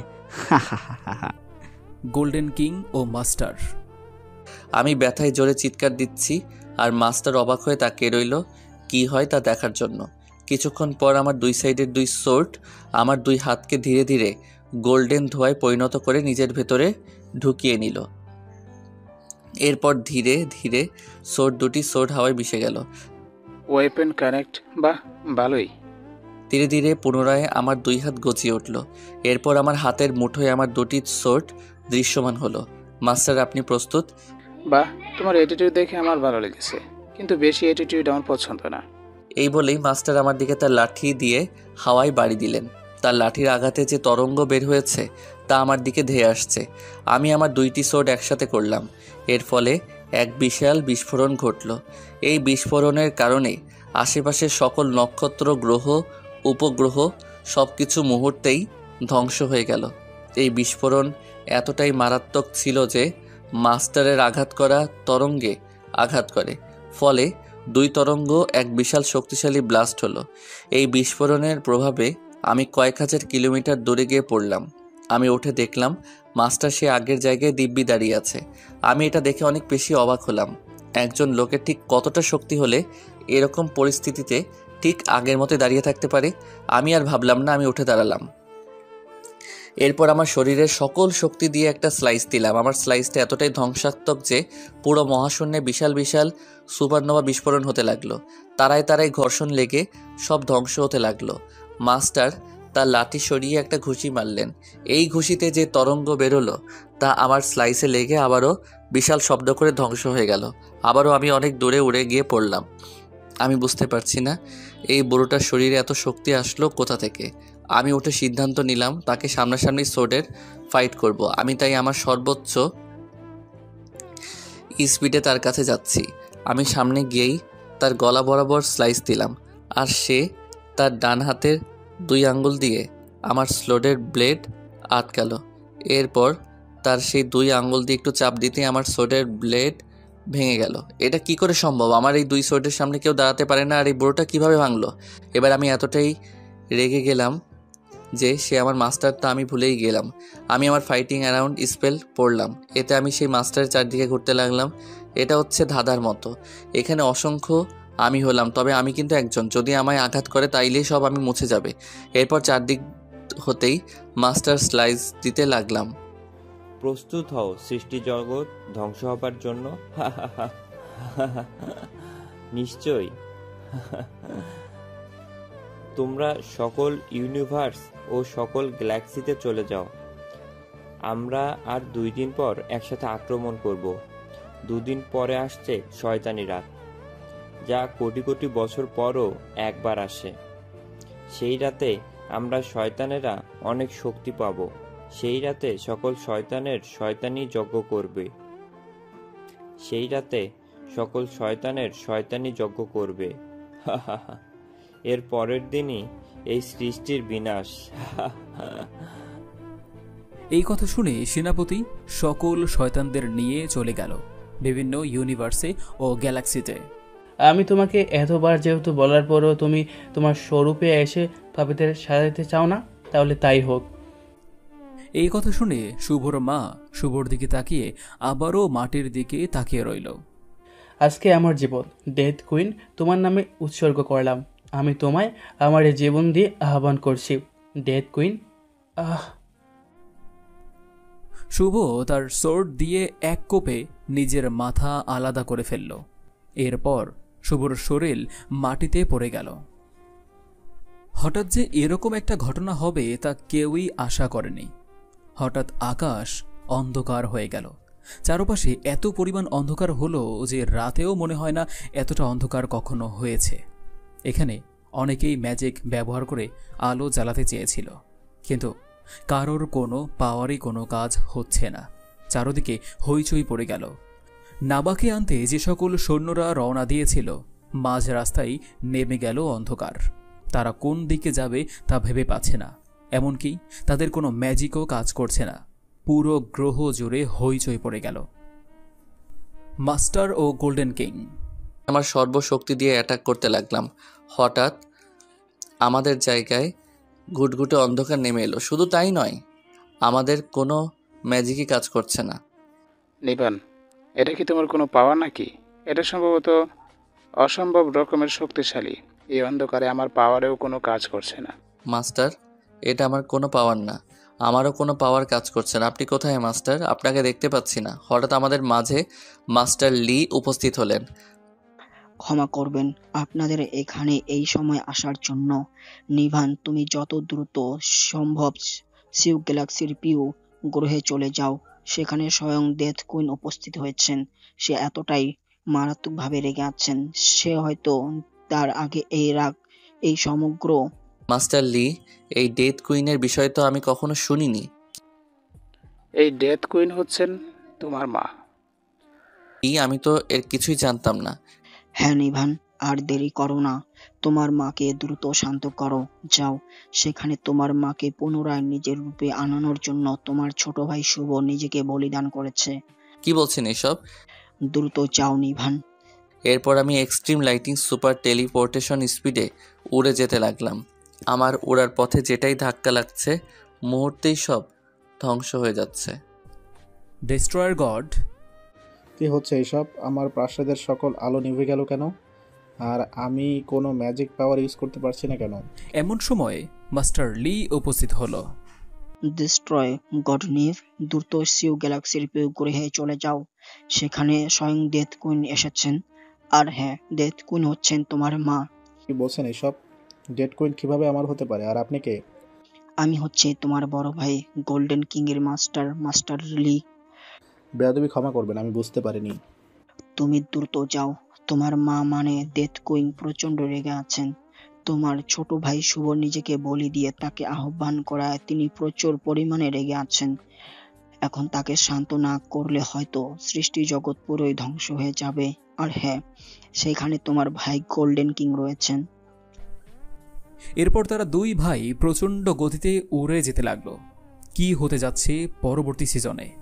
গোল্ডেন কিং ও মাস্টার। আমি ব্যথায় জোরে চিৎকার দিচ্ছি, আর মাস্টার অবাক হয়ে তাকিয়ে রইল কি হয় তা দেখার জন্য। কিছুক্ষণ পর আমার দুই সাইডের দুই সোর্ড আমার দুই হাতকে ধীরে ধীরে গোল্ডেন ধোঁয়ায় পরিণত করে নিজের ভেতরে ঢুকিয়ে নিল। এরপর ধীরে ধীরে দুটি সোর্ড হাওয়ায় মিশে গেল। Weapon connect. বাহ, ভালোই। ধীরে ধীরে পুনরায় আমার দুই হাত গজিয়ে উঠল। এরপর আমার হাতের মুঠোয় আমার দুটি সোর্ড দৃশ্যমান হলো। মাস্টার, আপনি প্রস্তুত? বাহ, তোমার অ্যাটিটিউড দেখে আমার ভালো লেগেছে, কিন্তু বেশি অ্যাটিটিউড আমার পছন্দ না। এই বলেই মাস্টার আমার দিকে তার লাঠি দিয়ে হাওয়ায় বাড়ি দিলেন। তার লাঠির আঘাতে যে তরঙ্গ বের হয়েছে তা আমার দিকে ধেয়ে আসছে। আমি আমার দুইটি সোর্ড একসাথে করলাম। এর ফলে এক বিশাল বিস্ফোরণ ঘটল। এই বিস্ফোরণের কারণে আশেপাশের সকল নক্ষত্র, গ্রহ, উপগ্রহ সব কিছু মুহূর্তেই ধ্বংস হয়ে গেল। এই বিস্ফোরণ এতটাই মারাত্মক ছিল যে মাস্টারের আঘাত করা তরঙ্গে আঘাত করে, ফলে দুই তরঙ্গ এক বিশাল শক্তিশালী ব্লাস্ট হলো। এই বিস্ফোরণের প্রভাবে আমি কয়েক হাজার কিলোমিটার দূরে গিয়ে পড়লাম। আমি উঠে দেখলাম মাস্টার সে আগের জায়গায় দিব্যি দাঁড়িয়ে আছে। আমি এটা দেখে অনেক বেশি অবাক হলাম। একজন লোকের ঠিক কতটা শক্তি হলে এরকম পরিস্থিতিতে ঠিক আগের মতো দাঁড়িয়ে থাকতে পারে? আমি আর ভাবলাম না, আমি উঠে দাঁড়ালাম। এরপর আমার শরীরের সকল শক্তি দিয়ে একটা স্লাইস দিলাম। আমার স্লাইসটা এতটাই ধ্বংসাত্মক যে পুরো মহাশূন্যে বিশাল বিশাল সুপারনোভা বিস্ফোরণ হতে লাগলো। তারায় তারায় ঘর্ষণ লেগে সব ধ্বংস হতে লাগলো। মাস্টার তার লাঠি সরিয়ে একটা ঘুষি মারলেন। এই ঘুষিতে যে তরঙ্গ বেরোলো তা আমার স্লাইসে লেগে আবারও বিশাল শব্দ করে ধ্বংস হয়ে গেল। আবারও আমি অনেক দূরে উড়ে গিয়ে পড়লাম। আমি বুঝতে পারছি না এই বুড়োটার শরীরে এত শক্তি আসলো কোথা থেকে। আমি উঠে সিদ্ধান্ত নিলাম তাকে সামনাসামনি সোর্ডের ফাইট করব। আমি তাই আমার সর্বোচ্চ স্পিডে তার কাছে যাচ্ছি। আমি সামনে গিয়েই তার গলা বরাবর স্লাইস দিলাম, আর সে তার ডান হাতের 2 আঙ্গুল দিয়ে আমার স্লোডের ব্লেড আটকালো। এরপর তার সেই 2 আঙ্গুল দিয়ে একটু চাপ দিতেই আমার সোডের ব্লেড ভেঙে গেল। এটা কি করে সম্ভব? আমার এই 2 সোডের সামনে কেউ দাঁড়াতে পারে না, আর এই বুড়োটা কিভাবে ভাঙলো? এবার আমি এতটাই রেগে গেলাম যে সে আমার মাস্টার তা আমি ভুলেই গেলাম। আমি আমার ফাইটিং অ্যারাউন্ড স্পেল পড়লাম। এতে আমি সেই মাস্টারের চারদিকে ঘুরতে লাগলাম। এটা হচ্ছে ধাঁধার মতো। এখানে অসংখ্য আমি হলাম, তবে আমি কিন্তু একজন। যদি আমায় আঘাত করে তাইলেই সব আমি মুছে যাবে। এরপর চারদিক হতেই মাস্টার স্লাইস দিতে লাগলাম। প্রস্তুত হও সৃষ্টি জগৎ ধ্বংস হবার জন্য। নিশ্চয়ই। তোমরা সকল ইউনিভার্স ও সকল গ্যালাক্সিতে চলে যাও। আমরা আর 2 দিন পর একসাথে আক্রমণ করব। 2 দিন পরে আসছে শয়তানি রাত, যা কোটি কোটি বছর পরও একবার আসে। সেই রাতে আমরা শয়তানেরা অনেক শক্তি পাব। সেই রাতে সকল শয়তানের শয়তানি যজ্ঞ করবে। সেই রাতে সকল শয়তানের শয়তানি যজ্ঞ করবে। এর পরের দিনই এই সৃষ্টির বিনাশ। এই কথা শুনে সেনাপতি সকল শয়তানদের নিয়ে চলে গেল বিভিন্ন ইউনিভার্সে ও গ্যালাক্সিতে। আমি তোমাকে এতবার যেহেতু বলার পরও তুমি তোমার স্বরূপে এসে পাপীদের সাজাতে চাও না, তাহলে তাই হোক। এই কথা শুনে শুভর মা শুভর দিকে তাকিয়ে আবারও মাটির দিকে তাকিয়ে রইল। আজকে আমার জীবন ডেথ কুইন তোমার নামে উৎসর্গ করলাম। আমি তোমায় আমার এই জীবন দিয়ে আহ্বান করছি, ডেথ কুইন। শুভ তার সোর্ড দিয়ে এক কোপে নিজের মাথা আলাদা করে ফেলল। এরপর শুভর শরীর মাটিতে পড়ে গেল। হঠাৎ যে এরকম একটা ঘটনা হবে তা কেউই আশা করেনি। হঠাৎ আকাশ অন্ধকার হয়ে গেল। চারপাশে এত পরিমাণ অন্ধকার হলো যে রাতেও মনে হয় না এতটা অন্ধকার কখনো হয়েছে। এখানে অনেকেই ম্যাজিক ব্যবহার করে আলো জ্বালাতে চেয়েছিল, কিন্তু কারোর কোনো পাওয়ারই কোনো কাজ হচ্ছে না। চারদিকে হইচই পড়ে গেল। নাবাকে আনতে যে সকল সৈন্যরা রওনা দিয়েছিল, মাঝ রাস্তায় নেমে গেল অন্ধকার। তারা কোন দিকে যাবে তা ভেবে পাচ্ছে না। এমনকি তাদের কোনো ম্যাজিকও কাজ করছে না। পুরো গ্রহ জুড়ে হইচই পড়ে গেল। মাস্টার ও গোল্ডেন কিং আমার সর্বশক্তি দিয়ে অ্যাটাক করতে লাগলাম। হঠাৎ আমাদের জায়গায় ঘুটঘুটে অন্ধকার নেমে এলো। শুধু তাই নয়, আমাদের কোনো ম্যাজিকই কাজ করছে না। নিবান, এটা কি তোমার কোনো পাওয়ার নাকি? এটা সম্ভবত অসম্ভব রকমের শক্তিশালী। এই অন্ধকারে আমার পাওয়ারেও কোনো কাজ করছে না। মাস্টার, এটা আমার কোনো পাওয়ার না। আমারও কোনো পাওয়ার কাজ করছে না। আপনি কোথায় মাস্টার? আপনাকে দেখতে পাচ্ছি না। হঠাৎ আমাদের মাঝে মাস্টার লি উপস্থিত হলেন। ক্ষমা করবেন আপনাদের এখানে এই সময় আসার জন্য। নিভান, তুমি যত দ্রুত সম্ভব সিউ গ্যালাক্সির পিউ গ্রহে চলে যাও। সেখানে স্বয়ং ডেথ কুইন উপস্থিত হয়েছেন। সে এতটাই মারাত্মকভাবে রেগে আছেন, সে হয়তো তার আগে এই সমগ্র। মাস্টার লি, এই ডেথ কুইনের বিষয় তো আমি কখনো শুনিনি। এই ডেথ কুইন হচ্ছেন তোমার মা। আমি তো এর কিছুই জানতাম না। হ্যাঁ নিভান, আর দেরি করো না। তোমার মাকে দ্রুত শান্ত করো। যাও, সেখানে তোমার মাকে পুনরায় নিজের রূপে আনানোর জন্য তোমার ছোট ভাই শুভ নিজেকে বলিদান করেছে। কি বলছেন এসব? দ্রুত যাও নিভান। এরপর আমি এক্সট্রিম লাইটিং সুপার টেলিপোর্টেশন স্পিডে উড়ে যেতে লাগলাম। আমার উড়ার পথে যেটাই ধাক্কা লাগছে, মুহূর্তেই সব ধ্বংস হয়ে যাচ্ছে। ডেস্ট্রয়ার গড, কি হচ্ছে এইসব? আমার প্রাসাদের সকল আলো নিভে গেল কেন? আর আমি কোনো ম্যাজিক পাওয়ার ইউজ করতে পারছি না কেন? এমন সময় মাস্টার লি উপস্থিত হলো। ডেস্ট্রয় গড নিভ, দ্রুত সিউ গ্যালাক্সির পিউ গ্রহে চলে যাও। সেখানে স্বয়ং ডেথ কুইন এসেছেন। আর হ্যাঁ, ডেথ কুইন হচ্ছেন তোমার মা। কি বলছেন এইসব? ডেড কুইন কিভাবে আমার হতে পারে? আর আপনি কে? আমি হচ্ছে তোমার বড় ভাই গোল্ডেন কিং এর মাস্টার লি। বেয়াদবি ক্ষমা করবেন, আমি বুঝতে পারিনি। তুমি দ্রুত যাও। তোমার মা মানে ডেথ কুইন প্রচন্ড রেগে আছেন। তোমার ছোট ভাই শুভ নিজেকে বলি দিয়ে তাকে আহ্বান করায় তিনি প্রচুর পরিমাণে রেগে আছেন। এখন তাকে শান্ত না করলে হয়তো সৃষ্টি জগৎ পুরোই ধ্বংস হয়ে যাবে। আর হ্যাঁ, সেখানে তোমার ভাই গোল্ডেন কিং রয়েছেন। এরপর তারা দুই ভাই প্রচণ্ড গতিতে উড়ে যেতে লাগলো। কি হতে যাচ্ছে পরবর্তী সিজনে